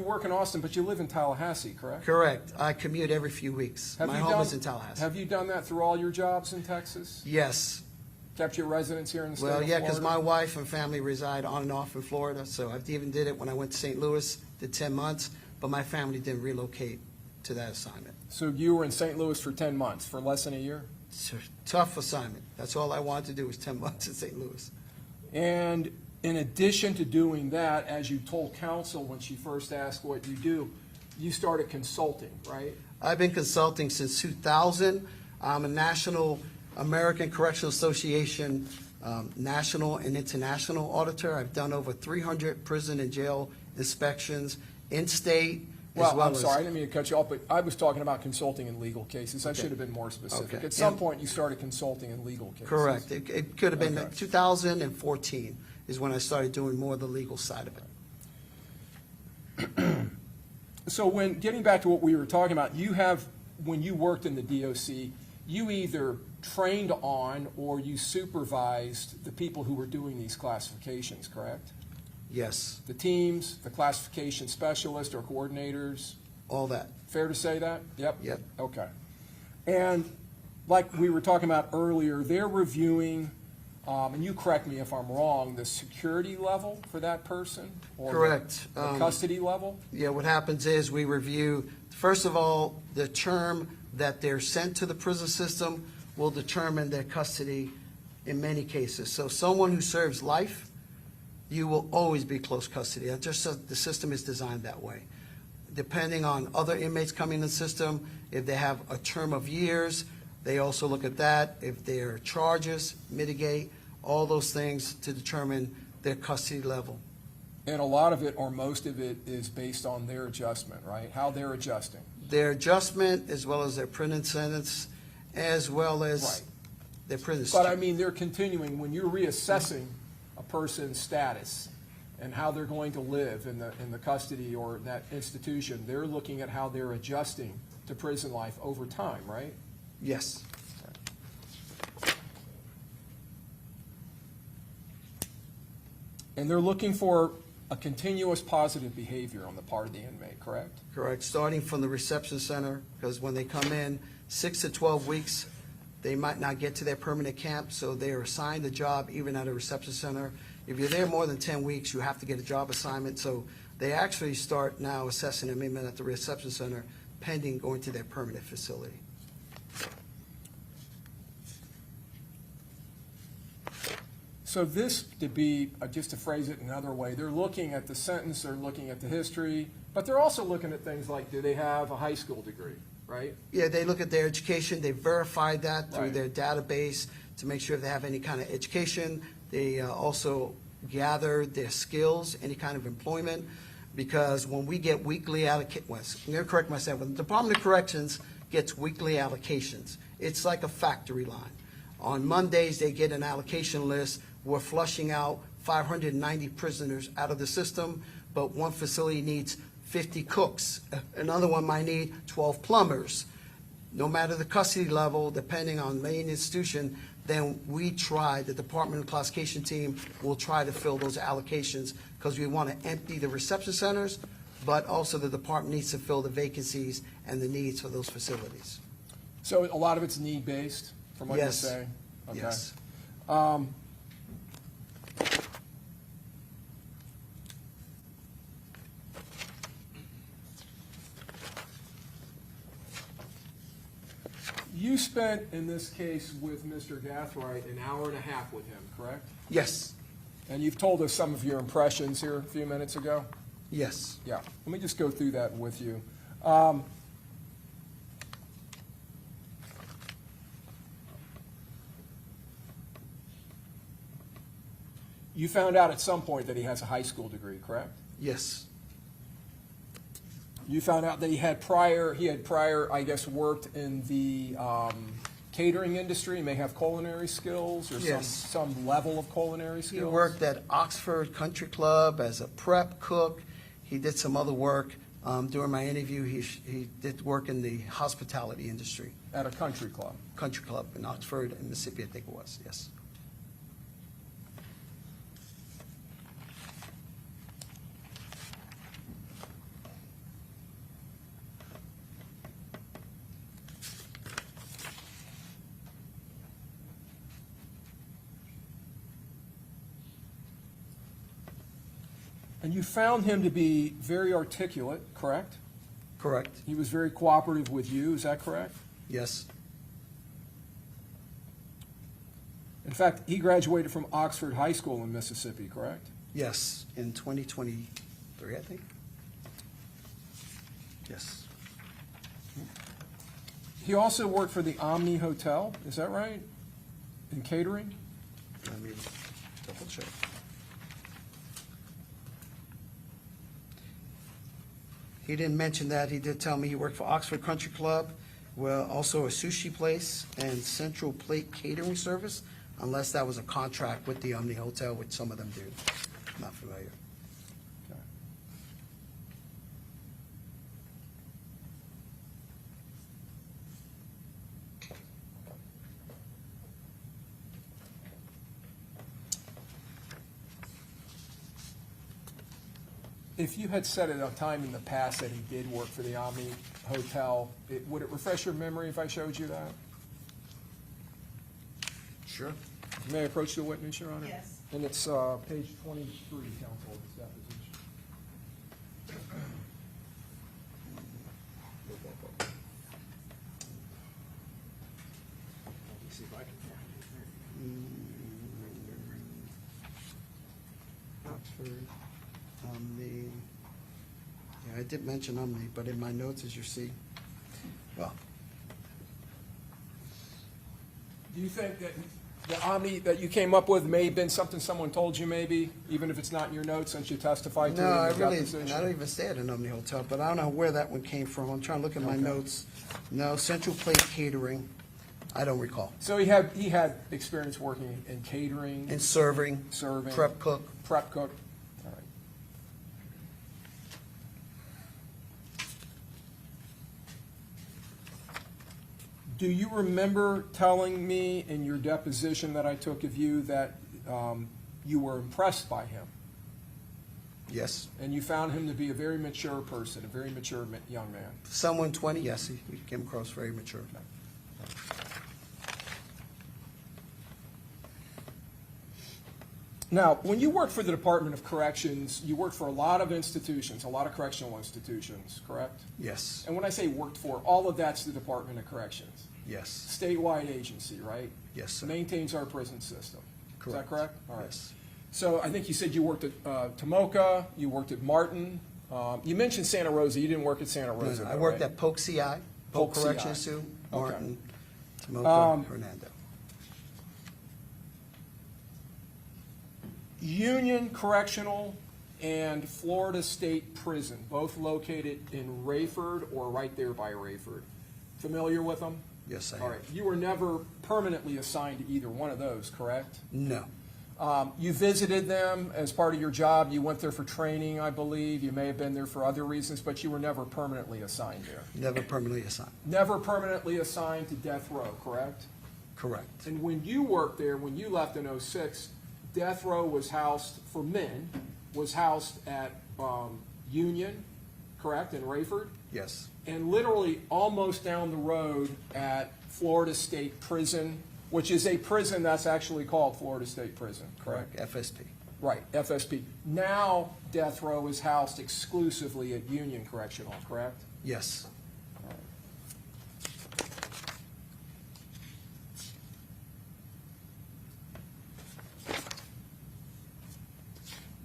work in Austin, but you live in Tallahassee, correct? Correct. I commute every few weeks. My home is in Tallahassee. Have you done that through all your jobs in Texas? Yes. Kept your residence here in the state Well, of yeah, Florida? because my wife and family reside on and off in Florida, so I even did it when I went to St. Louis, did 10 months, but my family didn't relocate to that assignment. So you were in St. Louis for 10 months, for less than a year? It's a tough assignment. That's all I wanted to do was 10 months in St. Louis. And in addition to doing that, as you told counsel when she first asked what you do, you started consulting, right? I've been consulting since 2000. I'm a National American Correctional Association national and international auditor. I've done over 300 prison and jail inspections in state as Well, well I'm as. sorry, I didn't mean to cut you off, but I was talking about consulting in legal cases. I Okay. should have been more specific. Okay. At some Yeah. point, you started consulting in legal cases. Correct. It could have been Okay. 2014 is when I started doing more of the legal side of it. So when, getting back to what we were talking about, when you worked in the DOC, you either trained on or you supervised the people who were doing these classifications, correct? Yes, The teams, the classification specialists or coordinators, all that. fair to say that? Yep? Yep. Okay. And like we were talking about earlier, they're reviewing, and you correct me if I'm wrong, the security level for that person? Or Correct. the custody level? Yeah, what happens is we review, first of all, the term that they're sent to the prison system will determine their custody in many cases. So someone who serves life, you will always be close custody. That's just the system is designed that way. Depending on other inmates coming in the system, if they have a term of years, they also look at that. If their charges mitigate, all those things to determine their custody level. And a lot of it, or most of it, is based on their adjustment, right? How they're adjusting. Their adjustment, as well as their prison sentence, as well as Right. their prison. But I mean, they're continuing, when you're reassessing a person's status and how they're going to live in the custody or that institution, they're looking at how they're adjusting to prison life over time, right? Yes. And they're looking for a continuous positive behavior on the part of the inmate, correct? Correct, starting from the reception center, because when they come in, 6 to 12 weeks, they might not get to their permanent camp, so they are assigned a job even at a reception center. If you're there more than 10 weeks, you have to get a job assignment, so they actually start now assessing them even at the reception center, pending going to their permanent facility. So this, to be, just to phrase it another way, they're looking at the sentence, they're looking at the history, but they're also looking at things like, do they have a high school degree, right? Yeah, they look at their education, they verify that through Right. their database to make sure if they have any kind of education. They also gather their skills, any kind of employment, because when we get weekly I'm going to correct myself, when the Department of Corrections gets weekly allocations, it's like a factory line. On Mondays, they get an allocation list. We're flushing out 590 prisoners out of the system, but one facility needs 50 cooks. Another one might need 12 plumbers. No matter the custody level, depending on main institution, then we try, the Department of Classification team will try to fill those allocations because we want to empty the reception centers, but also the department needs to fill the vacancies and the needs for those facilities. So a lot of it's need-based, from what you're Yes. saying? Okay. Yes. You spent, in this case with Mr. Gathright, an hour and a half with him, correct? Yes, And you've told us some of your impressions here a few minutes ago? yes. Yeah, let me just go through that with you. You found out at some point that he has a high school degree, correct? Yes. You found out that he had prior, I guess, worked in the catering industry, he may have culinary skills or Yes. some level of culinary skills? He worked at Oxford Country Club as a prep cook. He did some other work. During my interview, he did work in the hospitality industry, At a country club? country club in Oxford, in Mississippi, I think it was, yes. And you found him to be very articulate, correct? Correct, He was very cooperative with you, is that correct? yes. In fact, he graduated from Oxford High School in Mississippi, correct? Yes, in 2023, I think. Yes. He also worked for the Omni Hotel, is that right? In catering? Let me double check. He didn't mention that. He did tell me he worked for Oxford Country Club, well, also a sushi place and Central Plate Catering Service, unless that was a contract with the Omni Hotel, which some of them do. Not familiar. Okay. If you had said at a time in the past that he did work for the Omni Hotel, would it refresh your memory if I showed you that? Sure. May I approach the witness, Your Honor? Yes. And it's page 23, counsel, of his deposition. Let me see if I can find it. Oxford, Omni. Yeah, I did mention Omni, but in my notes, as you see, well, Do you think that the Omni that you came up with may have been something someone told you maybe, even if it's not in your notes since you testified to no, I it in the really, deposition? I don't even say it in Omni Hotel, but I don't know where that one came from. I'm trying to look at my notes. No, Central Plate Catering, I don't recall. So he had experience working in catering, And serving, serving, prep cook. prep cook. All right. Do you remember telling me in your deposition that I took of you that you were impressed by him? Yes. And you found him to be a very mature person, a very mature young man? Someone 20, yes, he came across very mature. Now, when you worked for the Department of Corrections, you worked for a lot of institutions, a lot of correctional institutions, correct? Yes, And when I say worked for, all of that's the Department of Corrections. yes, Statewide agency, right? yes, sir. Maintains our prison system. Is that correct? All right. Yes. So I think you said you worked at Tomoka, you worked at Martin. You mentioned Santa Rosa. You didn't work at Santa Rosa. I though, worked right? at Polk CI, Polk Polk Correction CI. Institute, Okay. Martin, Tomoka, Hernando. Union Correctional and Florida State Prison, both located in Rayford or right there by Rayford. Familiar with them? Yes, I All am. right. You were never permanently assigned to either one of those, correct? No, You visited them as part of your job. You went there for training, I believe. You may have been there for other reasons, but you were never permanently assigned there. never permanently assigned. Never permanently assigned to death row, correct? Correct. And when you worked there, when you left in '06, death row was housed, for men, was housed at Union, correct, in Rayford? Yes, And literally almost down the road at Florida State Prison, which is a prison that's actually called Florida State Prison, correct? FSP. Right, FSP. Now, death row is housed exclusively at Union Correctional, correct? Yes,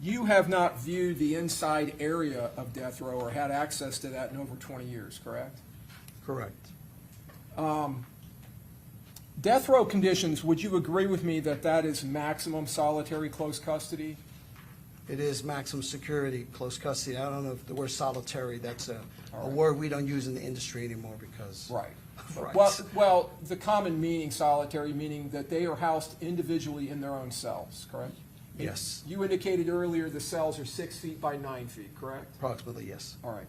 You have not viewed the inside area of death row or had access to that in over 20 years, correct? correct. Death row conditions, would you agree with me that that is maximum solitary close custody? It is maximum security, close custody. I don't know if the word solitary, that's a All right. word we don't use in the industry anymore because. Right. of rights. Well, the common meaning solitary, meaning that they are housed individually in their own cells, correct? Yes, You indicated earlier the cells are 6 feet by 9 feet, correct? approximately, yes. All right.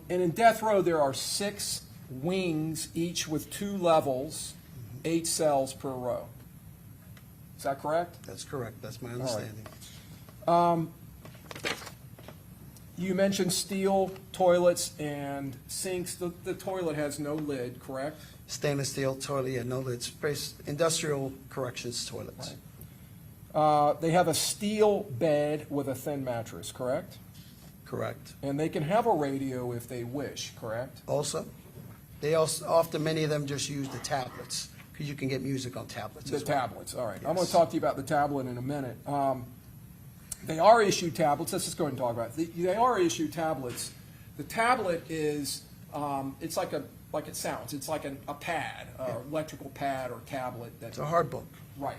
And in death row, there are 6 wings, each with 2 levels, 8 cells per row. Is that correct? That's correct. That's my right. understanding. You mentioned steel toilets and sinks. The toilet has no lid, correct? Stainless steel toilet, yeah, no lids. Industrial corrections toilets. Right. They have a steel bed with a thin mattress, correct? Correct. And they can have a radio if they wish, correct? Also, they also, often, many of them just use the tablets, because you can get music on tablets The as well. tablets, all right. I'm going Yes. to talk to you about the tablet in a minute. They are issued tablets. Let's just go ahead and talk about it. They are issued tablets. The tablet is, it's like a like it sounds. It's like a pad, electrical pad or tablet. It's a hard book. Right.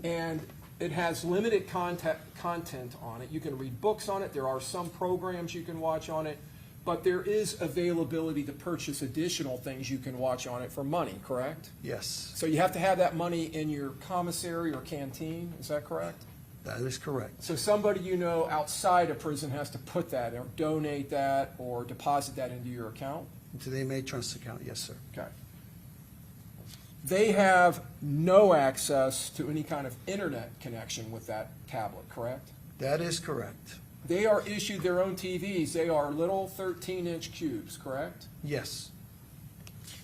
And it has limited content on it. You can read books on it. There are some programs you can watch on it. But there is availability to purchase additional things you can watch on it for money, correct? Yes, So you have to have that money in your commissary or canteen, is that correct? that is correct. So somebody you know outside of prison has to put that or donate that or deposit that into your account? Into the inmate trust account, yes, sir. Okay. They have no access to any kind of internet connection with that tablet, correct? That is correct. They are issued their own TVs. They are little 13-inch cubes, correct? Yes.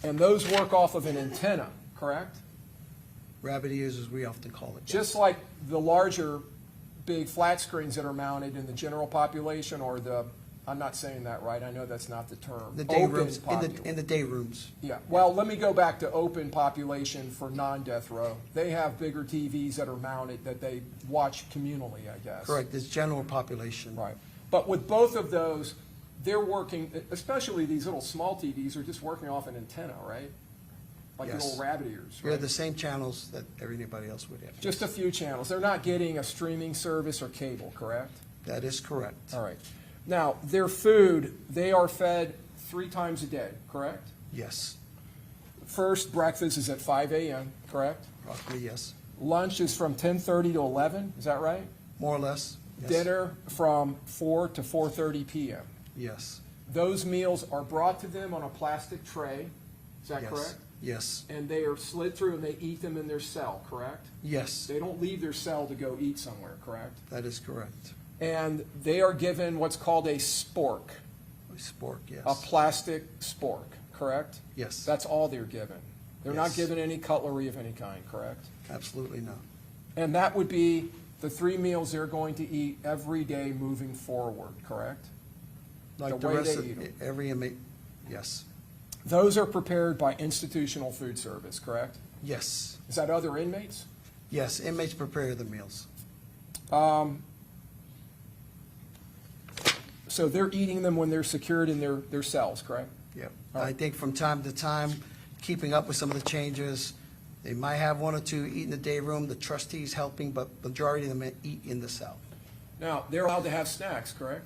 And those work off of an antenna, correct? Rabbit ears, as we often call it. Just like the larger big flat screens that are mounted in the general population or the, I'm not saying that right, I know that's not the term. The day Open rooms, population. in the day rooms. Yeah, well, let me go back to open population for non-death row. They have bigger TVs that are mounted that they watch communally, I guess. Correct, it's general population. Right. But with both of those, they're working, especially these little small TVs are just working off an antenna, right? Like Yes. little rabbit ears, We have right? the same channels that anybody else would have. Just a few channels. They're not getting a streaming service or cable, correct? That is correct. All right. Now, their food, they are fed 3 times a day, correct? Yes, First, breakfast is at 5 a.m., correct? roughly, yes. Lunch is from 10:30 to 11, is that right? More or less. Yes. Dinner from 4 to 4:30 p.m. Yes. Those meals are brought to them on a plastic tray, is that Yes. correct? Yes. And they are slid through and they eat them in their cell, correct? Yes, They don't leave their cell to go eat somewhere, correct? that is correct. And they are given what's called a spork, Spork, yes. a plastic spork, correct? Yes, That's all they're given. They're not Yes. given any cutlery of any kind, correct? absolutely no. And that would be the 3 meals they're going to eat every day moving forward, correct? Like The the way rest they eat 'em. of every inmate, yes. Those are prepared by institutional food service, correct? Yes, Is that other inmates? yes, inmates prepare the meals. So they're eating them when they're secured in their cells, correct? Yep. All I right. think from time to time, keeping up with some of the changes, they might have 1 or 2 eat in the day room, the trustees helping, but majority of them eat in the cell. Now, they're allowed to have snacks, correct?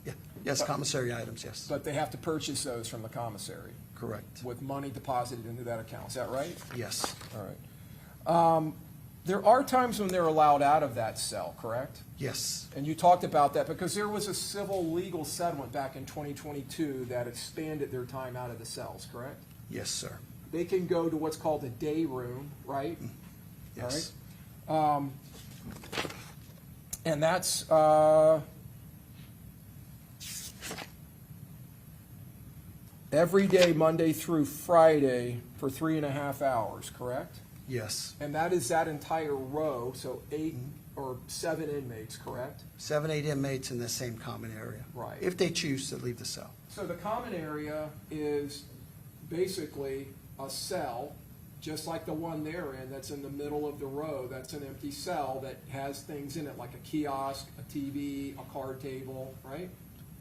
Yeah, yes, commissary items, yes, But they have to purchase those from the commissary correct. with money deposited into that account. Is that right? Yes, All right. There are times when they're allowed out of that cell, correct? yes, And you talked about that because there was a civil legal settlement back in 2022 that expanded their time out of the cells, correct? yes, sir. They can go to what's called a day room, right? Yes, And that's, every day, Monday through Friday, for 3.5 hours, correct? yes. And that is that entire row, so 8 or 7 inmates, correct? 7, 8 inmates in the same common area. Right. If they choose to leave the cell. So the common area is basically a cell, just like the one they're in, that's in the middle of the row. That's an empty cell that has things in it, like a kiosk, a TV, a card table, right?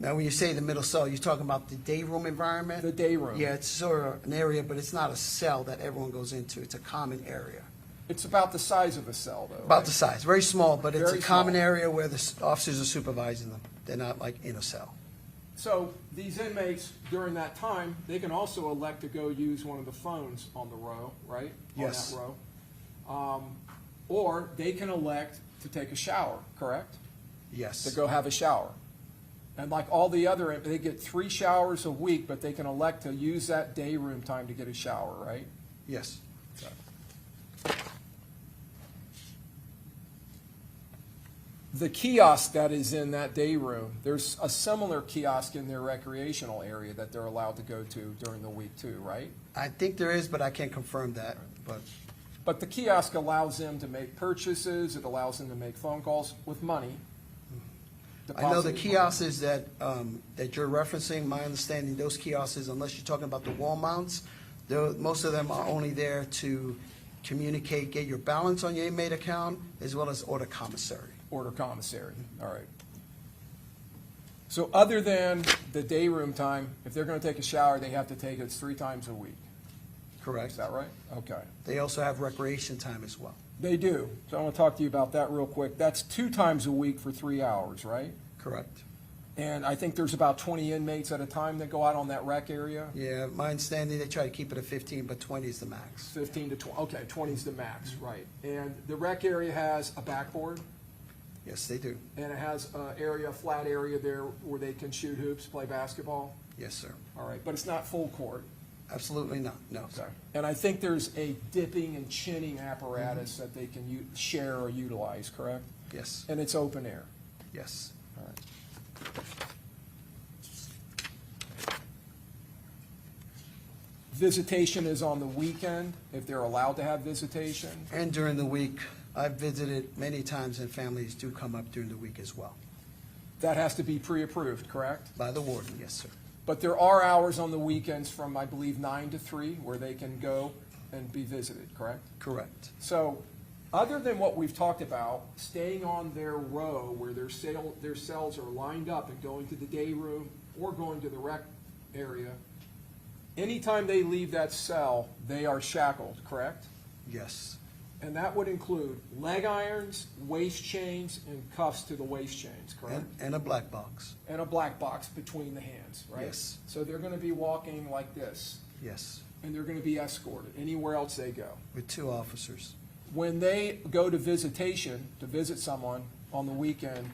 Now, when you say the middle cell, you're talking about the day room environment? The day room. Yeah, it's sort of an area, but it's not a cell that everyone goes into. It's a common area. It's about the size of a cell, though, About right? the size, very small, but it's Very a common small. area where the officers are supervising them. They're not like in a cell. So these inmates, during that time, they can also elect to go use one of the phones on the row, right? Yes. On that row. Or they can elect to take a shower, correct? To Yes, go have a shower. And like all the other, they get 3 showers a week, but they can elect to use that day room time to get a shower, right? yes. The kiosk that is in that day room, there's a similar kiosk in their recreational area that they're allowed to go to during the week too, right? I think there is, but I can't confirm that. But But the kiosk allows them to make purchases, it allows them to make phone calls with money. I know the deposited money. kiosks that you're referencing, my understanding, those kiosks, unless you're talking about the wall mounts, most of them are only there to communicate, get your balance on your inmate account, as well as order commissary. Order commissary, all right. So other than the day room time, if they're going to take a shower, they have to take it 3 times a week. Correct. Is that right? Okay. They also have recreation time as well. They do. So I want to talk to you about that real quick. That's 2 times a week for 3 hours, right? Correct. And I think there's about 20 inmates at a time that go out on that rec area. Yeah, my understanding, they try to keep it at 15, but 20 is the max. 15 to 20, okay, 20 is the max, right. And the rec area has a backboard, Yes, they do. and it has an area, a flat area there where they can shoot hoops, play basketball. Yes, sir. All right, but it's not full court. Absolutely not, no. Okay. And I think there's a dipping and chinning apparatus that they can share or utilize, correct? Yes, And it's open air. yes. All right. Visitation is on the weekend, if they're allowed to have visitation. And during the week, I've visited many times, and families do come up during the week as well. That has to be pre-approved, correct? By the warden, yes, sir. But there are hours on the weekends from, I believe, 9 to 3, where they can go and be visited, correct? Correct. So, other than what we've talked about, staying on their row where their cells are lined up and going to the day room or going to the rec area, anytime they leave that cell, they are shackled, correct? Yes, And that would include leg irons, waist chains, and cuffs to the waist chains, correct? and a black box. And a black box between the hands, right? Yes. So they're going to be walking like this, Yes, and they're going to be escorted anywhere else they go. with 2 officers. When they go to visitation, to visit someone on the weekend,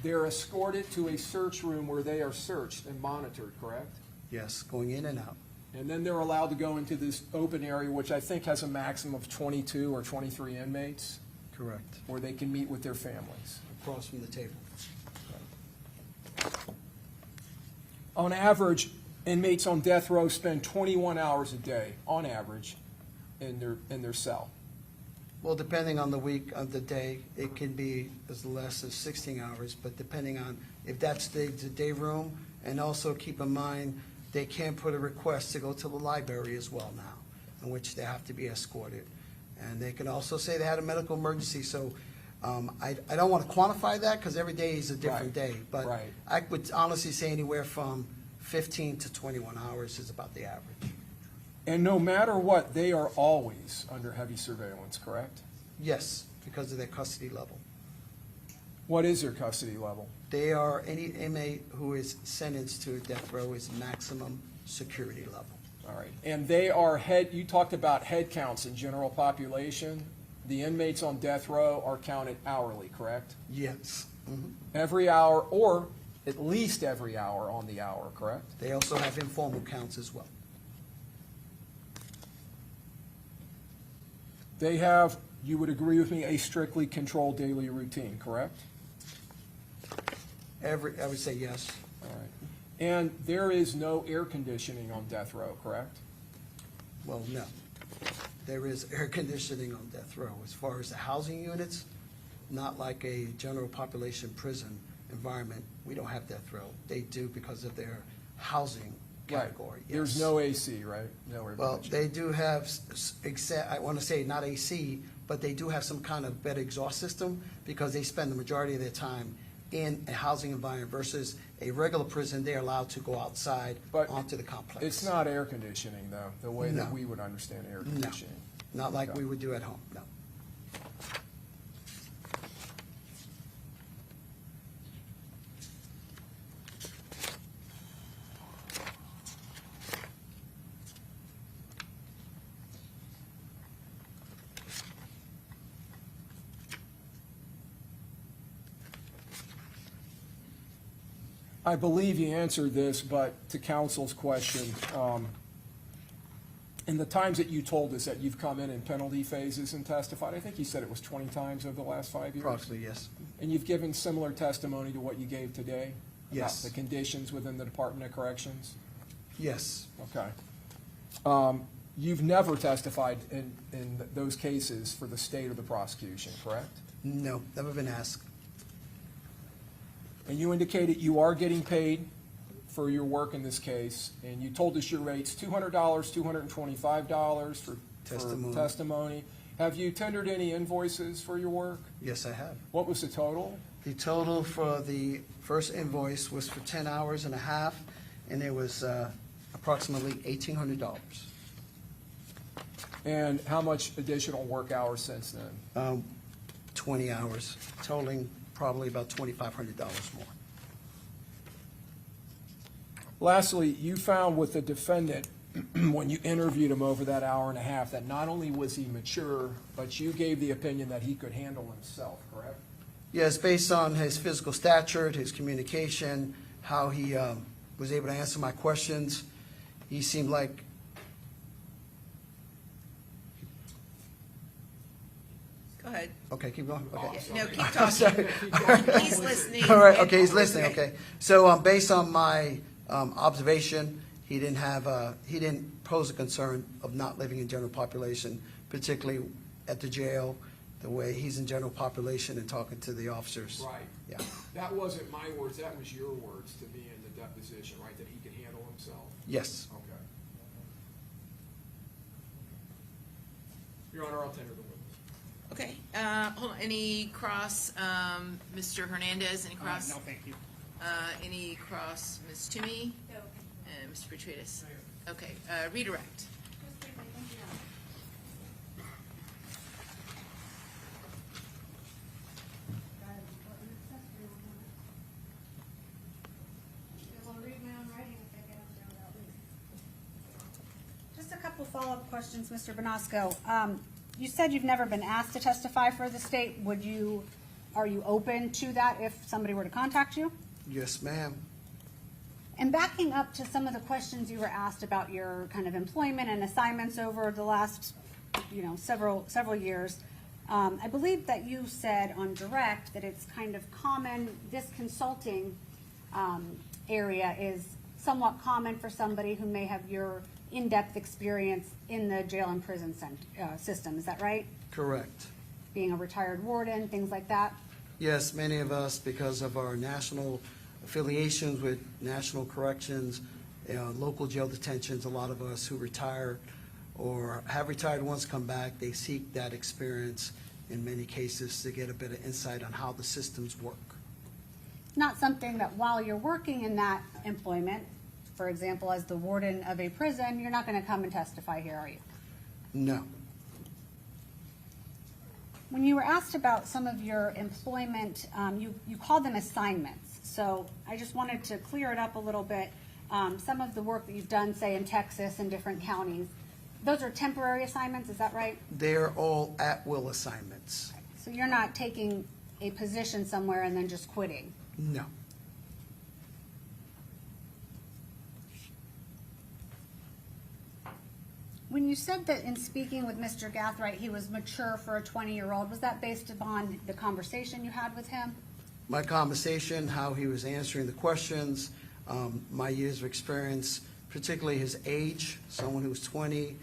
they're escorted to a search room where they are searched and monitored, correct? Yes, going in and out. And then they're allowed to go into this open area, which I think has a maximum of 22 or 23 inmates, Correct. where they can meet with their families. Across from the table. On average, inmates on death row spend 21 hours a day, on average, in their cell. Well, depending on the week, of the day, it can be as less as 16 hours, but depending on if that's the day room, and also keep in mind, they can put a request to go to the library as well now, in which they have to be escorted. And they can also say they had a medical emergency, so I don't want to quantify that, because every day is a different Right, day. But right. I would honestly say anywhere from 15 to 21 hours is about the average. And no matter what, they are always under heavy surveillance, correct? Yes, because of their custody level. What is their custody level? They are, any inmate who is sentenced to death row is maximum security level. All right. And they are you talked about head counts in general population. The inmates on death row are counted hourly, correct? Yes. Mhm. Every hour, or at least every hour on the hour, correct? They also have informal counts as well. They have, you would agree with me, a strictly controlled daily routine, correct? I would say yes. All right. And there is no air conditioning on death row, correct? Well, no. There is air conditioning on death row. As far as the housing units, not like a general population prison environment, we don't have death row. They do because of their housing category. Right. There's yes. no AC, right? No air Well, conditioning. they do have, I want to say not AC, but they do have some kind of better exhaust system because they spend the majority of their time in a housing environment versus a regular prison. They're allowed to go outside But onto the complex. It's not air conditioning, though, the way that No. we would understand air No. conditioning. Not like Okay. we would do at home, no. I believe you answered this, but to counsel's question, in the times that you told us that you've come in penalty phases and testified, I think you said it was 20 times over the last 5 years? Approximately, yes. And you've given similar testimony to what you gave today? Yes. About the conditions within the Department of Corrections? Yes, Okay. You've never testified in those cases for the state or the prosecution, correct? no, never been asked. And you indicated you are getting paid for your work in this case, and you told us your rate's $200, $225 for Testimony. testimony, Have you tendered any invoices for your work? Yes, I have. What was the total? The total for the first invoice was for 10 hours and a half, and it was approximately $1,800. And how much additional work hours since then? 20 hours, totaling probably about $2,500 more. Lastly, you found with the defendant, when you interviewed him over that hour and a half, that not only was he mature, but you gave the opinion that he could handle himself, correct? Yes, based on his physical stature, his communication, how he was able to answer my questions, he seemed like Go ahead. Okay, keep going. Okay. No, keep I'm talking. sorry. He's listening. All right, okay, he's listening, okay. So, based on my observation, he didn't pose a concern of not living in general population, particularly at the jail, the way he's in general population and talking to the officers. Right. Yeah. That wasn't my words, that was your words to me in the deposition, right, that he could handle himself? Yes. Okay. Your Honor, I'll tender the witness. Okay, hold on, any cross, Mr. Hernandez, any cross? No, thank you. Any cross, Ms. Toomey? No. And Mr. Petridis? Okay, redirect. Just a couple follow-up questions, Mr. Bonasco. You said you've never been asked to testify for the state. Are you open to that if somebody were to contact you? Yes, ma'am. And backing up to some of the questions you were asked about your kind of employment and assignments over the last, several years, I believe that you said on direct that it's kind of common, this consulting area is somewhat common for somebody who may have your in-depth experience in the jail and prison system. Is that right? Correct. Being a retired warden, things like that? Yes, many of us, because of our national affiliations with national corrections, local jail detentions, a lot of us who retire or have retired once come back, they seek that experience in many cases to get a bit of insight on how the systems work. Not something that while you're working in that employment, for example, as the warden of a prison, you're not going to come and testify here, are you? No. When you were asked about some of your employment, you called them assignments. So I just wanted to clear it up a little bit. Some of the work that you've done, say in Texas and different counties, those are temporary assignments, is that right? They're all at-will assignments. So you're not taking a position somewhere and then just quitting? No. When you said that in speaking with Mr. Gathright, he was mature for a 20-year-old, was that based upon the conversation you had with him? My conversation, how he was answering the questions, my years of experience, particularly his age, someone who was 20,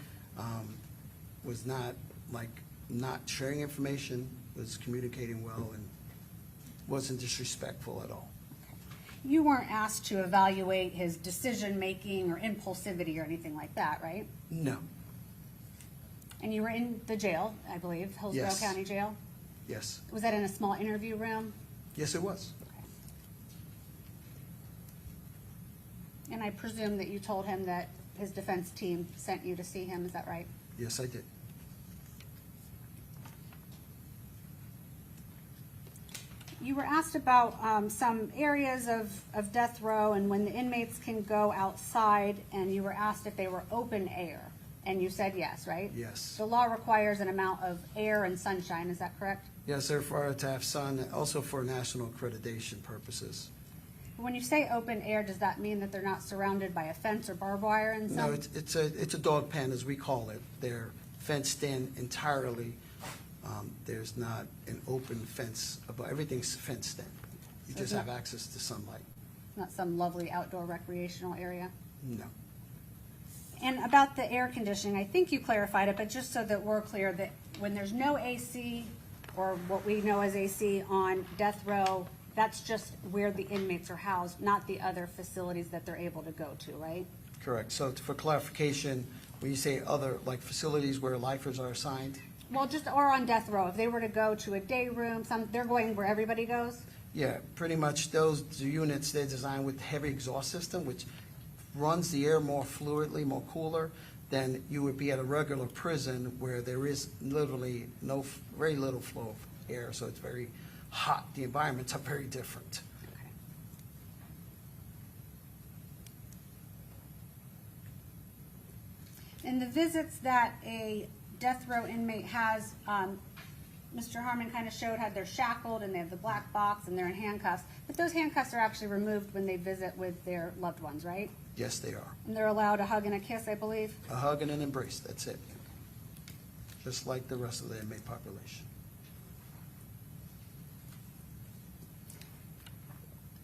was not sharing information, was communicating well, and wasn't disrespectful at all. You weren't asked to evaluate his decision-making or impulsivity or anything like that, right? No. And you were in the jail, I believe, Hillsborough Yes. County Jail? Yes. Was that in a small interview room? Yes, it was. And I presume that you told him that his defense team sent you to see him, is that right? Yes, I did. You were asked about some areas of death row and when the inmates can go outside, and you were asked if they were open air, and you said yes, right? Yes. The law requires an amount of air and sunshine, is that correct? Yes, they're required to have sun, also for national accreditation purposes. When you say open air, does that mean that they're not surrounded by a fence or barbed wire and some? No, it's a dog pen, as we call it. They're fenced in entirely. There's not an open fence, but everything's fenced in. You So just it's have not- access to sunlight. Not some lovely outdoor recreational area? No. And about the air conditioning, I think you clarified it, but just so that we're clear, that when there's no AC, or what we know as AC on death row, that's just where the inmates are housed, not the other facilities that they're able to go to, right? Correct. So for clarification, when you say other, like facilities where lifers are assigned? Well, just, or on death row, if they were to go to a day room, they're going where everybody goes? Yeah, pretty much those units, they're designed with heavy exhaust system, which runs the air more fluidly, more cooler than you would be at a regular prison where there is literally very little flow of air, so it's very hot. The environments are very different. In the visits that a death row inmate has, Mr. Harmon kind of showed how they're shackled and they have the black box and they're in handcuffs, but those handcuffs are actually removed when they visit with their loved ones, right? Yes, they are. And they're allowed a hug and a kiss, I believe? A hug and an embrace, that's it. Just like the rest of the inmate population.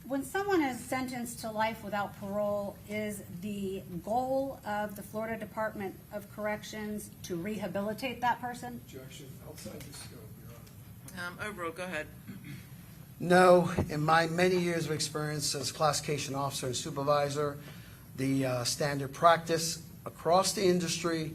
When someone is sentenced to life without parole, is the goal of the Florida Department of Corrections to rehabilitate that person? Objection, outside the scope, Your Honor. Overall, go ahead. No, in my many years of experience as classification officer and supervisor, the standard practice across the industry,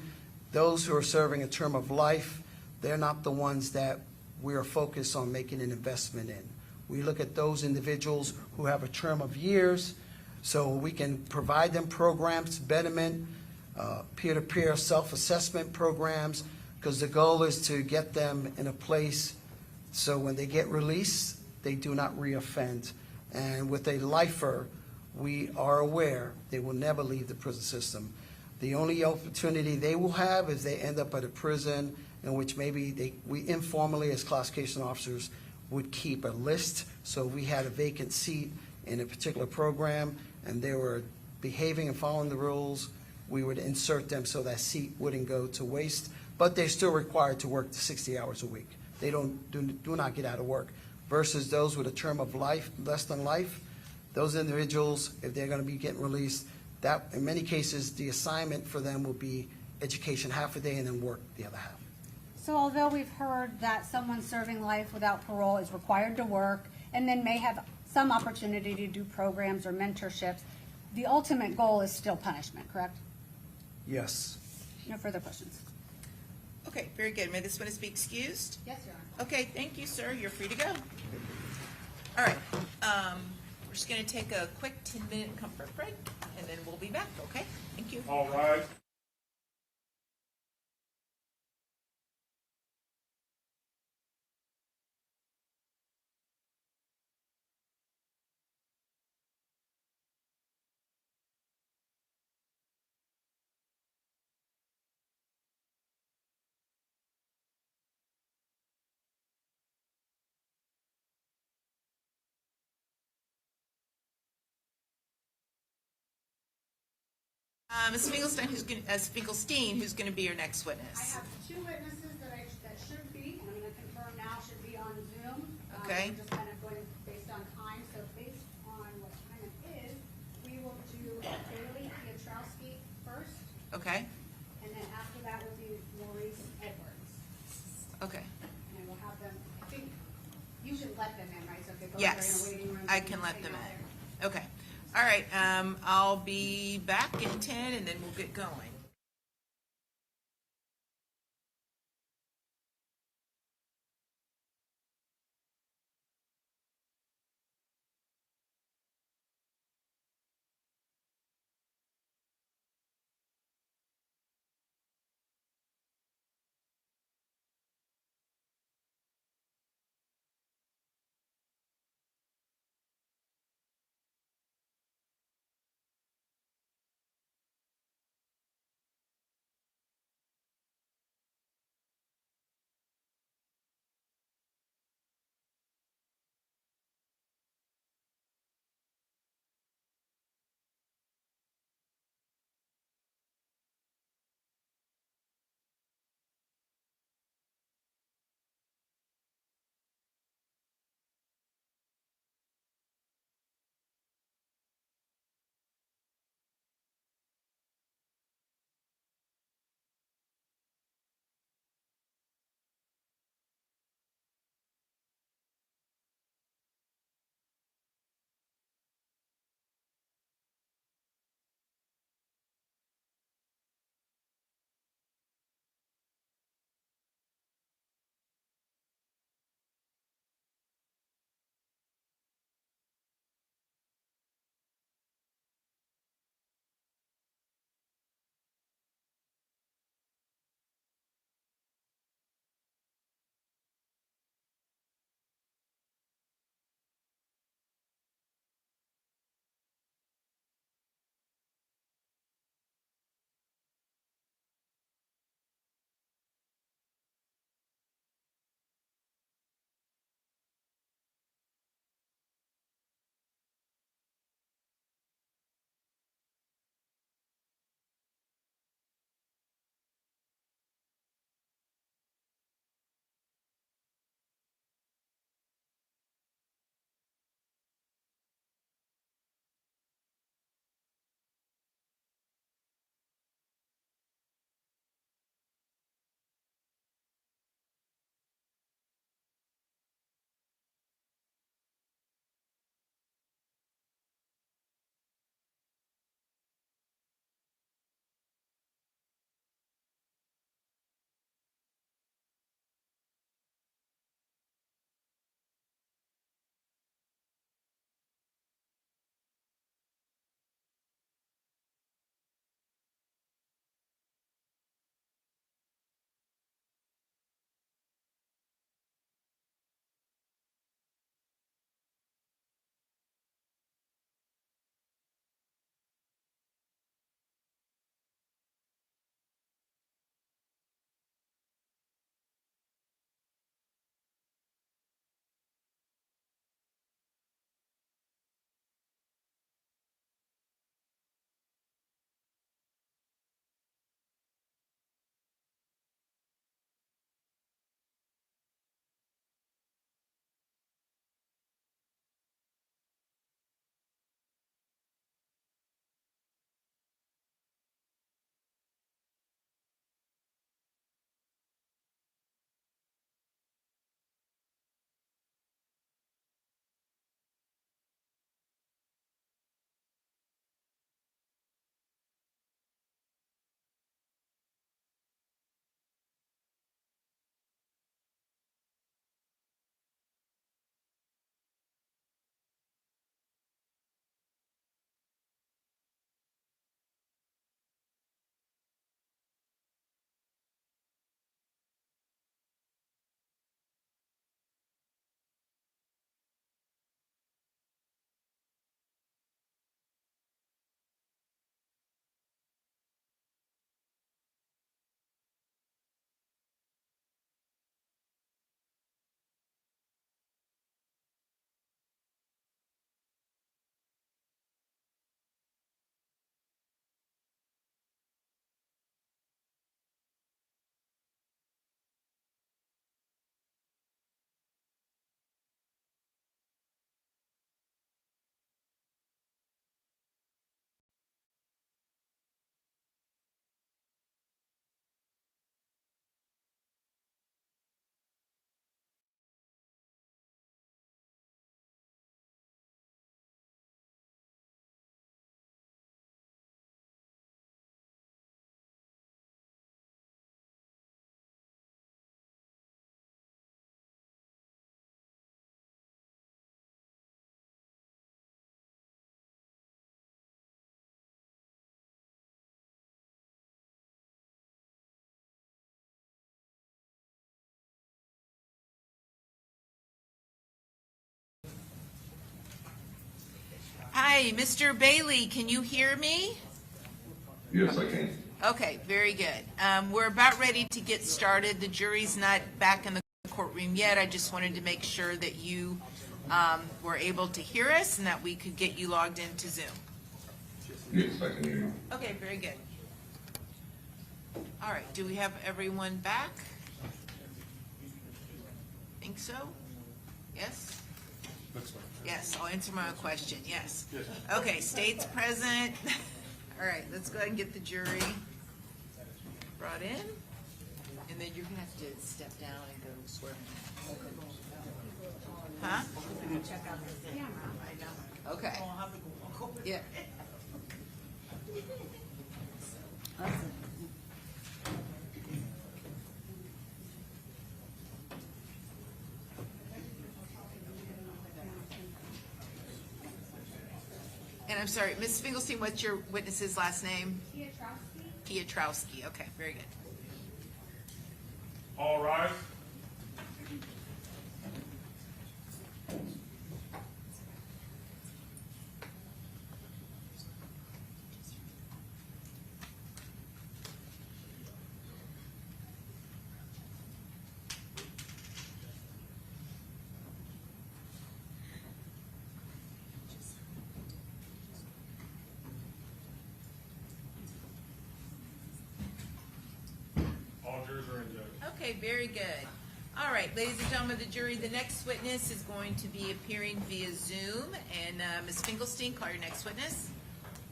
those who are serving a term of life, they're not the ones that we are focused on making an investment in. We look at those individuals who have a term of years, so we can provide them programs, betterment, peer-to-peer self-assessment programs, because the goal is to get them in a place so when they get released, they do not reoffend. And with a lifer, we are aware they will never leave the prison system. The only opportunity they will have is they end up at a prison in which maybe we informally as classification officers would keep a list. So if we had a vacant seat in a particular program and they were behaving and following the rules, we would insert them so that seat wouldn't go to waste. But they're still required to work 60 hours a week. They do not get out of work. Versus those with a term of life, less than life, those individuals, if they're going to be getting released, that in many cases the assignment for them will be education half a day and then work the other half. So although we've heard that someone serving life without parole is required to work and then may have some opportunity to do programs or mentorships, the ultimate goal is still punishment, correct? Yes. No further questions. Okay, very good. May this witness be excused? Yes, Your Honor. Okay, thank you, sir. You're free to go. All right, we're just going to take a quick 10-minute comfort break, and then we'll be back, okay? Thank you. All right. Ms. Finkelstein, who's going to be your next I witness? have two witnesses that should be, and I'm going to confirm now, should be on Zoom. Okay. We're just kind of going based on time, so based on what time it is, we will do Bailey Piotrowski first, Okay, and then after that will be Maurice Edwards. okay. And we'll have them, I think, you can let them in, right? So if they go Yes, there in a waiting room. I they can let stay them out in. there. Okay. All right, I'll be back in 10, and then we'll get going. Hi, Mr. Bailey, can you hear me? Yes, I can. Okay, very good. We're about ready to get started. The jury's not back in the courtroom yet. I just wanted to make sure that you were able to hear us and that we could get you logged into Zoom. Yes, I can hear you. Okay, very good. All right, do we have everyone back? Think so? Yes? Yes, I'll answer my own question, yes. Okay, state's present. All right, let's go ahead and get the jury brought in. And then you're gonna have to step down and go swear. Huh? Check out the camera. I know. Okay. Yeah. And I'm sorry, Ms. Finkelstein, what's your witness's last name? Piotrowski, okay, very good. All rise. All jurors are in, Judge. Okay, very good. All right, ladies and gentlemen of the jury, the next witness is going to be appearing via Zoom. And Ms. Finkelstein, call your next witness.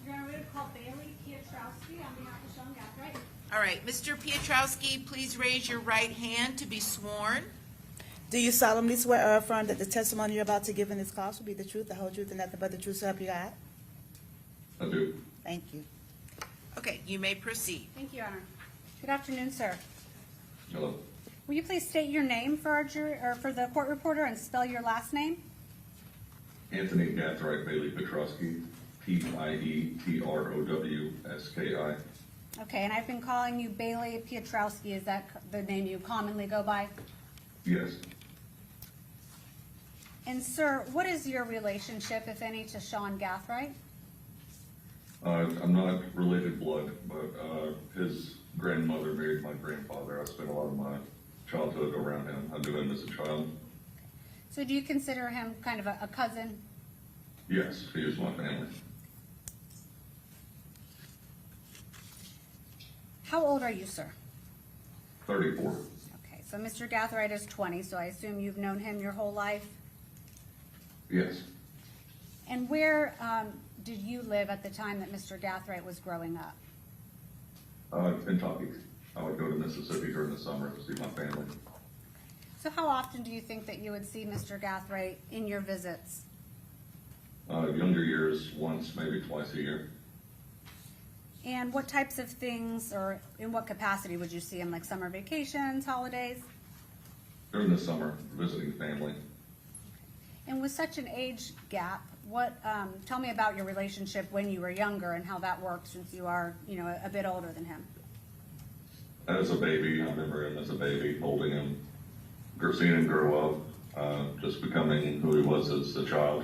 Your Honor, we would call Bailey Piotrowski on behalf of Sean Gathright. All right, Mr. Piotrowski, please raise your right hand to be sworn. Do you solemnly swear or affirm that the testimony you're about to give in this cause will be the truth, the whole truth, and nothing but the truth, so help you God? I do. Thank you. Okay, you may proceed. Thank you, Your Honor. Good afternoon, sir. Hello. Will you please state your name for our jury, or for the court reporter, and spell your last name? Anthony Gathright Bailey Petrowski, Pietrowski. Okay, and I've been calling you Bailey Piotrowski. Is that the name you commonly go by? Yes. And sir, what is your relationship, if any, to Sean Gathright? I'm not related blood, but his grandmother married my grandfather. I spent a lot of my childhood around him. I knew him as a child. So do you consider him kind of a cousin? Yes, he is my family. How old are you, sir? 34. Okay, so Mr. Gathright is 20, so I assume you've known him your whole life? Yes. And where did you live at the time that Mr. Gathright was growing up? Kentucky. I would go to Mississippi during the summer to see my family. So how often do you think that you would see Mr. Gathright in your visits? Younger years, once, maybe twice a year. And what types of things, or in what capacity would you see him, like summer vacations, holidays? During the summer, visiting family. And with such an age gap, tell me about your relationship when you were younger and how that worked, since you are, a bit older than him. As a baby, I remember him as a baby, holding him, seeing him grow up, just becoming who he was as a child.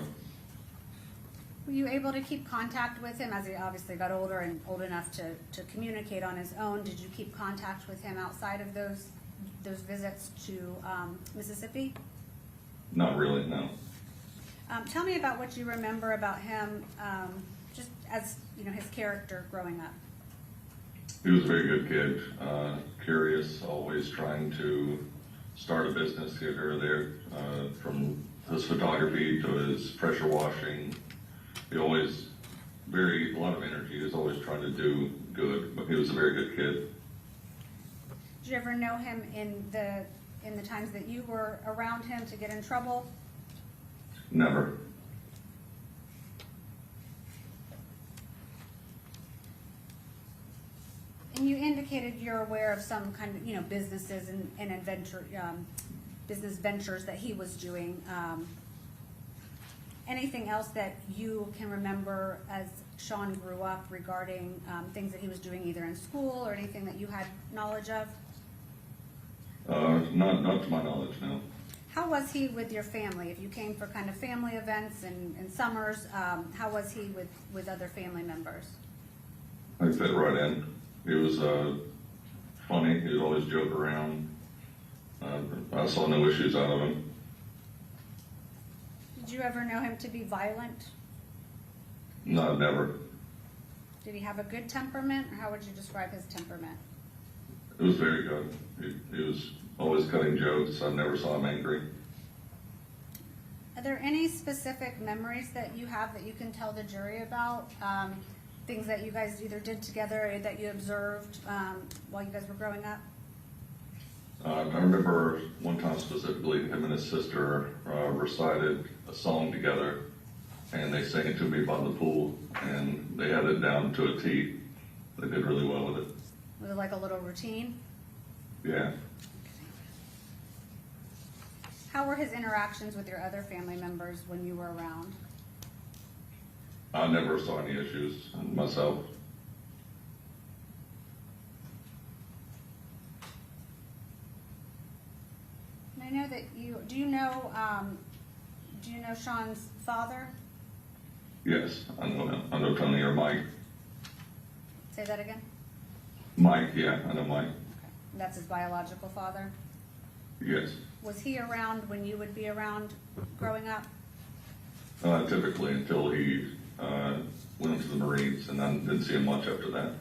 Were you able to keep contact with him as he obviously got older and old enough to communicate on his own? Did you keep contact with him outside of those visits to Mississippi? Not really, no. Tell me about what you remember about him, just as his character growing up. He was a very good kid, curious, always trying to start a business here or there, from his photography to his pressure washing. He always, a lot of energy. He was always trying to do good, but he was a very good kid. Did you ever know him in the times that you were around him to get in trouble? Never. And you indicated you're aware of some kind of, businesses and business ventures that he was doing. Anything else that you can remember as Sean grew up regarding things that he was doing either in school or anything that you had knowledge of? Not to my knowledge, no. How was he with your family? If you came for kind of family events and summers, how was he with other family members? I fit right in. He was funny. He would always joke around. I saw no issues out of him. Did you ever know him to be violent? No, never. Did he have a good temperament, or how would you describe his temperament? It was very good. He was always cutting jokes. I never saw him angry. Are there any specific memories that you have that you can tell the jury about? Things that you guys either did together or that you observed while you guys were growing up? I remember one time specifically, him and his sister recited a song together, and they sang it to me by the pool, and they had it down to a T. They did really well with it. Was it like a little routine? Yeah. How were his interactions with your other family members when you were around? I never saw any issues myself. And I know that do you know Sean's father? Yes, I know him. I know Tony or Mike. Say that again? Mike, yeah, I know Mike. That's his biological father? Yes. Was he around when you would be around growing up? Typically until he went into the Marines, and then didn't see him much after that.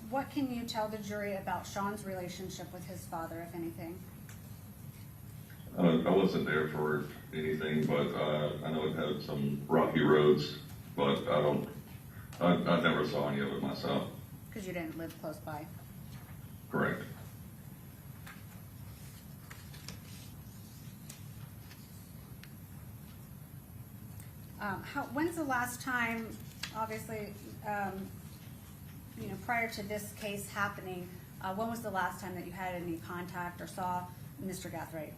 What can you tell the jury about Sean's relationship with his father, if anything? I wasn't there for anything, but I know it had some rocky roads, but I never saw any of it myself. Because you didn't live close by. Correct. When's the last time, obviously, prior to this case happening, when was the last time that you had any contact or saw Mr. Gathright?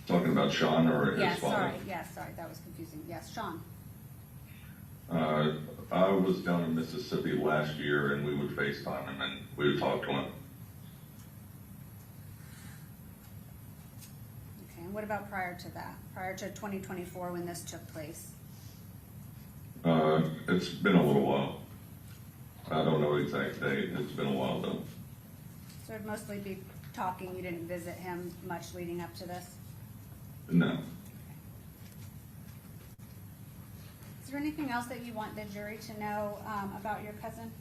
Talking about Sean or his father? Sorry, that was confusing. Yes, Sean. I was down in Mississippi last year, and we would FaceTime him, and we would talk to him. Okay, and what about prior to that? Prior to 2024 when this took place? It's been a little while. I don't know the exact date. It's been a while, though. So it'd mostly be talking, you didn't visit him much leading up to this? No. Is there anything else that you want the jury to know about your cousin?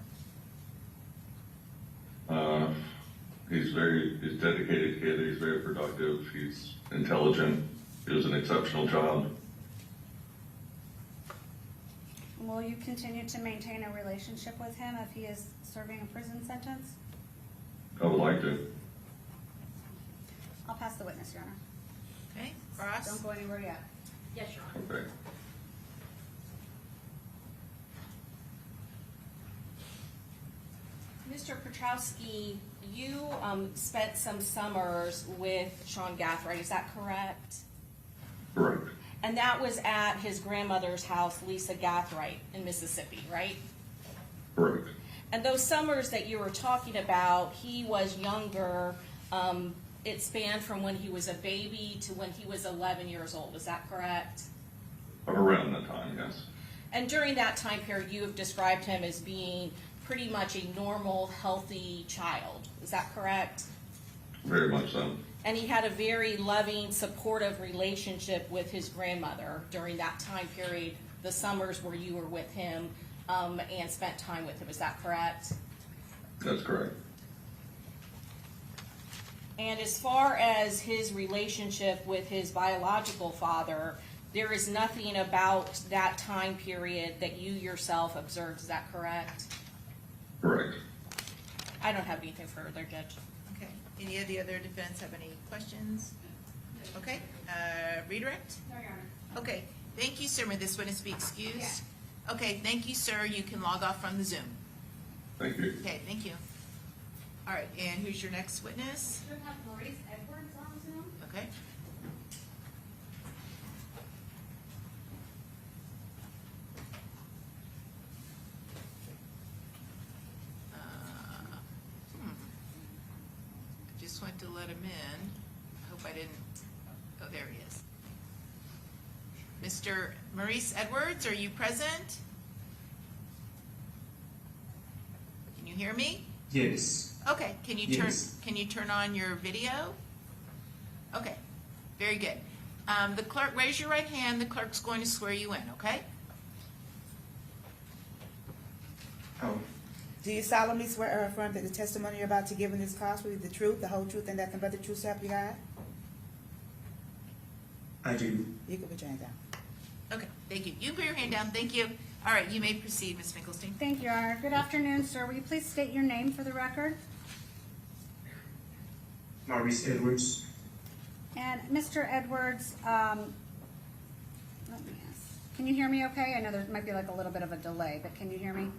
He's a dedicated kid. He's very productive. He's intelligent. He was an exceptional child. Will you continue to maintain a relationship with him if he is serving a prison sentence? I would like to. I'll pass the witness, Your Honor. Okay, Ross? Don't go anywhere yet. Yes, Your Honor. Okay. Mr. Petrowski, you spent some summers with Sean Gathright, is that correct? Correct. And that was at his grandmother's house, Lisa Gathright, in Mississippi, right? Correct. And those summers that you were talking about, he was younger. It spanned from when he was a baby to when he was 11 years old, is that correct? Around that time, yes. And during that time period, you have described him as being pretty much a normal, healthy child. Is that correct? Very much so. And he had a very loving, supportive relationship with his grandmother during that time period, the summers where you were with him and spent time with him. Is that correct? That's correct. And as far as his relationship with his biological father, there is nothing about that time period that you yourself observed. Is that correct? Correct. I don't have anything further, Judge. Okay, any of the other defense have any questions? Okay, redirect? No, Your Honor. Okay, thank you, sir. May this witness be excused? Okay, thank you, sir. You can log off from the Zoom. Thank you. Okay, thank you. All right, and who's your next witness? Should have Maurice Edwards on Zoom. Okay. Just want have to let him in. I hope I didn't, oh, there he is. Mr. Maurice Edwards, are you present? Can you hear me? Yes. Okay, can you turn on your video? Okay, very good. The clerk, raise your right hand, the clerk's going to swear you in, okay? Oh, Do you solemnly swear or affirm that the testimony you're about to give in this cause will be the truth, the whole truth, and nothing but the truth, so help you God? I do. You can put your hand down. Okay, thank you. You can put your hand down, thank you. All right, you may proceed, Ms. Finkelstein. Thank you, Your Honor. Good afternoon, sir. Will you please state your name for the record? Maurice Edwards. And Mr. Edwards, let me ask, can you hear me okay? I know there might be like a little bit of a delay, but can you hear me?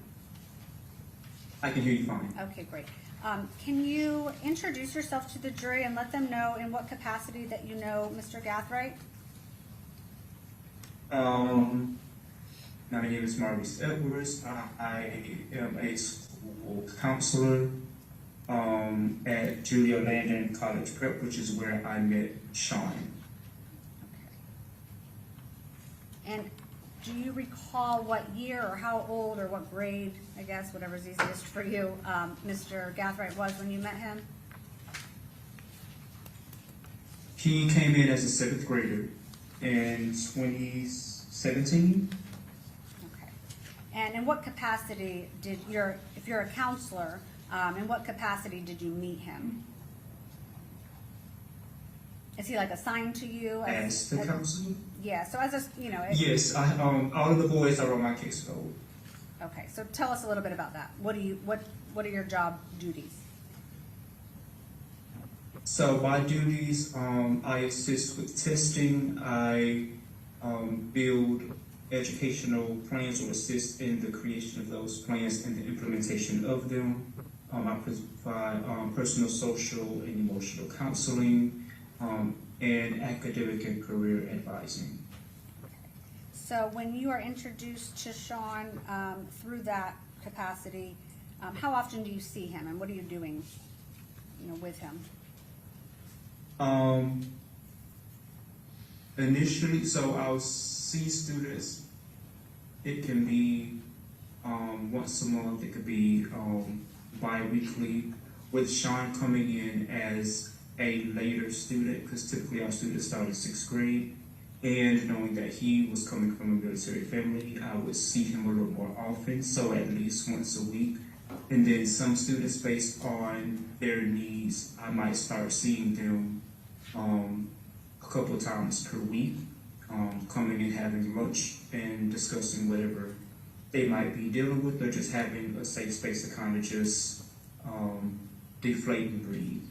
I can hear you fine. Okay, great. Can you introduce yourself to the jury and let them know in what capacity that you know Mr. Gathright? My name is Maurice Edwards. I am a school counselor at Julio Landon College Prep, which is where I met Sean. Okay. And do you recall what year or how old or what grade, I guess, whatever's easiest for you, Mr. Gathright was when you met him? He came in as a 7th grader in 2017. Okay. And in what capacity did if you're a counselor, in what capacity did you meet him? Is he like assigned to you? As the counselor? Yeah, so as a, Yes, all of the boys are on my caseload. Okay, so tell us a little bit about that. What are your job duties? So my duties, I assist with testing, I build educational plans or assist in the creation of those plans and the implementation of them. I provide personal, social, and emotional counseling, and academic and career advising. So when you are introduced to Sean through that capacity, how often do you see him, and what are you doing, with him? Initially, so I'll see students. It can be once a month. It could be bi-weekly. With Sean coming in as a later student, because typically our students start in 6th grade, and knowing that he was coming from a military family, I would see him a little more often, so at least once a week. And then some students, based on their needs, I might start seeing them a couple times per week, coming and having lunch and discussing whatever they might be dealing with, or just having a safe space to kind of just deflate and breathe.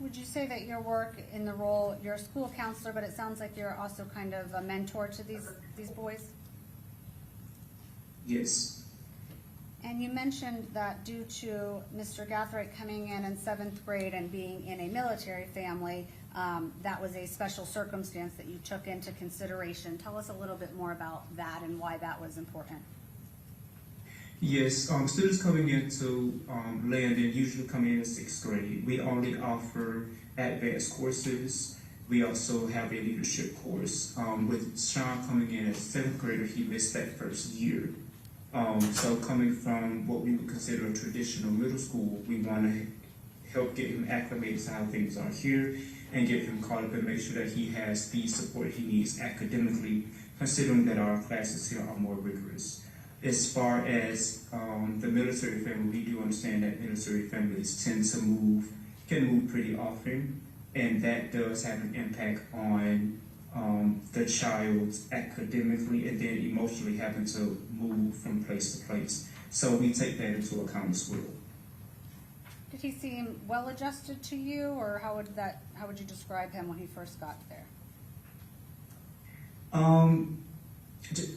Would you say that your work in the role, you're a school counselor, but it sounds like you're also kind of a mentor to these boys? Yes. And you mentioned that due to Mr. Gathright coming in 7th grade and being in a military family, that was a special circumstance that you took into consideration. Tell us a little bit more about that and why that was important. Yes, students coming into Landon usually come in 6th grade. We only offer advanced courses. We also have a leadership course. With Sean coming in as 7th grader, he missed that first year. So coming from what we would consider a traditional middle school, we want to help get him acclimated to how things are here and get him caught up and make sure that he has the support he needs academically, considering that our classes here are more rigorous. As far as the military family, we do understand that military families can move pretty often, and that does have an impact on the child academically and then emotionally having to move from place to place. So we take that into account as well. Did he seem well adjusted to you, or how would you describe him when he first got there?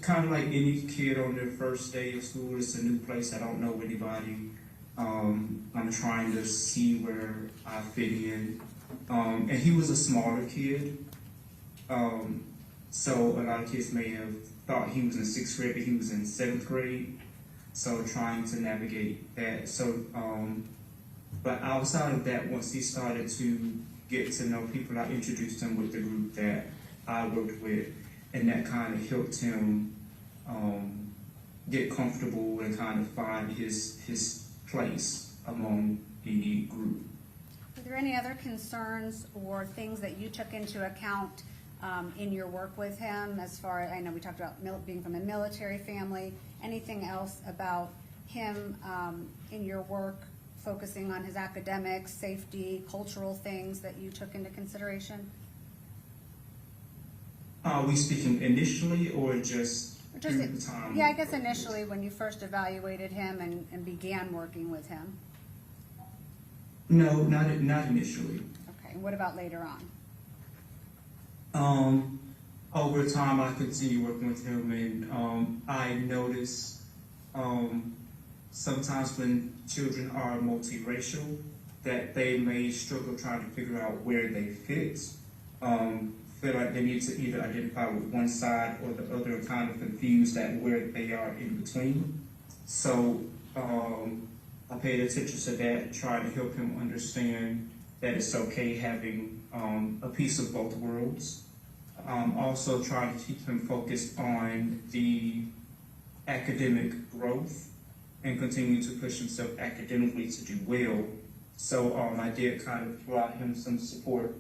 Kind of like any kid on their first day of school. It's a new place. I don't know anybody. I'm trying to see where I fit in. And he was a smaller kid. So a lot of kids may have thought he was in 6th grade, but he was in 7th grade. So trying to navigate that. So But outside of that, once he started to get to know people, I introduced him with the group that I worked with, and that kind of helped him get comfortable and kind of find his place among the group. Were there any other concerns or things that you took into account in your work with him as far as, I know we talked about being from a military family, anything else about him in your work focusing on his academics, safety, cultural things that you took into consideration? Are we speaking initially or just during the time? Yeah, I guess initially when you first evaluated him and began working with him. No, not initially. Okay, and what about later on? Over time, I continue working with him, and I notice sometimes when children are multiracial, that they may struggle trying to figure out where they fit. Feel like they need to either identify with one side or the other, kind of confused at where they are in between. So I paid attention to that and tried to help him understand that it's okay having a piece of both worlds. Also trying to keep him focused on the academic growth and continue to push himself academically to do well. So I did kind of provide him some support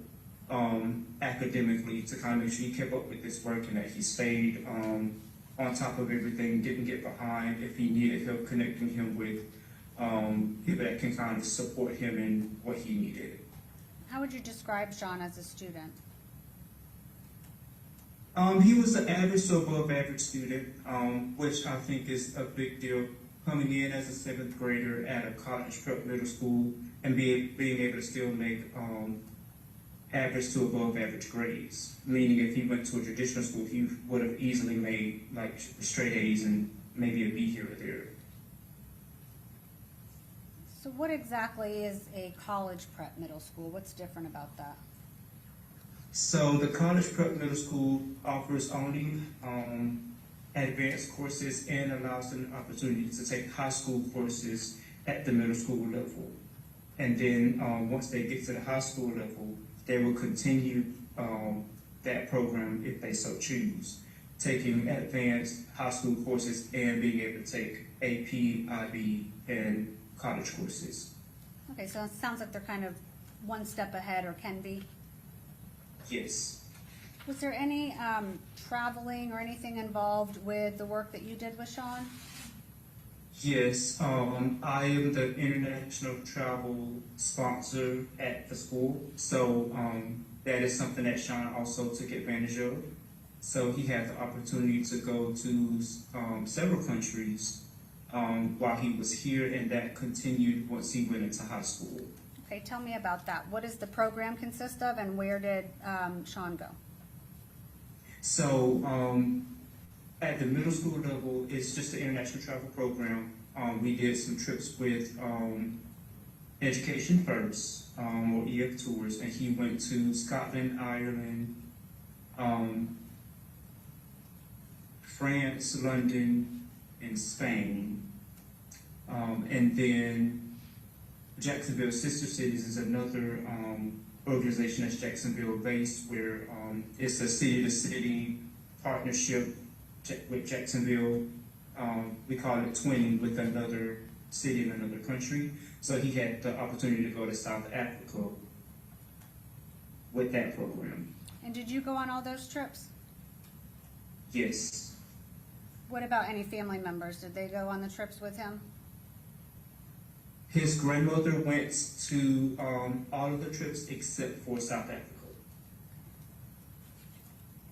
academically to kind of make sure he kept up with this work and that he stayed on top of everything, didn't get behind. If he needed help connecting him with people that can kind of support him in what he needed. How would you describe Sean as a student? He was an average to above average student, which I think is a big deal. Coming in as a 7th grader at a college prep middle school and being able to still make average to above average grades. Meaning if he went to a traditional school, he would have easily made like straight A's and maybe a B here or there. So what exactly is a college prep middle school? What's different about that? So the college prep middle school offers only advanced courses and allows them the opportunity to take high school courses at the middle school level. And then once they get to the high school level, they will continue that program if they so choose, taking advanced high school courses and being able to take AP, IB, and college courses. Okay, so it sounds like they're kind of one step ahead, or can be. Yes. Was there any traveling or anything involved with the work that you did with Sean? Yes, I am the international travel sponsor at the school, so that is something that Sean also took advantage of. So he had the opportunity to go to several countries while he was here, and that continued once he went into high school. Okay, tell me about that. What does the program consist of, and where did Sean go? So at the middle school level, it's just an international travel program. We did some trips with Education First, or EF Tours, and he went to Scotland, Ireland, France, London, and Spain. And then Jacksonville Sister Cities is another organization that's Jacksonville based, where it's a city-to-city partnership with Jacksonville. We call it twinning with another city in another country. So he had the opportunity to go to South Africa with that program. And did you go on all those trips? Yes. What about any family members? Did they go on the trips with him? His grandmother went to all of the trips except for South Africa.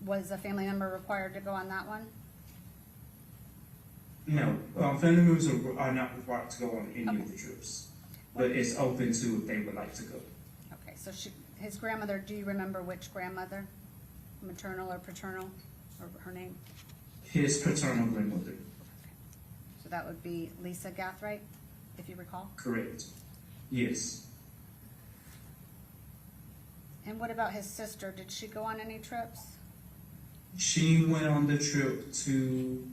Was a family member required to go on that one? No, family members are not required to go on any of the trips, but it's open to if they would like to go. Okay, so his grandmother, do you remember which grandmother? Maternal or paternal, or her name? His paternal grandmother. Okay. So that would be Lisa Gathright, if you recall? Correct. Yes. And what about his sister? Did she go on any trips? She went on the trip to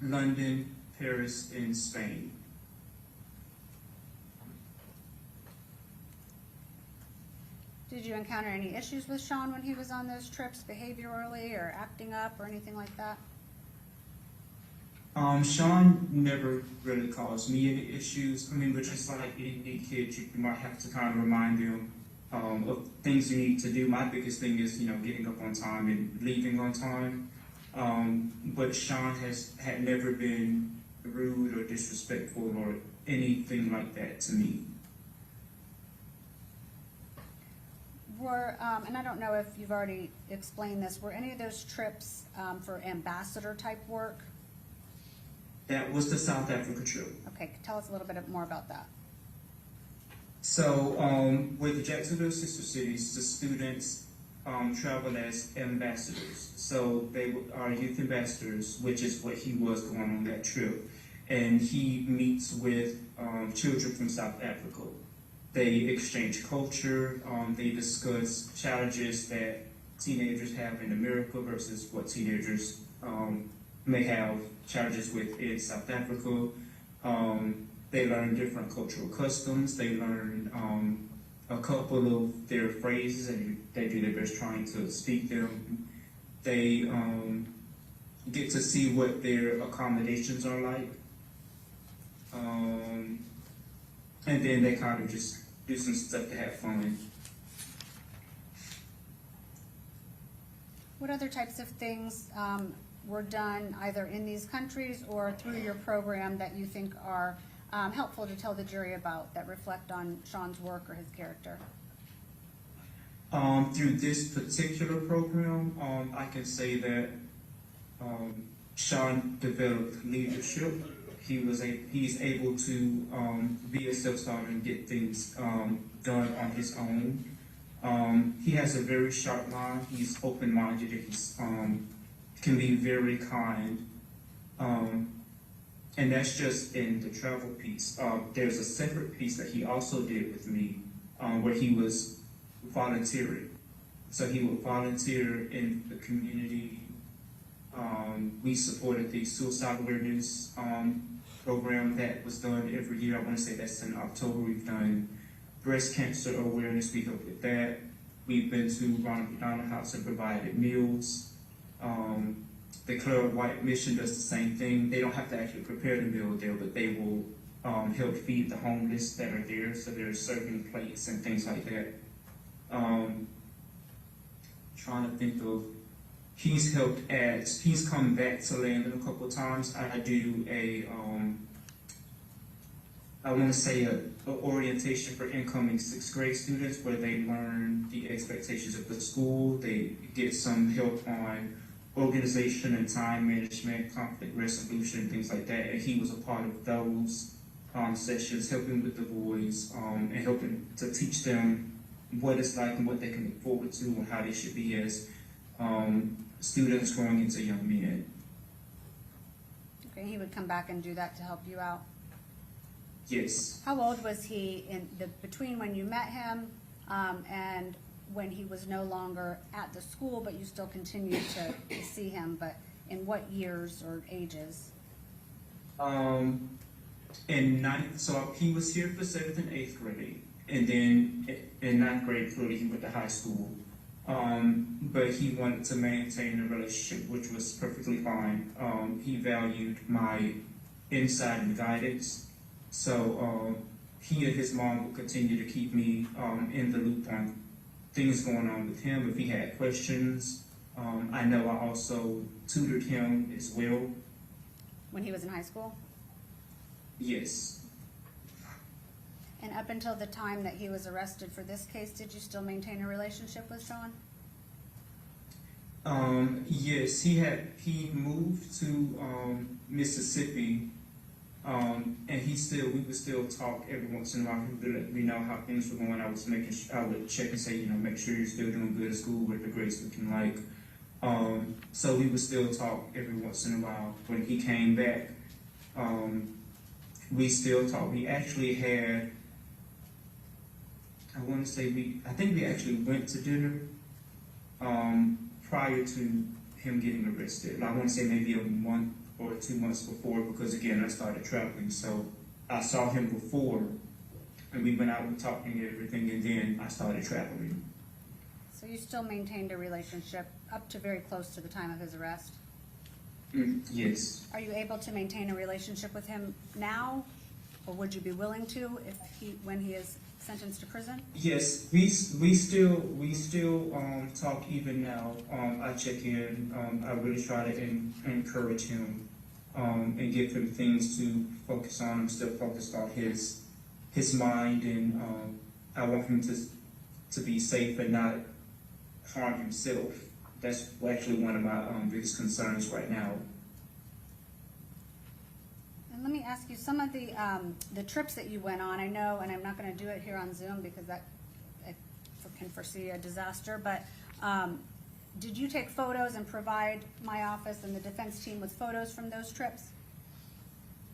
London, Paris, and Spain. Did you encounter any issues with Sean when he was on those trips, behaviorally or acting up or anything like that? Sean never really caused me any issues. I mean, but just like any kid, you might have to kind of remind them of things you need to do. My biggest thing is, getting up on time and leaving on time. But Sean had never been rude or disrespectful or anything like that to me. And I don't know if you've already explained this, were any of those trips for ambassador type work? That was the South Africa trip. Okay, tell us a little bit more about that. So with the Jacksonville sister cities, the students travel as ambassadors. So they are youth ambassadors, which is what he was going on that trip. And he meets with children from South Africa. They exchange culture. They discuss challenges that teenagers have in America versus what teenagers may have challenges with in South Africa. They learn different cultural customs. They learn a couple of their phrases, and they do their best trying to speak them. They get to see what their accommodations are like. And then they kind of just do some stuff to have fun. What other types of things were done either in these countries or through your program that you think are helpful to tell the jury about, that reflect on Sean's work or his character? Through this particular program, I can say that Sean developed leadership. He's able to be a self-starter and get things done on his own. He has a very sharp mind. He's open-minded. He's can be very kind. And that's just in the travel piece. There's a separate piece that he also did with me where he was volunteering. So he would volunteer in the community. We supported the suicide awareness program that was done every year. I want to say that's in October. We've done breast cancer awareness. We helped with that. We've been to Ronald McDonald House and provided meals. The Clear White Mission does the same thing. They don't have to actually prepare the meal there, but they will help feed the homeless that are there. So they're serving plates and things like that. Trying to think of, he's come back to Landon a couple of times. I do I want to say a orientation for incoming 6th grade students where they learn the expectations of the school. They get some help on organization and time management, conflict resolution, things like that. And he was a part of those sessions, helping with the boys and helping to teach them what it's like and what they can look forward to and how they should be as students growing into young men. Okay, he would come back and do that to help you out. Yes. How old was he between when you met him and when he was no longer at the school, but you still continued to see him? But in what years or ages? In ninth, so he was here for 7th and 8th grade, and then in 9th grade, clearly he went to high school. But he wanted to maintain a relationship, which was perfectly fine. He valued my insight and guidance, so he and his mom would continue to keep me in the loop on things going on with him. If he had questions, I know I also tutored him as well. When he was in high school? Yes. And up until the time that he was arrested for this case, did you still maintain a relationship with Sean? Yes, he moved to Mississippi, and we would still talk every once in a while. He would let me know how things were going. I would check and say, make sure you're still doing good at school, what the grades looking like. So we would still talk every once in a while. When he came back, we still talk. We actually had, I think we actually went to dinner prior to him getting arrested. I want to say maybe a month or 2 months before, because again, I started traveling. So I saw him before, and we went out and talking and everything, and then I started traveling. So you still maintained a relationship up to very close to the time of his arrest? Yes. Are you able to maintain a relationship with him now, or would you be willing to when he is sentenced to prison? Yes, we still talk even now. I check in. I really try to encourage him and give him things to focus on. I'm still focused on his mind, and I want him to be safe and not harm himself. That's actually one of my biggest concerns right now. And let me ask you, some of the trips that you went on, I know, and I'm not going to do it here on Zoom because that I can foresee a disaster, but did you take photos and provide my office and the defense team with photos from those trips?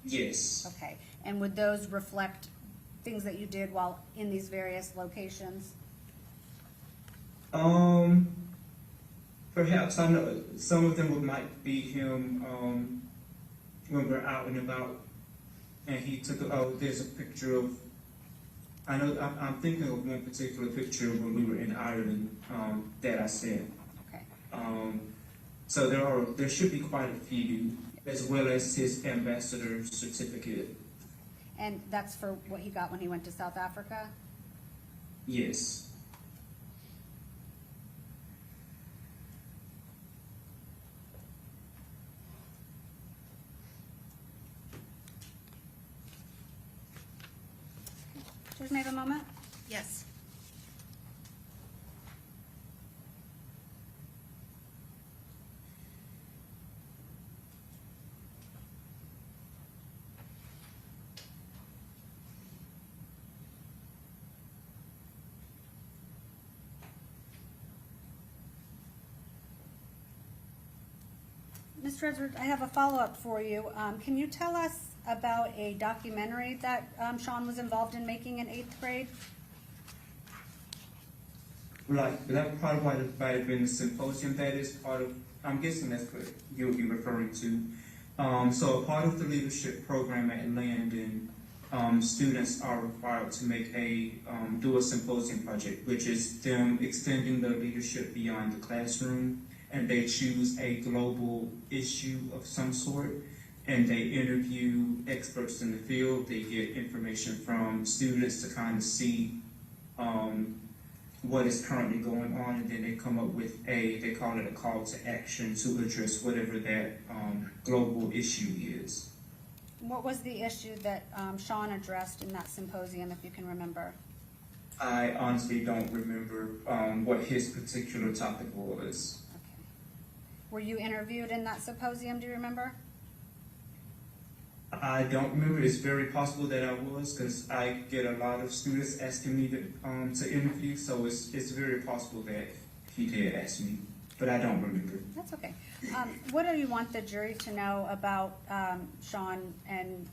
Yes. Okay, and would those reflect things that you did while in these various locations? Perhaps I know some of them might be him when we're out and about, and he took. There's a picture of. I know I'm thinking of one particular picture when we were in Ireland that I sent. Okay. So there should be quite a few, as well as his ambassador certificate. And that's for what he got when he went to South Africa? Yes. Judge, may I have a moment? Yes. Mr. Edwards, I have a follow-up for you. Can you tell us about a documentary that Sean was involved in making in 8th grade? Right, that part of what might have been the symposium. That is part of. I'm guessing that's what you'll be referring to. So, part of the leadership program at Landon, students are required to make do a symposium project, which is them extending their leadership beyond the classroom, and they choose a global issue of some sort, and they interview experts in the field. They get information from students to kind of see what is currently going on, and then they come up with they call it a call to action to address whatever that global issue is. What was the issue that Sean addressed in that symposium, if you can remember? I honestly don't remember what his particular topic was. Okay. Were you interviewed in that symposium, do you remember? I don't remember. It's very possible that I was, because I get a lot of students asking me to interview, so it's very possible that he did ask me, but I don't remember. That's okay. What do you want the jury to know about Sean and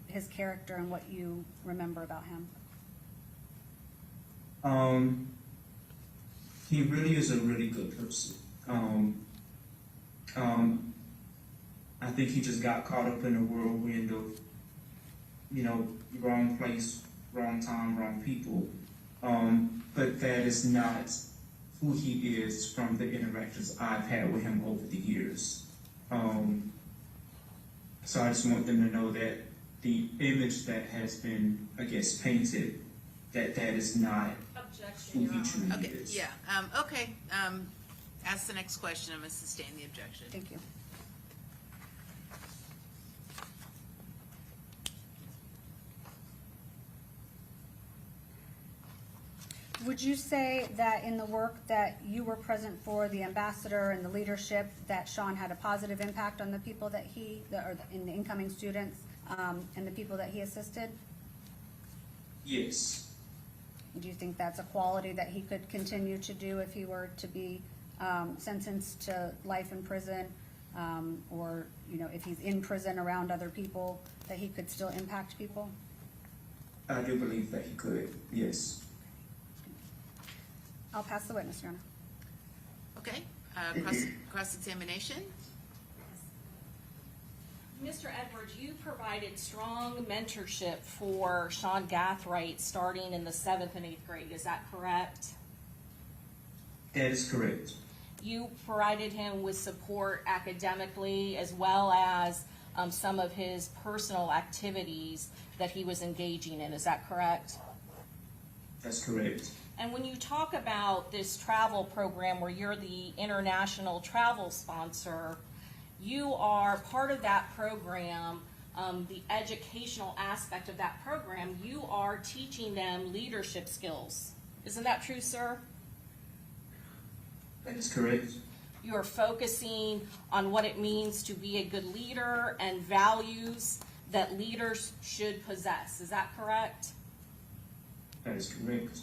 his character and what you remember about him? He really is a really good person. I think he just got caught up in a whirlwind of, wrong place, wrong time, wrong people. But that is not who he is from the interactions I've had with him over the years. So I just want them to know that the image that has been, I guess, painted, that is not who he truly is. Yeah, okay. Ask the next question. I'm going to sustain the objection. Thank you. Would you say that in the work that you were present for, the ambassador and the leadership, that Sean had a positive impact on the people that in the incoming students and the people that he assisted? Yes. Do you think that's a quality that he could continue to do if he were to be sentenced to life in prison, or if he's in prison around other people, that he could still impact people? I do believe that he could, yes. I'll pass the witness, Your Honor. Okay, cross-examination? Mr. Edwards, you provided strong mentorship for Rashad Gathright starting in the 7th and 8th grade. Is that correct? That is correct. You provided him with support academically as well as some of his personal activities that he was engaging in. Is that correct? That's correct. And when you talk about this travel program where you're the international travel sponsor, you are part of that program, the educational aspect of that program, you are teaching them leadership skills. Isn't that true, sir? That is correct. You are focusing on what it means to be a good leader and values that leaders should possess. Is that correct? That is correct.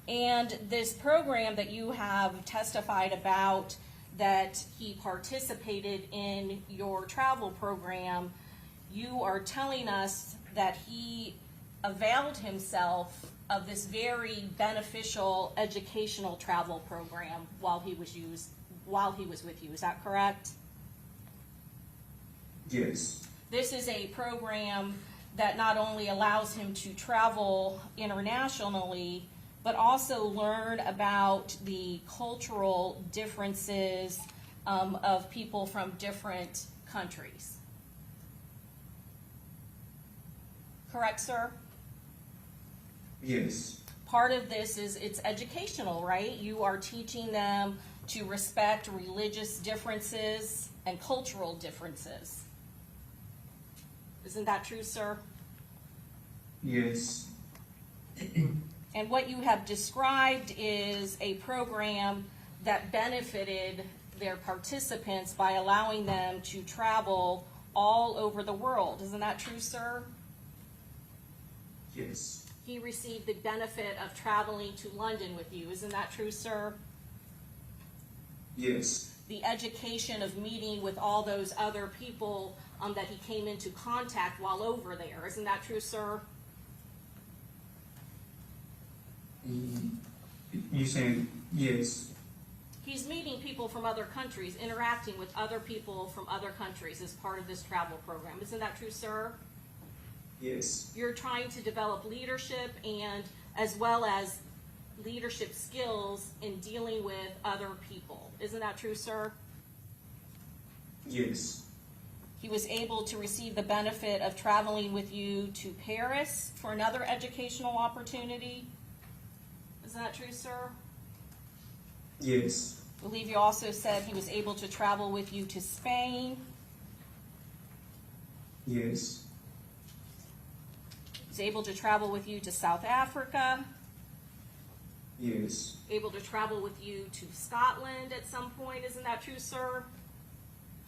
And this program that you have testified about, that he participated in your travel program, you are telling us that he availed himself of this very beneficial educational travel program while he was with you. Is that correct? Yes. This is a program that not only allows him to travel internationally, but also learn about the cultural differences of people from different countries. Correct, sir? Yes. Part of this is it's educational, right? You are teaching them to respect religious differences and cultural differences. Isn't that true, sir? Yes. And what you have described is a program that benefited their participants by allowing them to travel all over the world. Isn't that true, sir? Yes. He received the benefit of traveling to London with you. Isn't that true, sir? Yes. The education of meeting with all those other people that he came into contact while over there. Isn't that true, sir? You saying yes? He's meeting people from other countries, interacting with other people from other countries as part of this travel program. Isn't that true, sir? Yes. You're trying to develop leadership and as well as leadership skills in dealing with other people. Isn't that true, sir? Yes. He was able to receive the benefit of traveling with you to Paris for another educational opportunity. Is that true, sir? Yes. I believe you also said he was able to travel with you to Spain. Yes. He was able to travel with you to South Africa. Yes. Able to travel with you to Scotland at some point. Isn't that true, sir?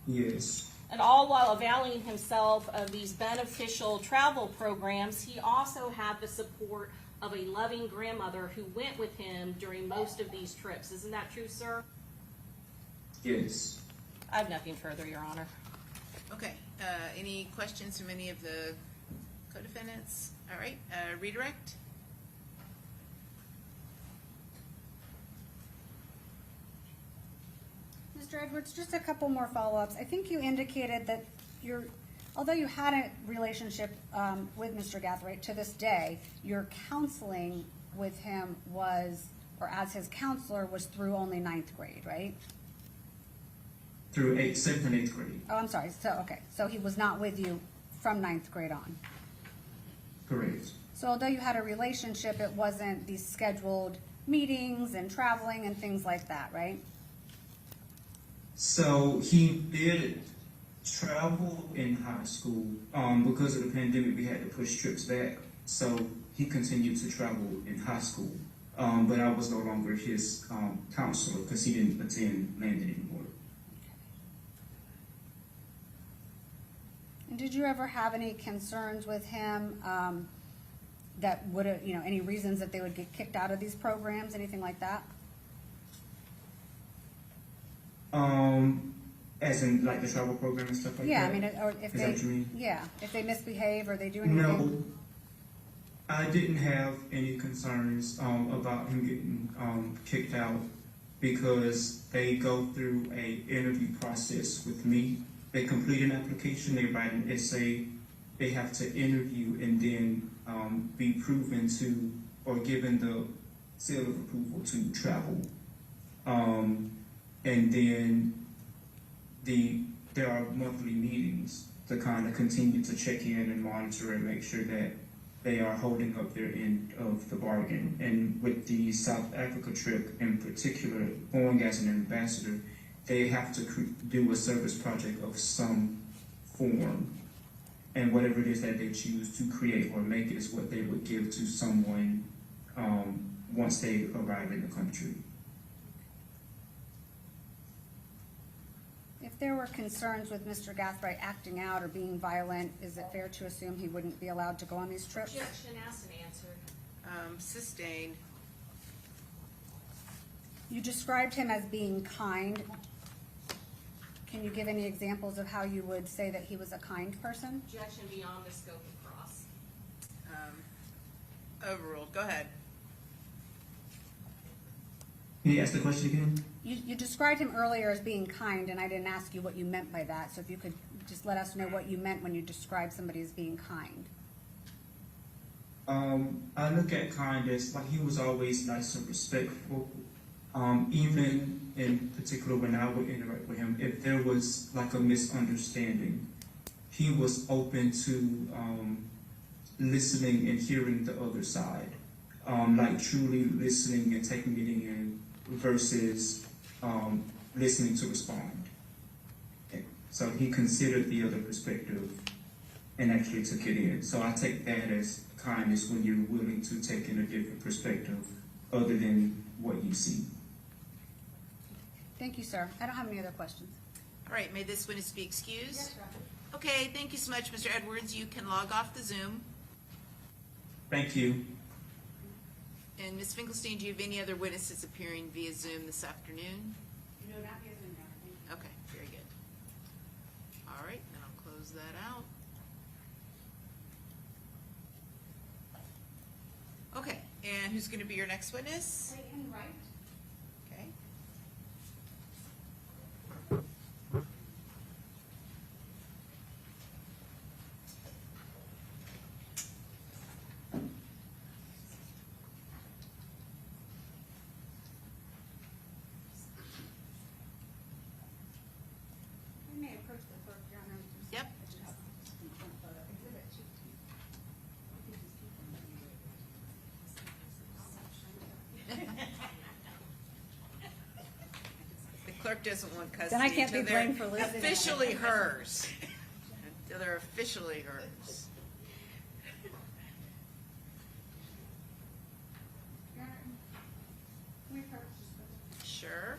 Yes. And all while availing himself of these beneficial travel programs, he also had the support of a loving grandmother who went with him during most of these trips. Isn't that true, sir? Yes. I have nothing further, Your Honor. Okay, any questions from any of the co-defendants? All right, redirect? Mr. Edwards, just a couple more follow-ups. I think you indicated that although you had a relationship with Mr. Gathright to this day, your counseling with him was, or as his counselor, was through only 9th grade, right? Through 7th and 8th grade. Oh, I'm sorry. So he was not with you from 9th grade on. Correct. So although you had a relationship, it wasn't these scheduled meetings and traveling and things like that, right? So he did travel in high school. Because of the pandemic, we had to push trips back. So he continued to travel in high school. But I was no longer his counselor because he didn't attend Landon anymore. And did you ever have any concerns with him that would have, any reasons that they would get kicked out of these programs, anything like that? As in like the travel program and stuff like Yeah, that? I mean, or if Is that what you mean? yeah, if they misbehave or they do anything. No, I didn't have any concerns about him getting kicked out because they go through a interview process with me. They complete an application, they write an essay, they have to interview and then be proven to or given the seal of approval to travel. And then there are monthly meetings to kind of continue to check in and monitor and make sure that they are holding up their end of the bargain. And with the South Africa trip in particular, going as an ambassador, they have to do a service project of some form. And whatever it is that they choose to create or make it is what they would give to someone once they arrive in the country. If there were concerns with Mr. Gathright acting out or being violent, is it fair to assume he wouldn't be allowed to go on these trips? Objection asked and answered. Sustained. You described him as being kind. Can you give any examples of how you would say that he was a kind person? Objection beyond the scope of cross. Overruled. Go ahead. Can you ask the question again? You described him earlier as being kind, and I didn't ask you what you meant by that. So if you could just let us know what you meant when you described somebody as being kind. I look at kind as like he was always nice and respectful. Even in particular when I would interact with him, if there was like a misunderstanding, he was open to listening and hearing the other side, like truly listening and taking it in versus listening to respond. Okay. So he considered the other perspective and actually took it in. So I take that as kindness when you're willing to take in a different perspective other than what you see. Thank you, sir. I don't have any other questions. All right, may this witness be excused? Yes, Your Honor. Okay, thank you so much, Mr. Edwards. You can log off the Zoom. Thank you. And Ms. Finkelstein, do you have any other witnesses appearing via Zoom this afternoon? No, not via Zoom, Your Honor. Okay, very good. All right, then I'll close that out. Okay, and who's going to be your next witness? Clayton Wright. Okay. You may approach the clerk, Your Honor. Yep. Exhibit 2. The clerk doesn't want custody. Then I can't be until they're blamed for losing. Officially hers. Until they're officially hers. Your Honor, can we approach just for Sure.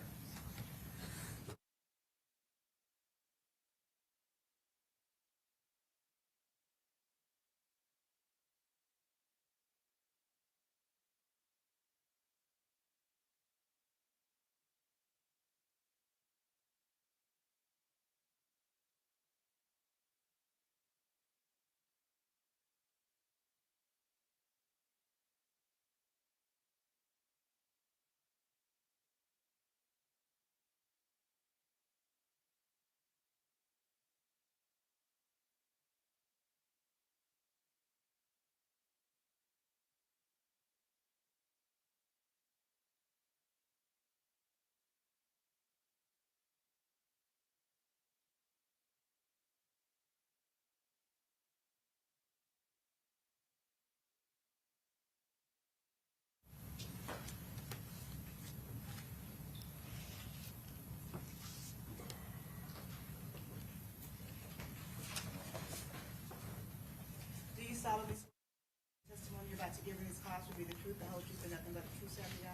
Do you solemnly swear the testimony you're about to give in this class will be the truth, the whole truth, and nothing but the truth, so help you God?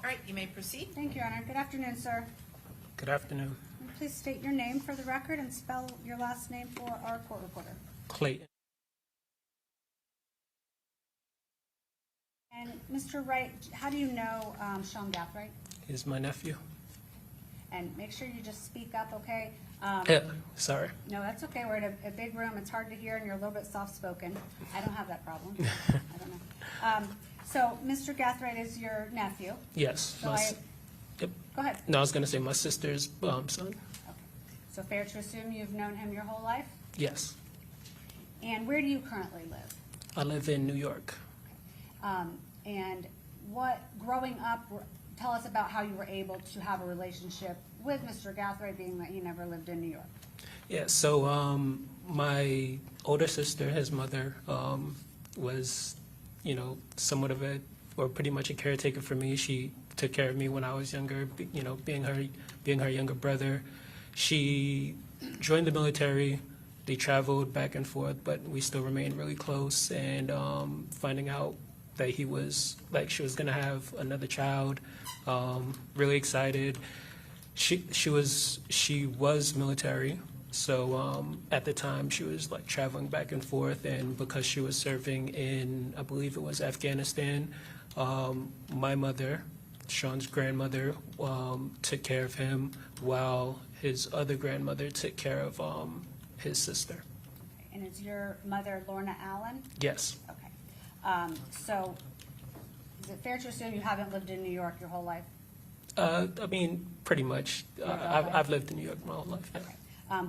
All right, you may proceed. Thank you, Your Honor. Good afternoon, sir. Good afternoon. Please state your name for the record and spell your last name for our court reporter. Clayton. And Mr. Wright, how do you know Sean Gathright? Is my nephew. And make sure you just speak up, okay? Sorry. No, that's okay. We're in a big room. It's hard to hear, and you're a little bit soft-spoken. I don't have that problem. I don't know. So, Mr. Gathright is your nephew. Yes. So Yep. go ahead. No, I was going to say my sister's son. Okay. So fair to assume you've known him your whole life? Yes. And where do you currently live? I live in New York. And what, growing up, tell us about how you were able to have a relationship with Mr. Gathright, being that he never lived in New York. Yeah, so my older sister, his mother, was, somewhat of a, or pretty much a caretaker for me. She took care of me when I was younger, being her younger brother. She joined the military. They traveled back and forth, but we still remained really close. And finding out that she was gonna have another child, really excited. She was military, so at the time she was like traveling back and forth, and because she was serving in, I believe it was Afghanistan, my mother, Sean's grandmother, took care of him while his other grandmother took care of his sister. And is your mother Lorna Allen? Yes. Okay. So is it fair to assume you haven't lived in New York your whole life? I mean, pretty much. I've lived in New York my whole life. Yeah. Okay.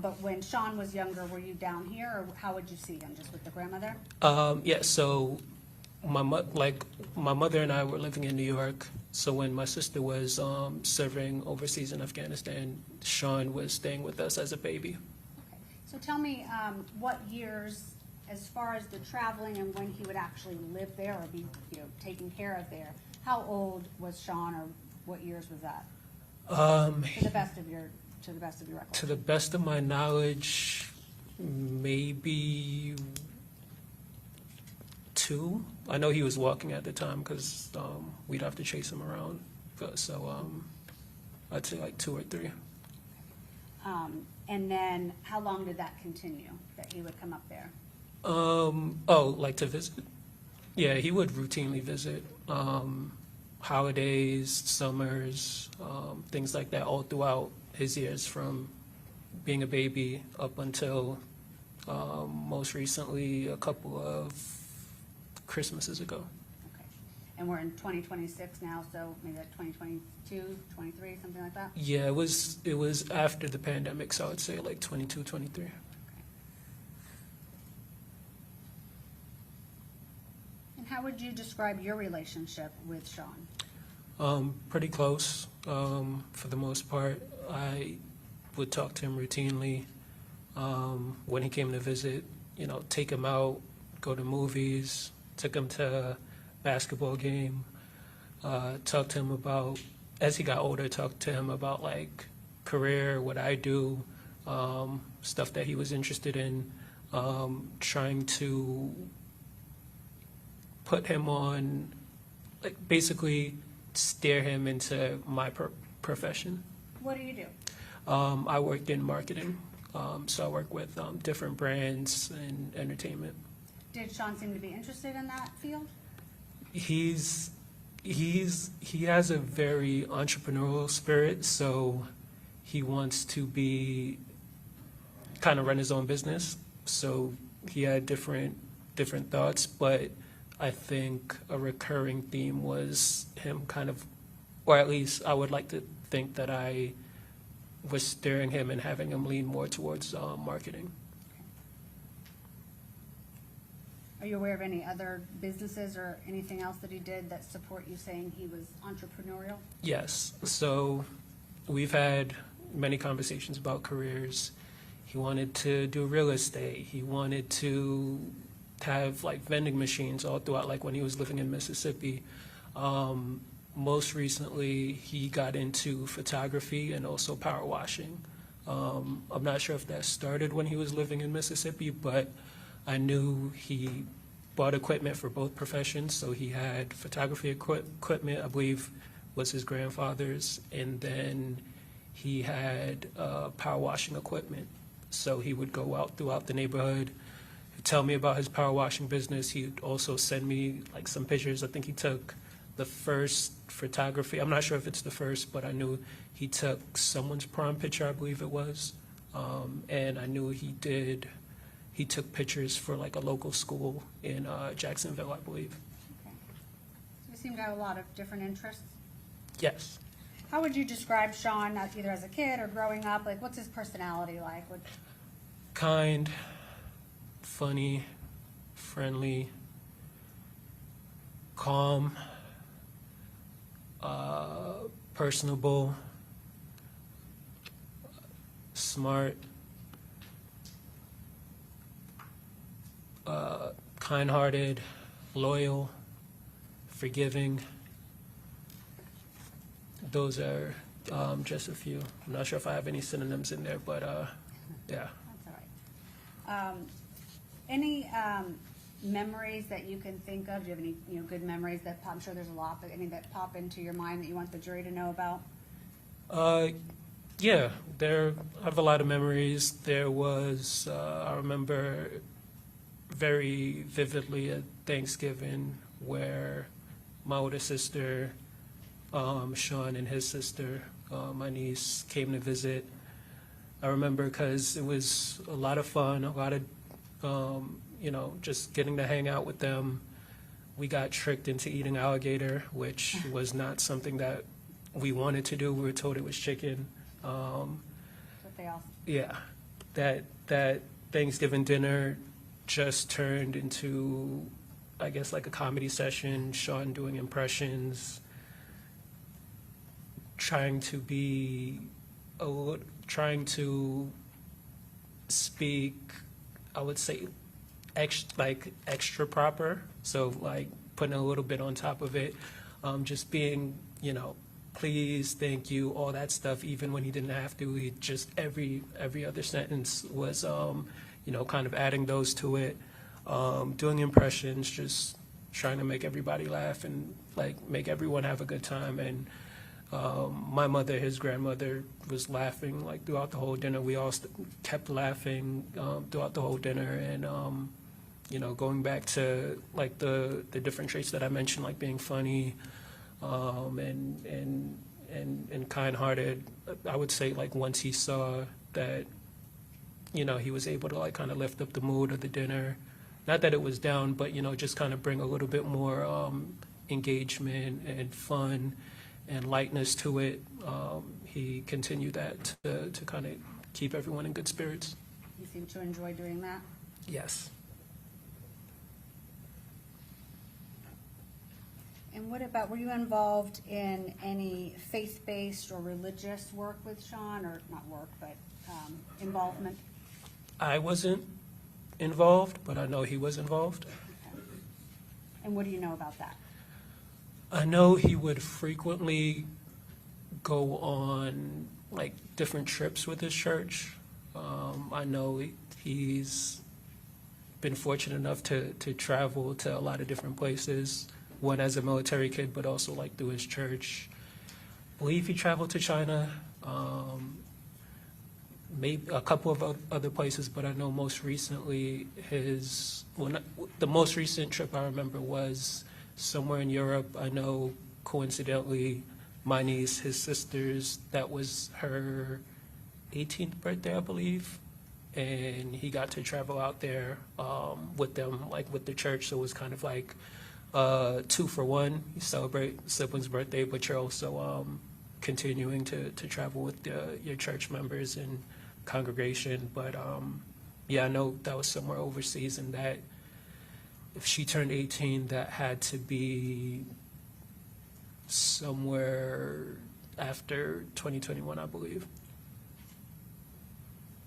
But when Sean was younger, were you down here, or how would you see him? Just with the grandmother? Yeah. So my mother and I were living in New York. So when my sister was serving overseas in Afghanistan, Sean was staying with us as a baby. Okay. So tell me what years, as far as the traveling and when he would actually live there or be taken care of there, how old was Sean, or what years was that? To the best of your recollection. To the best of my knowledge, maybe 2. I know he was walking at the time because we'd have to chase him around. So I'd say like 2 or 3. And then how long did that continue, that he would come up there? Like to visit? Yeah, he would routinely visit. Holidays, summers, things like that, all throughout his years from being a baby up until most recently a couple of Christmases ago. Okay. And we're in 2026 now, so maybe like 2022, 23, something like that? Yeah, it was after the pandemic, so I would say like 22, 23. Okay. And how would you describe your relationship with Sean? Pretty close, for the most part. I would talk to him routinely. When he came to visit, take him out, go to movies, took him to a basketball game, talked to him about, as he got older, talked to him about like career, what I do, stuff that he was interested in, trying to put him on, like basically steer him into my profession. What do you do? I worked in marketing, so I work with different brands and entertainment. Did Sean seem to be interested in that field? He has a very entrepreneurial spirit, so he wants to be kind of run his own business. So he had different thoughts, but I think a recurring theme was him kind of, or at least I would like to think that I was steering him and having him lean more towards marketing. Are you aware of any other businesses or anything else that he did that support you saying he was entrepreneurial? Yes. So we've had many conversations about careers. He wanted to do real estate. He wanted to have like vending machines all throughout, like when he was living in Mississippi. Most recently, he got into photography and also power washing. I'm not sure if that started when he was living in Mississippi, but I knew he bought equipment for both professions. So he had photography equipment, I believe was his grandfather's, and then he had power washing equipment. So he would go out throughout the neighborhood, tell me about his power washing business. He'd also send me like some pictures. I think he took the first photography. I'm not sure if it's the first, but I knew he took someone's prom picture, I believe it was. And I knew he took pictures for like a local school in Jacksonville, I believe. Okay. So you seem to have a lot of different interests. Yes. How would you describe Sean, either as a kid or growing up? Like, what's his personality like? Kind, funny, friendly, calm, personable, smart, kind-hearted, loyal, forgiving. Those are just a few. I'm not sure if I have any synonyms in there, but yeah. That's all right. Any memories that you can think of? Do you have any good memories that I'm sure there's a lot, but any that pop into your mind that you want the jury to know about? Yeah, I have a lot of memories. There was, I remember very vividly a Thanksgiving where my older sister, Sean, and his sister, my niece, came to visit. I remember because it was a lot of fun, a lot of, just getting to hang out with them. We got tricked into eating alligator, which was not something that we wanted to do. We were told it was chicken. What they all Yeah, that Thanksgiving dinner just turned into, I guess, like a comedy session. Sean doing impressions, trying to speak, I would say, extra proper. So like putting a little bit on top of it, just being, please, thank you, all that stuff. Even when he didn't have to, he just every other sentence was, kind of adding those to it, doing impressions, just trying to make everybody laugh and like make everyone have a good time. And my mother, his grandmother, was laughing like throughout the whole dinner. We all kept laughing throughout the whole dinner, and going back to like the different traits that I mentioned, like being funny, and kind-hearted. I would say like once he saw that, he was able to like kind of lift up the mood of the dinner. Not that it was down, but just kind of bring a little bit more engagement and fun and lightness to it. He continued that to kind of keep everyone in good spirits. You seem to enjoy doing that? Yes. And what about, were you involved in any faith-based or religious work with Sean, or not work, but involvement? I wasn't involved, but I know he was involved. Okay. And what do you know about that? I know he would frequently go on like different trips with his church. I know he's been fortunate enough to travel to a lot of different places, one as a military kid, but also like through his church. I believe he traveled to China, maybe a couple of other places, but I know most recently the most recent trip I remember was somewhere in Europe. I know coincidentally my niece, his sister's, that was her 18th birthday, I believe, and he got to travel out there with them, like with the church. So it was kind of like 2 for 1. You celebrate sibling's birthday, but you're also continuing to travel with your church members and congregation. But I know that was somewhere overseas, and that if she turned 18, that had to be somewhere after 2021, I believe.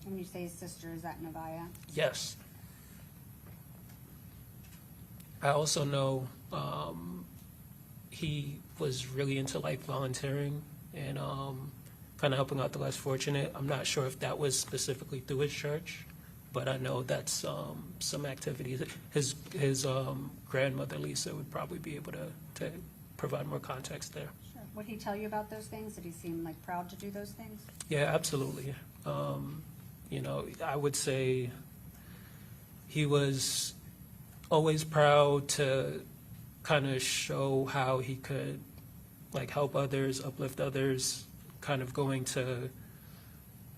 When you say his sister, is that Nevaeh? Yes. I also know he was really into like volunteering and kind of helping out the less fortunate. I'm not sure if that was specifically through his church, but I know that's some activities. His grandmother, Lisa, would probably be able to provide more context there. Sure. Would he tell you about those things? Did he seem like proud to do those things? Yeah, absolutely. I would say he was always proud to kind of show how he could like help others, uplift others, kind of going to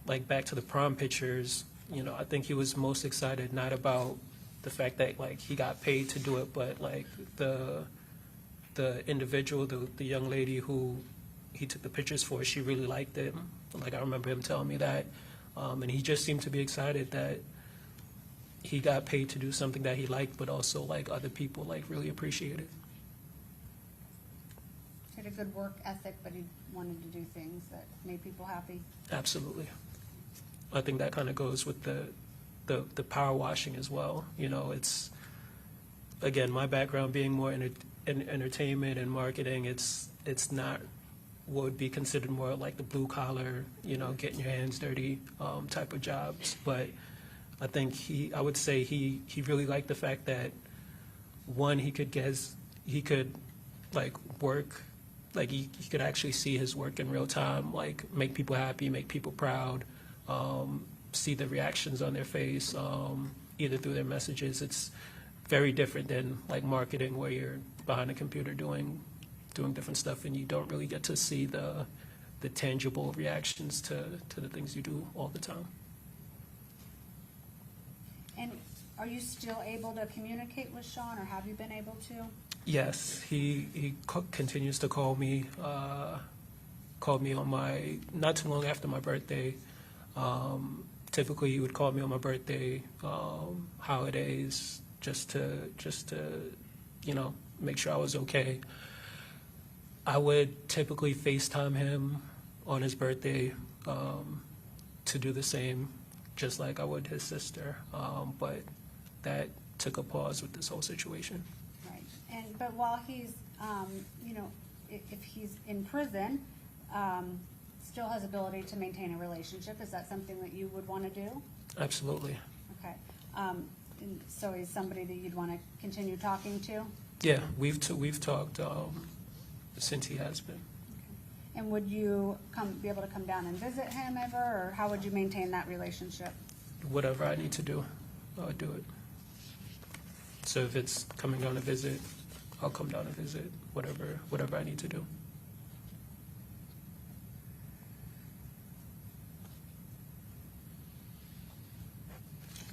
like back to the prom pictures. I think he was most excited not about the fact that like he got paid to do it, but like the individual, the young lady who he took the pictures for, she really liked it. Like, I remember him telling me that. And he just seemed to be excited that he got paid to do something that he liked, but also like other people like really appreciated. He had a good work ethic, but he wanted to do things that made people happy. Absolutely. I think that kind of goes with the power washing as well. You know, it's, again, my background being more in entertainment and marketing, it's not what would be considered more like the blue collar, you know, getting your hands dirty type of jobs. But I think I would say he really liked the fact that, one, he could like work, like he could actually see his work in real time, like make people happy, make people proud, see the reactions on their face, either through their messages. It's very different than like marketing where you're behind a computer doing different stuff and you don't really get to see the tangible reactions to the things you do all the time. And are you still able to communicate with Sean, or have you been able to? Yes, he continues to call me. Called me on my, not too long after my birthday. Typically, he would call me on my birthday, holidays, just to you know, make sure I was okay. I would typically FaceTime him on his birthday to do the same, just like I would his sister. But that took a pause with this whole situation. Right. But while he's, you know, if he's in prison, still has ability to maintain a relationship. Is that something that you would want to do? Absolutely. Okay. And so he's somebody that you'd want to continue talking to? Yeah, we've talked since he has been. Okay. And would you be able to come down and visit him ever, or how would you maintain that relationship? Whatever I need to do, I'll do it. So if it's coming down to visit, I'll come down and visit, whatever I need to do.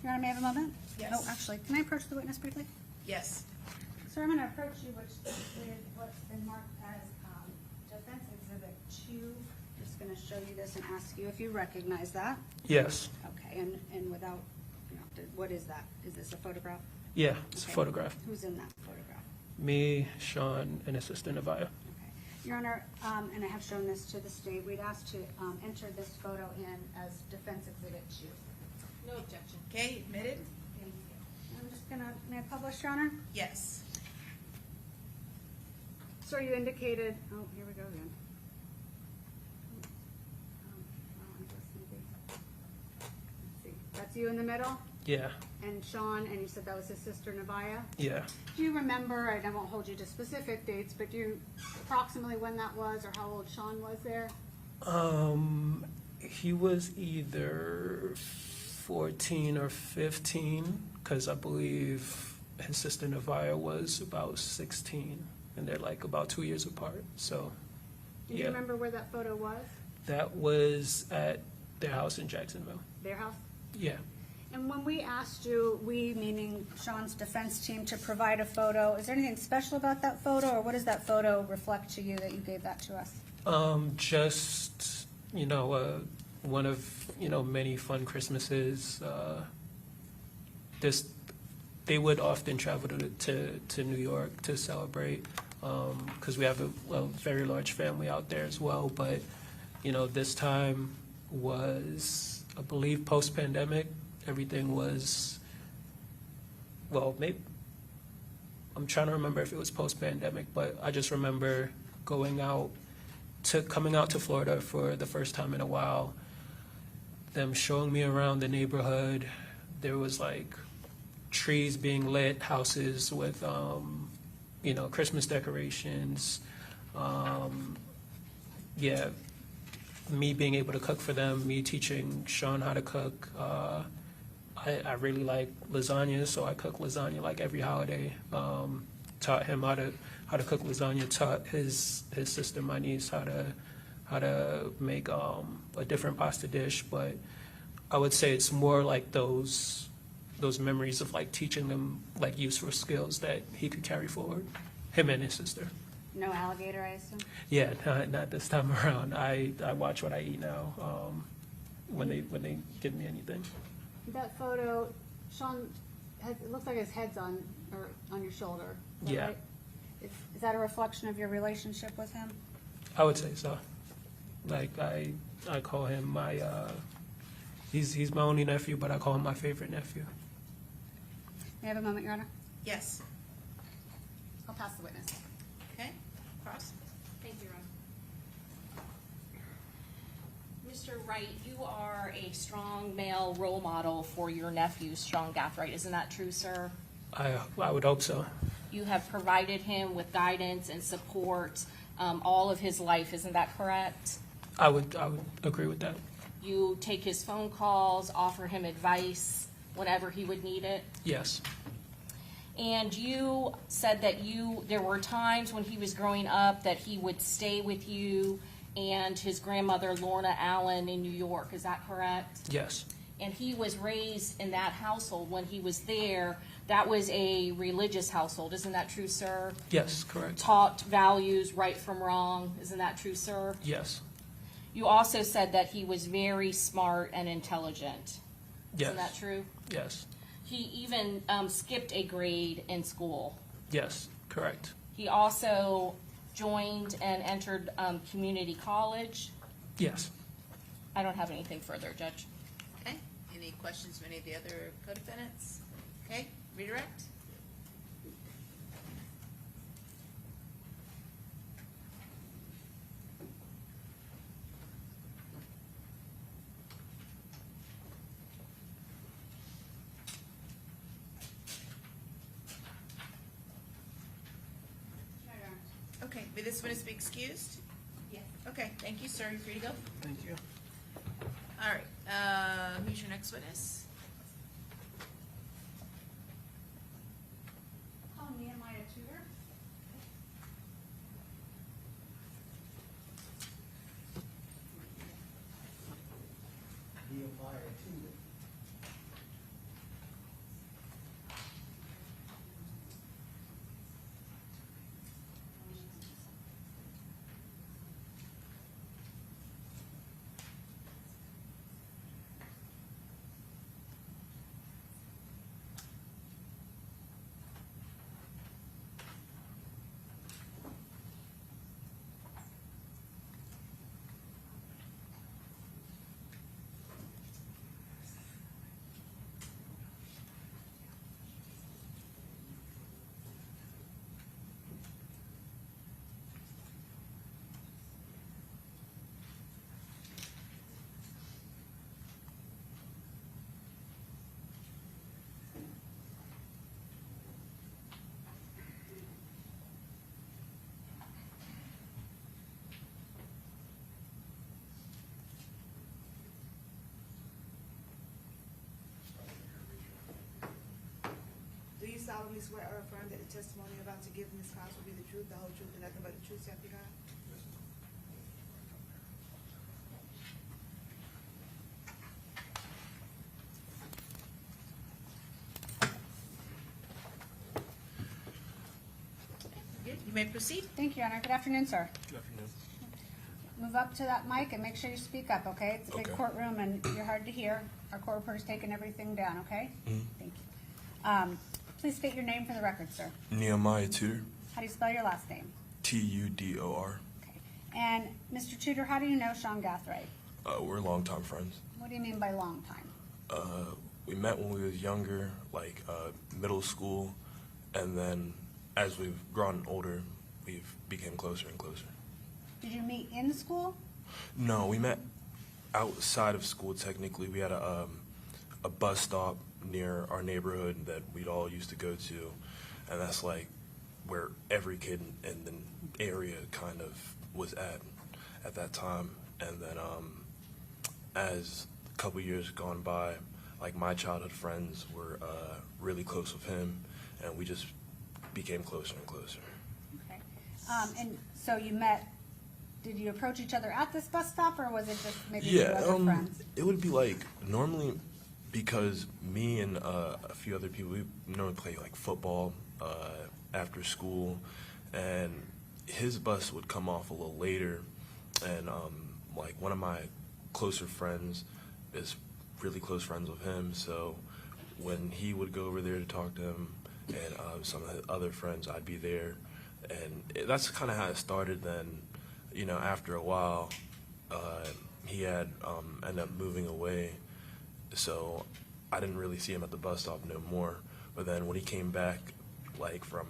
Your Honor, may I have a moment? Yes. Oh, actually, can I approach the witness briefly? Yes. Sir, I'm going to approach you, which is what's been marked as Defense Exhibit 2. Just going to show you this and ask you if you recognize that. Yes. Okay, and without, you know, what is that? Is this a photograph? Yeah, it's Okay. a photograph. Who's in that photograph? Me, Sean, and his sister Nevaeh. Okay. Your Honor, and I have shown this to the state, we'd ask to enter this photo in as Defense Exhibit 2. No objection. Okay, admitted? Thank you. I'm just going to, may I publish, Your Honor? Yes. Sir, you indicated, oh, here we go again. Let's see. That's you in the middle? Yeah, And Sean, and you said that was his sister Nevaeh? yeah. Do you remember, and I won't hold you to specific dates, but do you approximately when that was, or how old Sean was there? He was either 14 or 15, because I believe his sister Nevaeh was about 16, and they're like about 2 years apart. So, Do you yeah. remember where that photo was? That was at their house in Jacksonville. Their house? Yeah. And when we asked you, we meaning Sean's defense team, to provide a photo, is there anything special about that photo, or what does that photo reflect to you that you gave that to us? Just, you know, one of, you know, many fun Christmases. They would often travel to New York to celebrate, because we have a very large family out there as well. But, you know, this time was, I believe, post-pandemic. Everything was, well, maybe, I'm trying to remember if it was post-pandemic, but I just remember coming out to Florida for the first time in a while, them showing me around the neighborhood. There was like trees being lit, houses with, you know, Christmas decorations. Yeah, me being able to cook for them, me teaching Sean how to cook. I really like lasagna, so I cook lasagna like every holiday. Taught him how to cook lasagna. Taught his sister, my niece, how to make a different pasta dish. But I would say it's more like those memories of like teaching them like useful skills that he could carry forward. Him and his sister. No alligator, I assume? Yeah, not this time around. I watch what I eat now, when they give me anything. That photo, Sean, it looks like his head's on your shoulder. Is that Yeah. right? Is that a reflection of your relationship with him? I would say so. Like, I call him my, he's my only nephew, but I call him my favorite nephew. May I have a moment, Your Honor? Yes. I'll pass the witness. Okay, Cross? Thank you, Ron. Mr. Wright, you are a strong male role model for your nephew, Sean Gathright. Isn't that true, sir? I would hope so. You have provided him with guidance and support all of his life. Isn't that correct? I would agree with that. You take his phone calls, offer him advice whenever he would need it. Yes. And you said that there were times when he was growing up that he would stay with you and his grandmother, Lorna Allen, in New York. Is that correct? Yes. And he was raised in that household. When he was there, that was a religious household. Isn't that true, sir? Yes, correct. Taught values, right from wrong. Isn't that true, sir? Yes. You also said that he was very smart and intelligent. Yes. Isn't that true? Yes. He even skipped a grade in school. Yes, correct. He also joined and entered community college. Yes. I don't have anything further, Judge. Okay, any questions from any of the other co-defendants? Okay, redirect? Okay, may this witness be excused? Yes. Okay, thank you, sir. You're free to go. Thank you. All right, who's your next witness? Call Nehemiah Tudor. Do you solemnly swear or affirm that the testimony you're about to give in this class will be the truth, the whole truth, and nothing but the truth, so help you God? Good, you may proceed. Thank you, Your Honor. Good afternoon, sir. Good afternoon. Move up to that mic and make sure you speak up, okay? It's a big Okay. courtroom and you're hard to hear. Our court reporter's taking everything down, okay? Mhm. Thank you. Please state your name for the record, sir. Nehemiah Tudor, How do you spell your last name? Tudor. Okay. And Mr. Tudor, how do you know Sean Gathright? We're longtime friends. What do you mean by long time? We met when we was younger, like middle school, and then as we've grown older, we've become closer and closer. Did you meet in school? No, we met outside of school. Technically, we had a bus stop near our neighborhood that we'd all used to go to, and that's like where every kid in the area kind of was at that time. And then as a couple years gone by, like my childhood friends were really close with him, and we just became closer and closer. Okay. And so you met, did you approach each other at this bus stop, or was it just maybe you other friends? It would be like normally, because me and a few other people, we normally play like football after school, and his bus would come off a little later, and like one of my closer friends is really close friends with him, so when he would go over there to talk to him and some of his other friends, I'd be there, and that's kind of how it started. Then, you know, after a while, he had ended up moving away, so I didn't really see him at the bus stop no more. But then when he came back, like from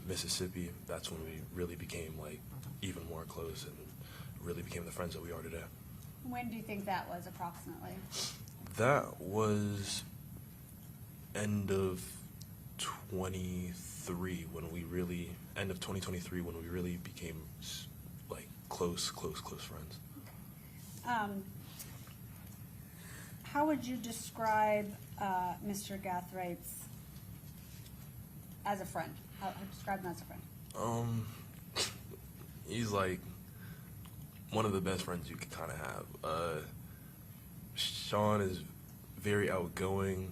Mississippi, that's when we really became like even more close and really became the friends that we are today. When do you think that was approximately? That was end of 23 when we really, end of 2023 when we really became like close friends. How would you describe Mr. Gathright as a friend? How describe him as a friend? He's like one of the best friends you could kind of have. Sean is very outgoing,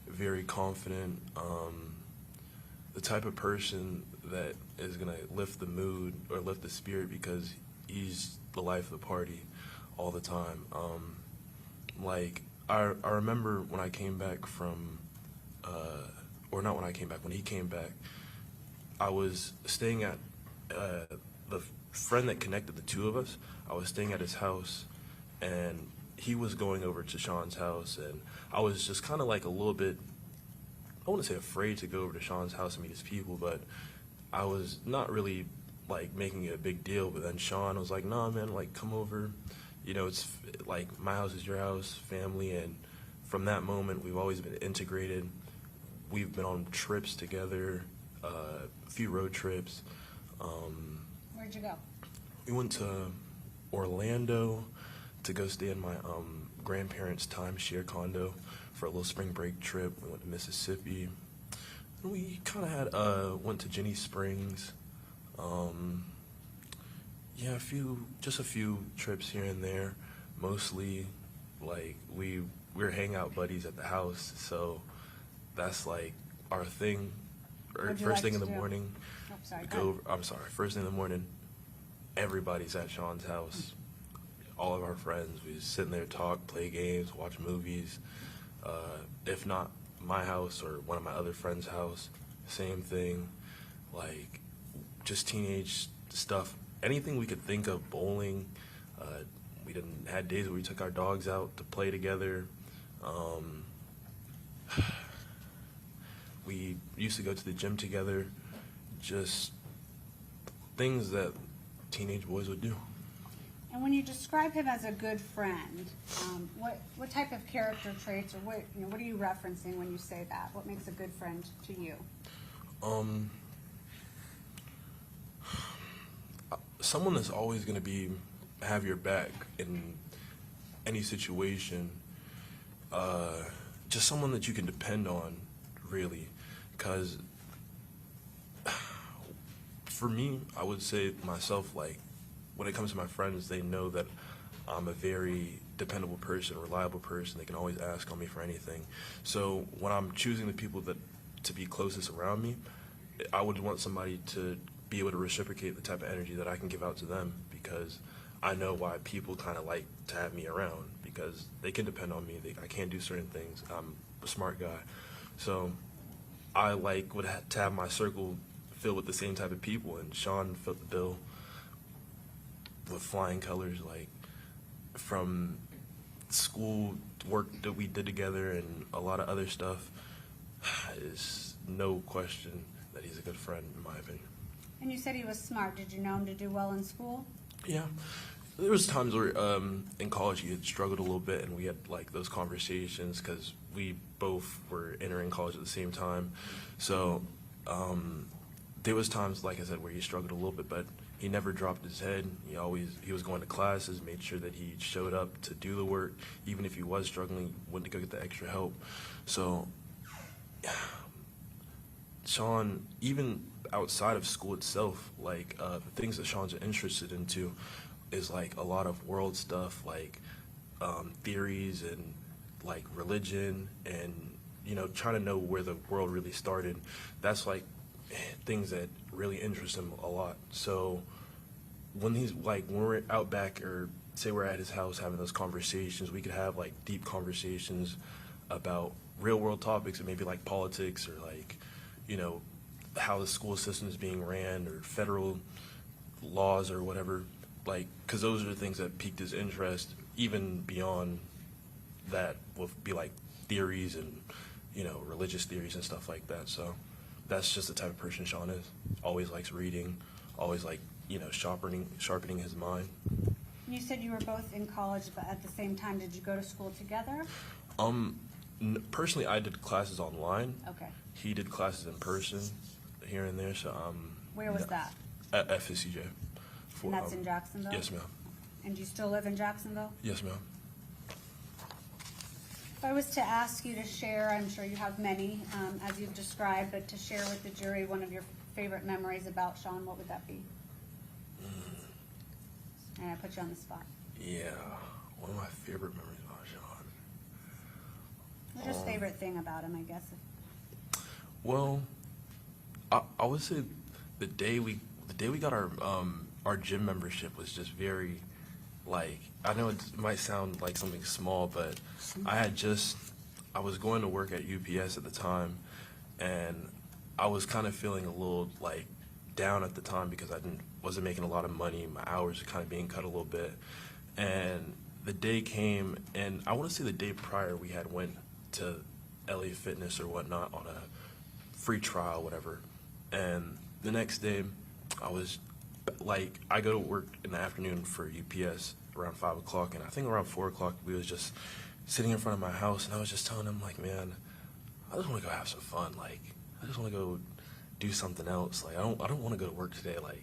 very confident, the type of person that is going to lift the mood or lift the spirit because he's the life of the party all the time. Like, I remember when I came back from, or not when I came back, when he came back, I was staying at the friend that connected the two of us. I was staying at his house, and he was going over to Sean's house, and I was just kind of like a little bit, I wouldn't say afraid to go over to Sean's house and meet his people, but I was not really like making it a big deal. But then Sean was like, "Nah, man, like come over. You know, it's like my house is your house, family." And from that moment, we've always been integrated. We've been on trips together, a few road trips. Where'd you go? We went to Orlando to go stay in my grandparents' timeshare condo for a little spring break trip. We went to Mississippi. And we kind of had went to Jenny Springs. Yeah, just a few trips here and there. Mostly, like we're hangout buddies at the house, so that's like our thing. First thing in the morning, first thing in the morning, everybody's at Sean's house. All of our friends, we just sit there, talk, play games, watch movies. If not my house or one of my other friends' house, same thing. Like just teenage stuff. Anything we could think of, bowling. We had days where we took our dogs out to play together. We used to go to the gym together. Just things that teenage boys would do. And when you describe him as a good friend, what type of character traits or what are you referencing when you say that? What makes a good friend to you? Someone that's always going to have your back in any situation. Just someone that you can depend on, really. Because for me, I would say myself, like, when it comes to my friends, they know that I'm a very dependable person, reliable person. They can always ask on me for anything. So when I'm choosing the people to be closest around me, I would want somebody to be able to reciprocate the type of energy that I can give out to them, because I know why people kind of like to have me around, because they can depend on me. I can't do certain things. I'm a smart guy. So I would have to have my circle filled with the same type of people, and Sean fit the bill with flying colors, like from school work that we did together and a lot of other stuff. Is no question that he's a good friend, in my opinion. And you said he was smart. Did you know him to do well in school? Yeah. There was times where in college he had struggled a little bit, and we had like those conversations because we both were entering college at the same time. So there was times, like I said, where he struggled a little bit, but he never dropped his head. He was going to classes, made sure that he showed up to do the work. Even if he was struggling, went to go get the extra help. So Sean, even outside of school itself, like the things that Sean's interested into is like a lot of world stuff, like theories and like religion, and trying to know where the world really started. That's like things that really interest him a lot. So when we're out back, or say we're at his house having those conversations, we could have like deep conversations about real world topics, and maybe like politics, or like, you know, how the school system is being ran, or federal laws, or whatever. Like, because those are the things that piqued his interest. Even beyond that will be like theories and, you know, religious theories and stuff like that. So that's just the type of person Sean is. Always likes reading, always like, you know, sharpening his mind. You said you were both in college, but at the same time, did you go to school together? Personally, I did classes online. Okay. He did classes in person here and there. So Where was that? At FSCJ. And that's in Jacksonville? Yes, ma'am. And do you still live in Jacksonville? Yes, ma'am. If I was to ask you to share, I'm sure you have many, as you've described, but to share with the jury one of your favorite memories about Sean, what would that be? And I put you on the spot. Yeah, one of my favorite memories about Sean. What's your favorite thing about him, I guess? Well, I would say the day we got our gym membership was just very, like, I know it might sound like something small, but I was going to work at UPS at the time, and I was kind of feeling a little like down at the time because I wasn't making a lot of money. My hours were kind of being cut a little bit, and the day came, and I want to say the day prior we had went to LA Fitness or whatnot on a free trial, whatever, and the next day I was like, I go to work in the afternoon for UPS around 5 o'clock, and I think around 4 o'clock we was just sitting in front of my house, and I was just telling him, like, man, I just want to go have some fun. Like, I just want to go do something else. Like, I don't want to go to work today. Like,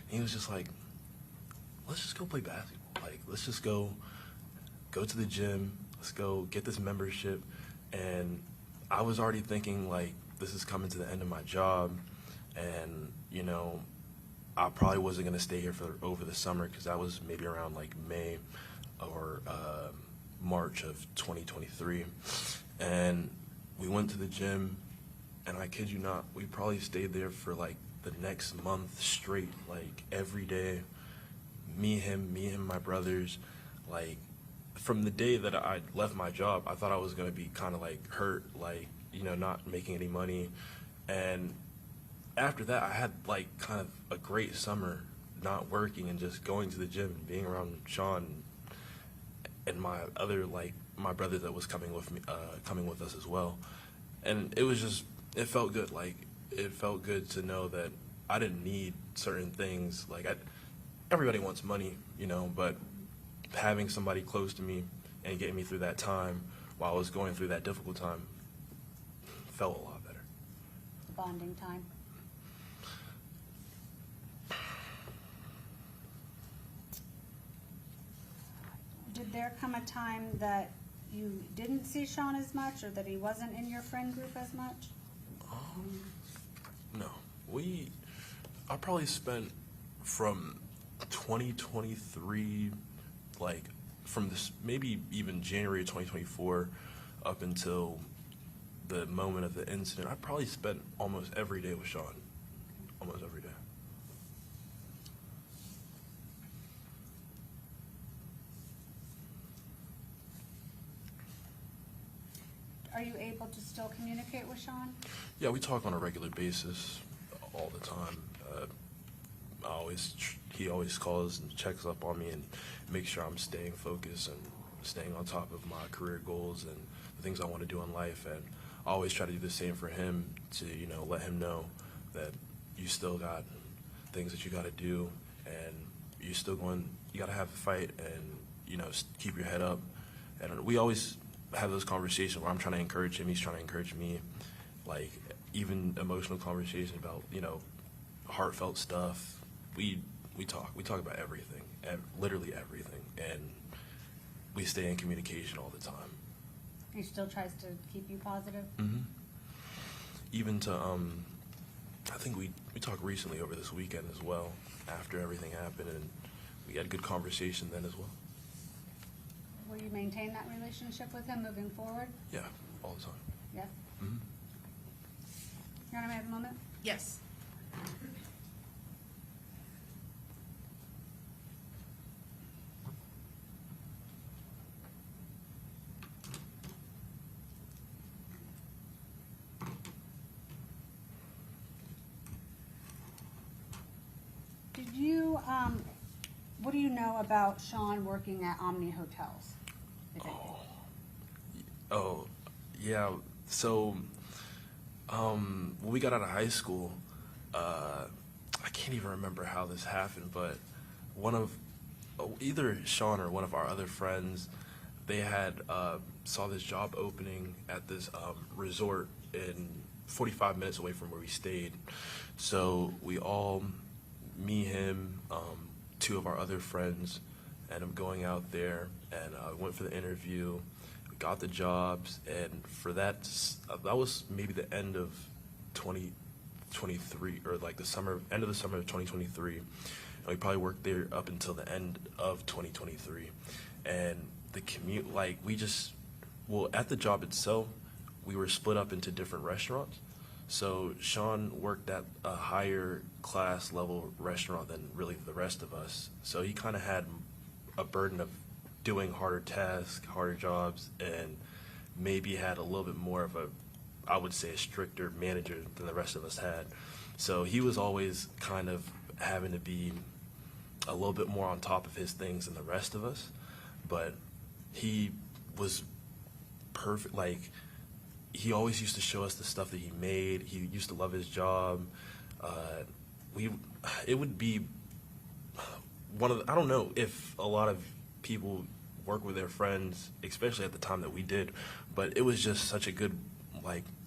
and he was just like, let's just go play basketball. Like, let's just go to the gym. Let's go get this membership. And I was already thinking, like, this is coming to the end of my job, and, you know, I probably wasn't going to stay here for over the summer, because that was maybe around like May or March of 2023. And we went to the gym, and I kid you not, we probably stayed there for like the next month straight, like every day. Me, him, my brothers. Like, from the day that I left my job, I thought I was going to be kind of like hurt, like, you know, not making any money. And after that, I had like kind of a great summer, not working and just going to the gym and being around Sean and my other, like, my brother that was coming with us as well. And it was just, it felt good. Like, it felt good to know that I didn't need certain things. Like, everybody wants money, you know, but having somebody close to me and getting me through that time while I was going through that difficult time felt a lot better. The bonding time. Did there come a time that you didn't see Sean as much, or that he wasn't in your friend group as much? No. I probably spent from 2023, like, from this, maybe even January of 2024 up until the moment of the incident, I probably spent almost every day with Sean. Almost every day. Are you able to still communicate with Sean? Yeah, we talk on a regular basis all the time. He always calls and checks up on me and makes sure I'm staying focused and staying on top of my career goals and the things I want to do in life. And I always try to do the same for him, to, you know, let him know that you still got things that you got to do, and you got to have the fight, and, you know, keep your head up. And we always have those conversations where I'm trying to encourage him, he's trying to encourage me, like, even emotional conversations about, you know, heartfelt stuff. We talk about everything, literally everything, and we stay in communication all the time. He still tries to keep you positive? Mm-hmm. Even to, I think we talked recently over this weekend as well, after everything happened, and we had a good conversation then as well. Will you maintain that relationship with him moving forward? Yeah, all the time. Yes? Mm-hmm. Your Honor, may I have a moment? Yes. Did you, what do you know about Sean working at Omni Hotels? if anything? Oh, yeah. So, when we got out of high school, I can't even remember how this happened, but either Sean or one of our other friends, they had saw this job opening at this resort in 45 minutes away from where we stayed. So we all, me, him, two of our other friends, and I'm going out there, and went for the interview, got the jobs, and for that was maybe the end of 2023, or like end of the summer of 2023. And we probably worked there up until the end of 2023. And the commute, at the job itself, we were split up into different restaurants. So Sean worked at a higher class level restaurant than really the rest of us. So he kind of had a burden of doing harder tasks, harder jobs, and maybe had a little bit more of I would say, a stricter manager than the rest of us had. So he was always kind of having to be a little bit more on top of his things than the rest of us. But he was perfect. Like, he always used to show us the stuff that he made. He used to love his job. It would be I don't know if a lot of people work with their friends, especially at the time that we did, but it was just such a good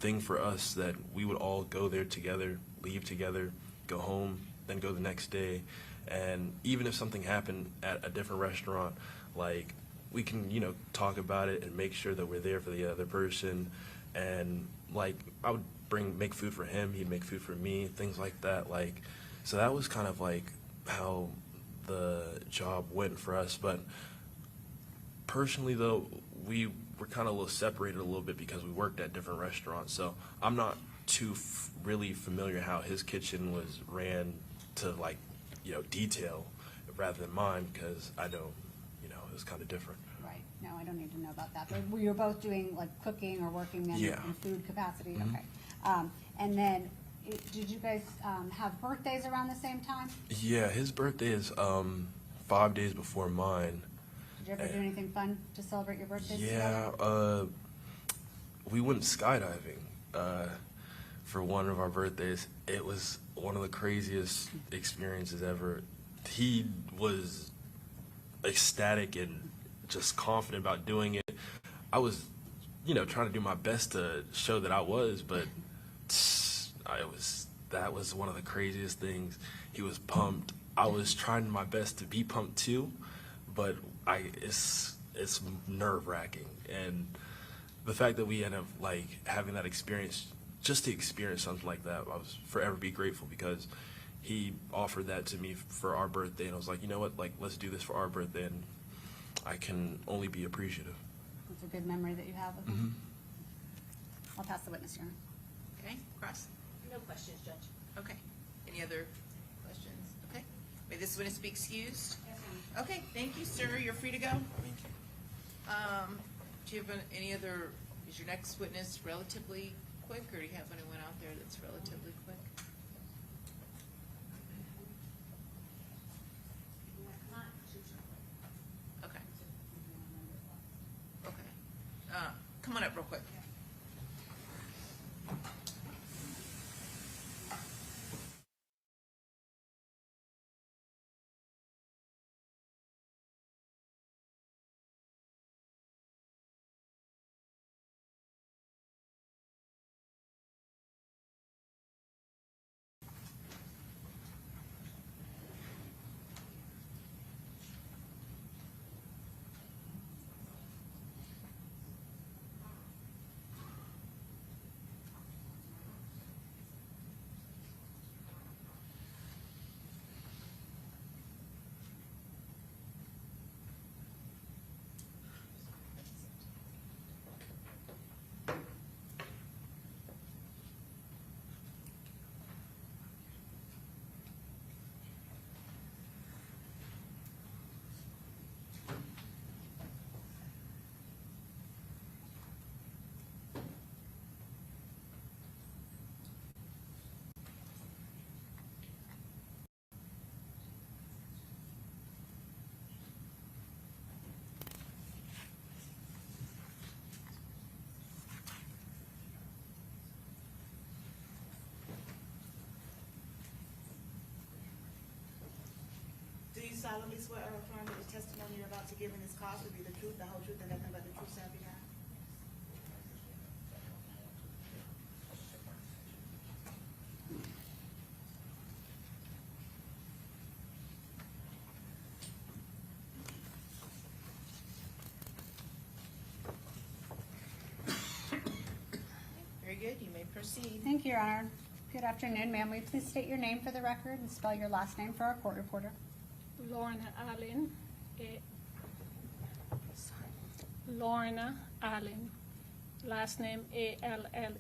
thing for us that we would all go there together, leave together, go home, then go the next day. And even if something happened at a different restaurant, we can, talk about it and make sure that we're there for the other person. And I would make food for him, he'd make food for me, things like that. So that was kind of how the job went for us. But personally, though, we were kind of a little separated a little bit because we worked at different restaurants. So I'm not too really familiar how his kitchen was ran to detail rather than mine, because I know, it was kind of different. Right. No, I don't need to know about that. But we were both doing cooking or working in food capacity. Mm-hmm. Okay. And then, did you guys have birthdays around the same time? Yeah, his birthday is 5 days before mine. Did you ever do anything fun to celebrate your birthdays Yeah, together? We went skydiving for one of our birthdays. It was one of the craziest experiences ever. He was ecstatic and just confident about doing it. I was, trying to do my best to show that I was, but that was one of the craziest things. He was pumped. I was trying my best to be pumped too, but it's nerve-wracking. And the fact that we end up having that experience, just to experience something like that, I was forever be grateful, because he offered that to me for our birthday, and I was like, you know what, let's do this for our birthday, and I can only be appreciative. It's a good memory that you have with him. I'll pass the witness here. Okay, Cross? No questions, Judge. Okay. Any other questions? Okay. May this witness be excused? Yes, ma'am. Okay, thank you, sir. You're free to go. Thank you. Do you have any other, is your next witness relatively quick, or do you have anyone out there that's relatively quick? Okay. Okay. Come on up real quick. solemnly swear or affirm that the testimony you're about to give in this cause will be the truth, the whole truth, and nothing but the truth, so help you God? Very good, you may proceed. Thank you, Your Honor. Good afternoon, ma'am. Will you please state your name for the record and spell your last name for our court reporter? Lorna Allen. Lorna Allen. Last name Allen.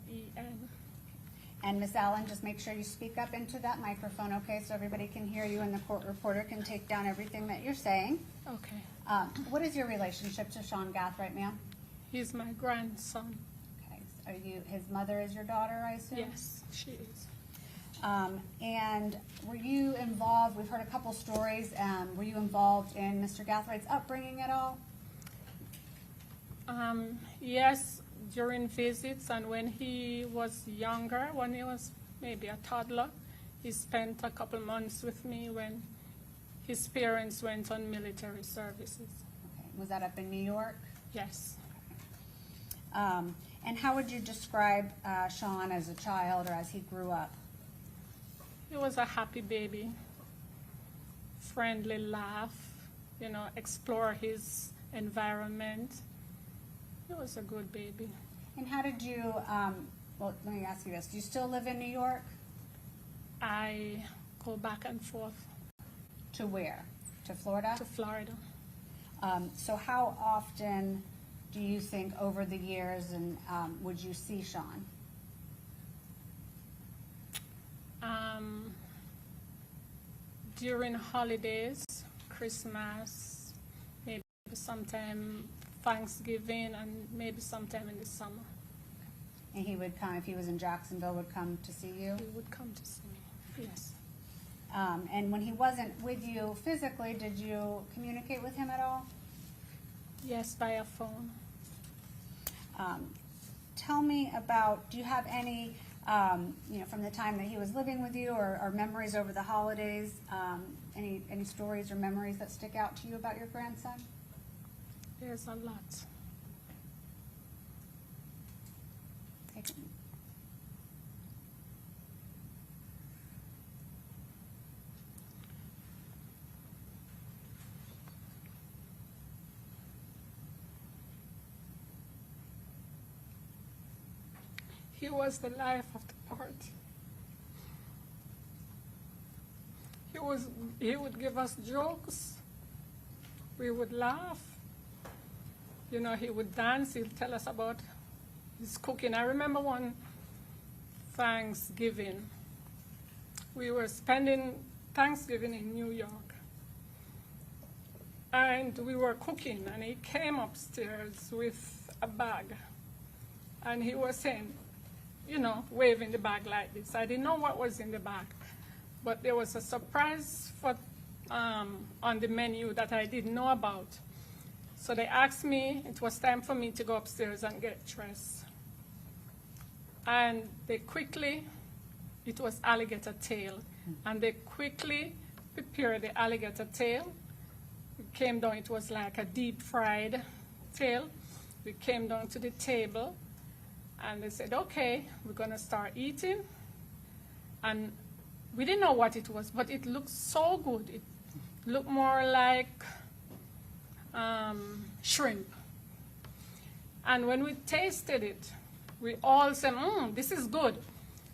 And Ms. Allen, just make sure you speak up into that microphone, okay, so everybody can hear you and the court reporter can take down everything that you're saying. Okay. What is your relationship to Sean Gathright, ma'am? He's my grandson. Okay. Are you, his mother is your daughter, I assume? Yes, she is. And were you involved, we've heard a couple stories, were you involved in Mr. Gathwright's upbringing at all? Yes, during visits and when he was younger, when he was maybe a toddler, he spent a couple months with me when his parents went on military services. Okay. Was that up in New York? Yes. And how would you describe Sean as a child or as he grew up? He was a happy baby, friendly laugh, you know, explore his environment. He was a good baby. And how did you, well, let me ask you this. Do you still live in New York? I go back and forth. To where? To Florida? To Florida. So how often do you think over the years and would you see Sean? During holidays, Christmas, maybe sometime Thanksgiving, and maybe sometime in the summer. And he would come, if he was in Jacksonville, would come to see you? He would come to see me, yes. And when he wasn't with you physically, did you communicate with him at all? Yes, by a phone. Tell me about, do you have any, you know, from the time that he was living with you or memories over the holidays, any stories or memories that stick out to you about your grandson? There's a lot. Take it. He was the life of the party. He would give us jokes. We would laugh. You know, he would dance. He'd tell us about his cooking. I remember one Thanksgiving. We were spending Thanksgiving in New York. And we were cooking, and he came upstairs with a bag. And he was saying, you know, waving the bag like this. I didn't know what was in the bag, but there was a surprise for, on the menu that I didn't know about. So they asked me, it was time for me to go upstairs and get dressed. And they quickly, it was alligator tail, and they quickly prepared the alligator tail. It came down, it was like a deep fried tail. We came down to the table, and they said, okay, we're gonna start eating. And we didn't know what it was, but it looked so good. It looked more like shrimp. And when we tasted it, we all said, this is good.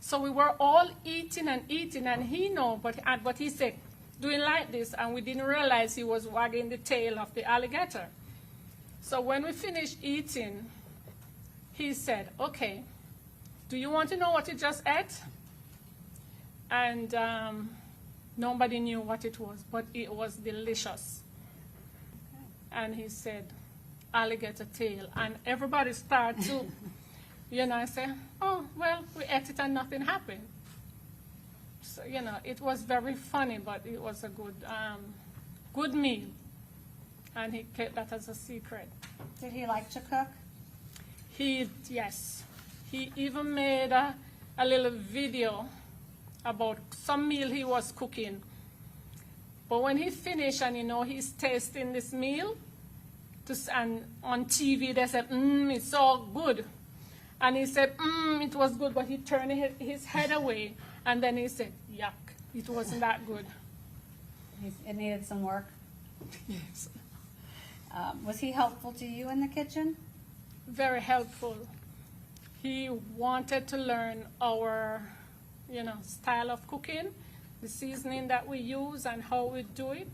So we were all eating, and he knew, but he said, doing like this, and we didn't realize he was wagging the tail of the alligator. So when we finished eating, he said, okay, do you want to know what you just ate? And nobody knew what it was, but it was delicious. And he said, alligator tail. And everybody started to, you know, say, oh, well, we ate it and nothing happened. So, you know, it was very funny, but it was a good meal. And he kept that as a secret. Did he like to cook? Yes. He even made a little video about some meal he was cooking. But when he finished and, he's tasting this meal, and on TV they said, it's all good. And he said, it was good, but he turned his head away. And then he said, yuck, it wasn't that good. It needed some work. Yes. Was he helpful to you in the kitchen? Very helpful. He wanted to learn our, style of cooking, the seasoning that we use and how we do it.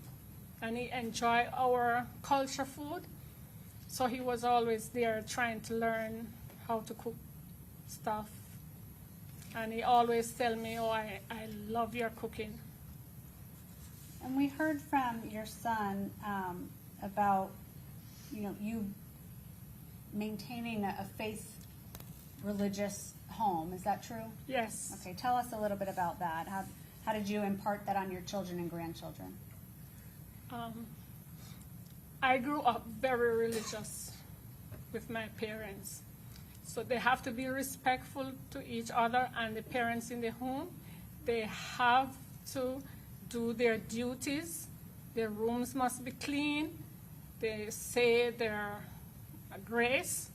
And he enjoyed our culture food. So he was always there trying to learn how to cook stuff. And he always tell me, I love your cooking. And we heard from your son about, you maintaining a faith religious home. Is that true? Yes. Okay, tell us a little bit about that. How did you impart that on your children and grandchildren? I grew up very religious with my parents. So they have to be respectful to each other and the parents in the home. They have to do their duties. Their rooms must be clean. They say their grace.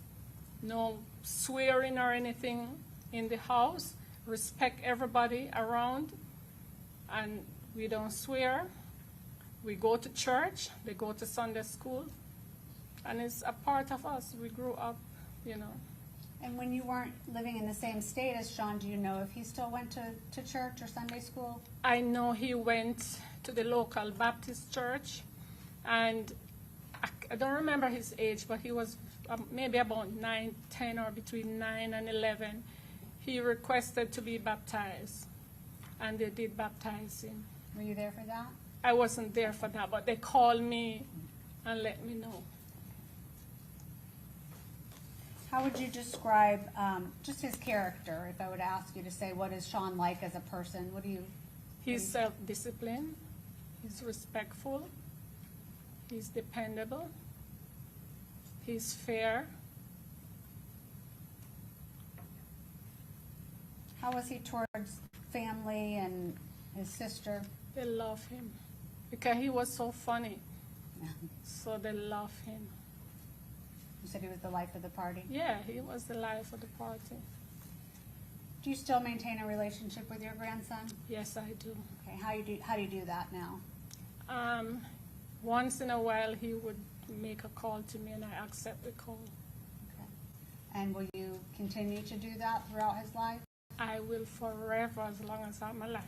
No swearing or anything in the house. Respect everybody around. And we don't swear. We go to church. They go to Sunday school. And it's a part of us. We grew up, And when you weren't living in the same state as Sean, do you know if he still went to church or Sunday school? I know he went to the local Baptist church, and I don't remember his age, but he was maybe about 9, 10, or between 9 and 11. He requested to be baptized, and they did baptize him. Were you there for that? I wasn't there for that, but they called me and let me know. How would you describe just his character? If I would ask you to say, what is Sean like as a person? He's self-disciplined. He's respectful. He's dependable. He's fair. How was he towards family and his sister? They love him because he was so funny. So they love him. You said he was the life of the party? Yeah, he was the life of the party. Do you still maintain a relationship with your grandson? Yes, I do. Okay, how do you do that now? Once in a while, he would make a call to me, and I accept the call. Okay. And will you continue to do that throughout his life? I will forever, as long as I'm alive.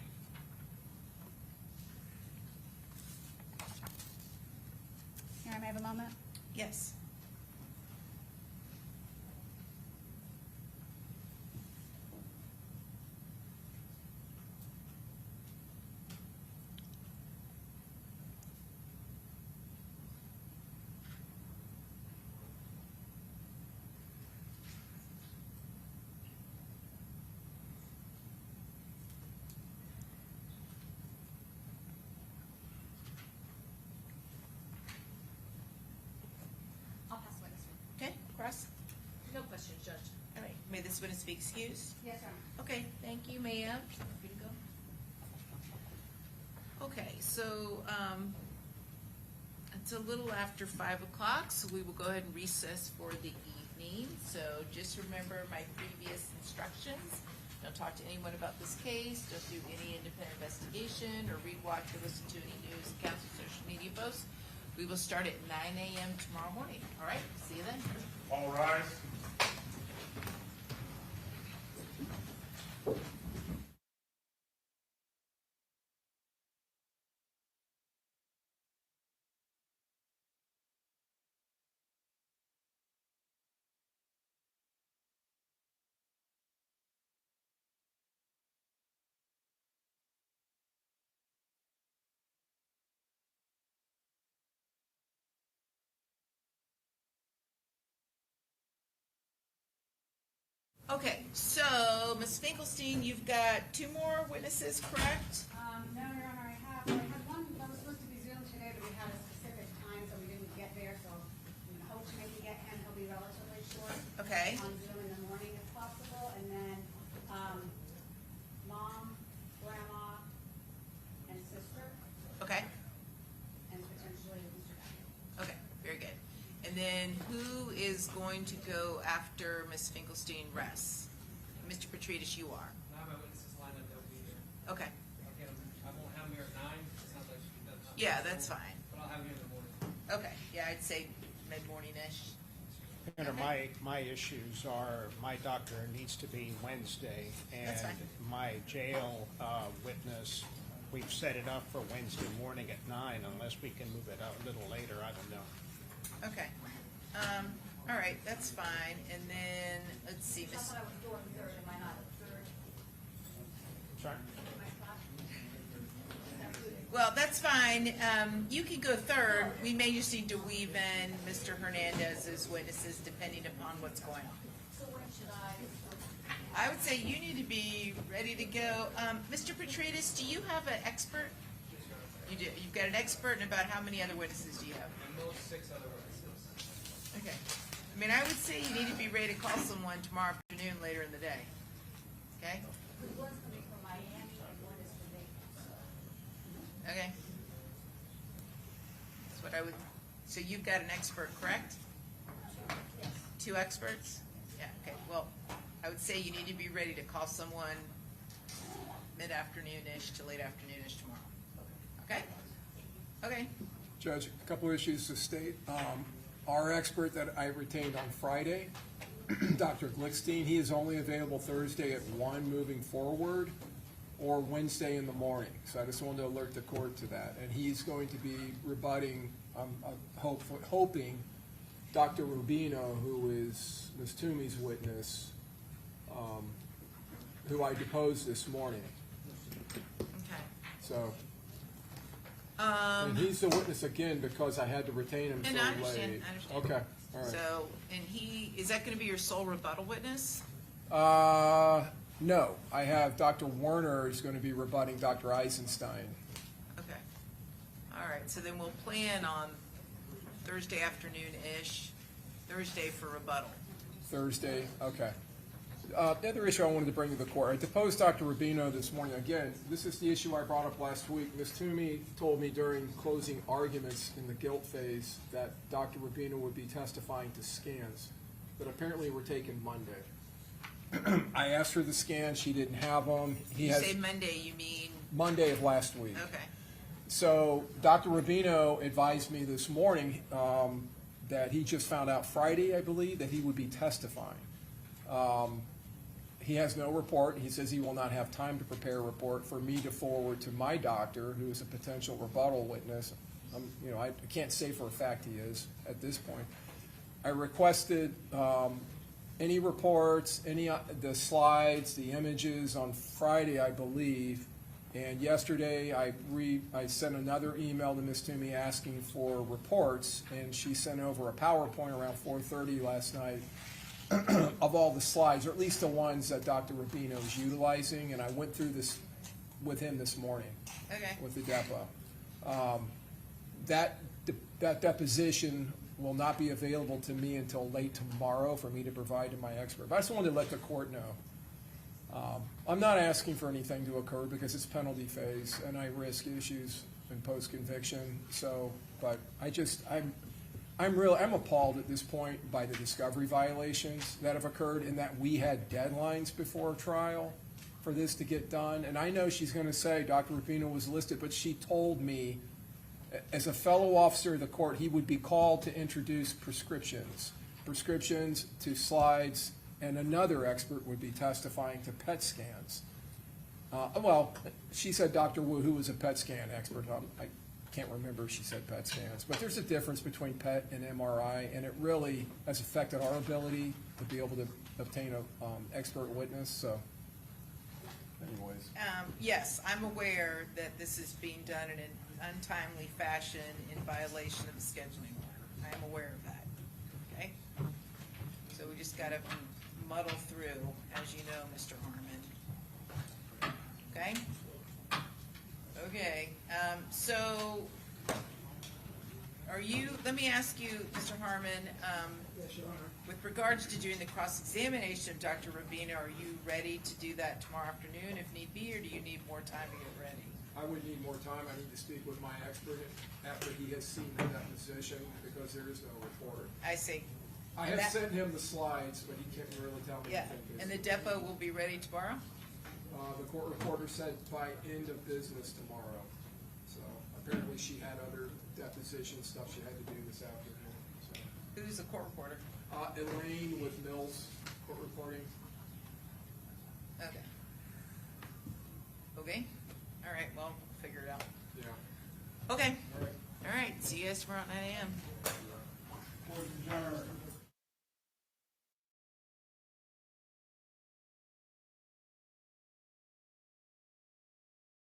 Here, may I have a moment? Yes. I'll pass the witness. Okay, Cross? No questions, Judge. All right, may this witness be excused? Yes, sir. Okay, thank you, ma'am. Free to go. Okay, so, it's a little after 5 o'clock, so we will go ahead and recess for the evening. So just remember my previous instructions. Don't talk to anyone about this case, don't do any independent investigation, or read, watch, or listen to any news, accounts, or social media posts. We will start at 9 a.m. tomorrow morning. All right, see you then. All rise. Okay, so Ms. Finkelstein, you've got 2 more witnesses, correct? No, Your Honor, I had one that was supposed to be Zoom today, but we had a specific time, so we didn't get there, so we hope to maybe get him, he'll be relatively short. Okay. On Zoom in the morning if possible, and then, mom, grandma, and sister. Okay. And then who is going to go after Ms. Finkelstein rests? Mr. Petridis, you are. Now my witnesses lined up, they'll be here. Okay. I'll get them, I won't have them here at 9, it sounds like she does not. Yeah, that's fine. But I'll have them here in the morning. Okay, yeah, I'd say mid-morning-ish. My issues are, my doctor needs to be Wednesday, That's and fine. my jail witness, we've set it up for Wednesday morning at 9, unless we can move it out a little later, I don't know. Okay. All right, that's fine. And then, let's see, Miss. Sorry? Well, that's fine. You can go third. We may just need to weave in Mr. Hernandez as witnesses depending upon what's going on. So when should I? I would say you need to be ready to go. Mr. Petridis, do you have an expert? You do. You've got an expert, and about how many other witnesses do you have? And those 6 other witnesses. Okay. I mean, I would say you need to be ready to call someone tomorrow afternoon, later in the day. Okay? One's coming from Miami and one is from Vegas. Okay. That's what I would, so you've got an expert, correct? Yes. 2 experts? Yeah, okay. Well, I would say you need to be ready to call someone mid-afternoon-ish to late afternoon-ish tomorrow. Okay? Okay. Judge, a couple of issues to state. Our expert that I retained on Friday, Dr. Glickstein, he is only available Thursday at 1 moving forward, or Wednesday in the morning. So I just wanted to alert the court to that. And he's going to be rebutting, hoping, Dr. Rubino, who is Ms. Toomey's witness, who I deposed this morning. Okay. So, and he's the witness again because I had to retain him so And late. I understand, I understand. Okay, all right. So, and is that gonna be your sole rebuttal witness? No, I have Dr. Werner is going to be rebutting Dr. Eisenstein. Okay. All right, so then we'll plan on Thursday afternoon-ish, Thursday for rebuttal. Thursday, okay. The other issue I wanted to bring to the court, I deposed Dr. Rubino this morning. Again, this is the issue I brought up last week. Ms. Toomey told me during closing arguments in the guilt phase that Dr. Rubino would be testifying to scans that apparently were taken Monday. I asked her the scans, she didn't have them. You say Monday, you mean? Monday of last week. Okay. So Dr. Rubino advised me this morning that he just found out Friday, I believe, that he would be testifying. He has no report. He says he will not have time to prepare a report for me to forward to my doctor, who is a potential rebuttal witness. I can't say for a fact he is at this point. I requested any reports, the slides, the images on Friday, I believe. And yesterday, I sent another email to Ms. Toomey asking for reports, and she sent over a PowerPoint around 4:30 last night of all the slides, or at least the ones that Dr. Rubino is utilizing, and I went through this with him this morning. Okay. With the depot. That deposition will not be available to me until late tomorrow for me to provide to my expert. But I just wanted to let the court know. I'm not asking for anything to occur because it's penalty phase and I risk issues in post-conviction. So, but I'm appalled at this point by the discovery violations that have occurred and that we had deadlines before trial for this to get done. And I know she's going to say Dr. Rubino was listed, but she told me as a fellow officer of the court, he would be called to introduce prescriptions to slides, and another expert would be testifying to PET scans. Well, she said Dr. Wu, who was a PET scan expert. I can't remember if she said PET scans, but there's a difference between PET and MRI, and it really has affected our ability to be able to obtain an expert witness. So, anyways. Yes, I'm aware that this is being done in an untimely fashion in violation of the scheduling order. I am aware of that, okay? So we just gotta muddle through, as you know, Mr. Harmon. Okay? Okay, so let me ask you, Mr. Harmon, Yes, Your Honor. with regards to doing the cross-examination of Dr. Rubino, are you ready to do that tomorrow afternoon if need be, or do you need more time to get ready? I would need more time. I need to speak with my expert after he has seen the deposition, because there is no reporter. I see. I And have that- sent him the slides, but he can't really tell me Yeah, anything. and the depo will be ready tomorrow? The court reporter said by end of business tomorrow. So apparently she had other deposition stuff she had to do this afternoon. So. Who's the court reporter? Elaine with Mills Court Reporting. Okay. Okay, all right, well, we'll figure it out. Yeah. Okay, All right. all right, see you guys tomorrow at 9 a.m.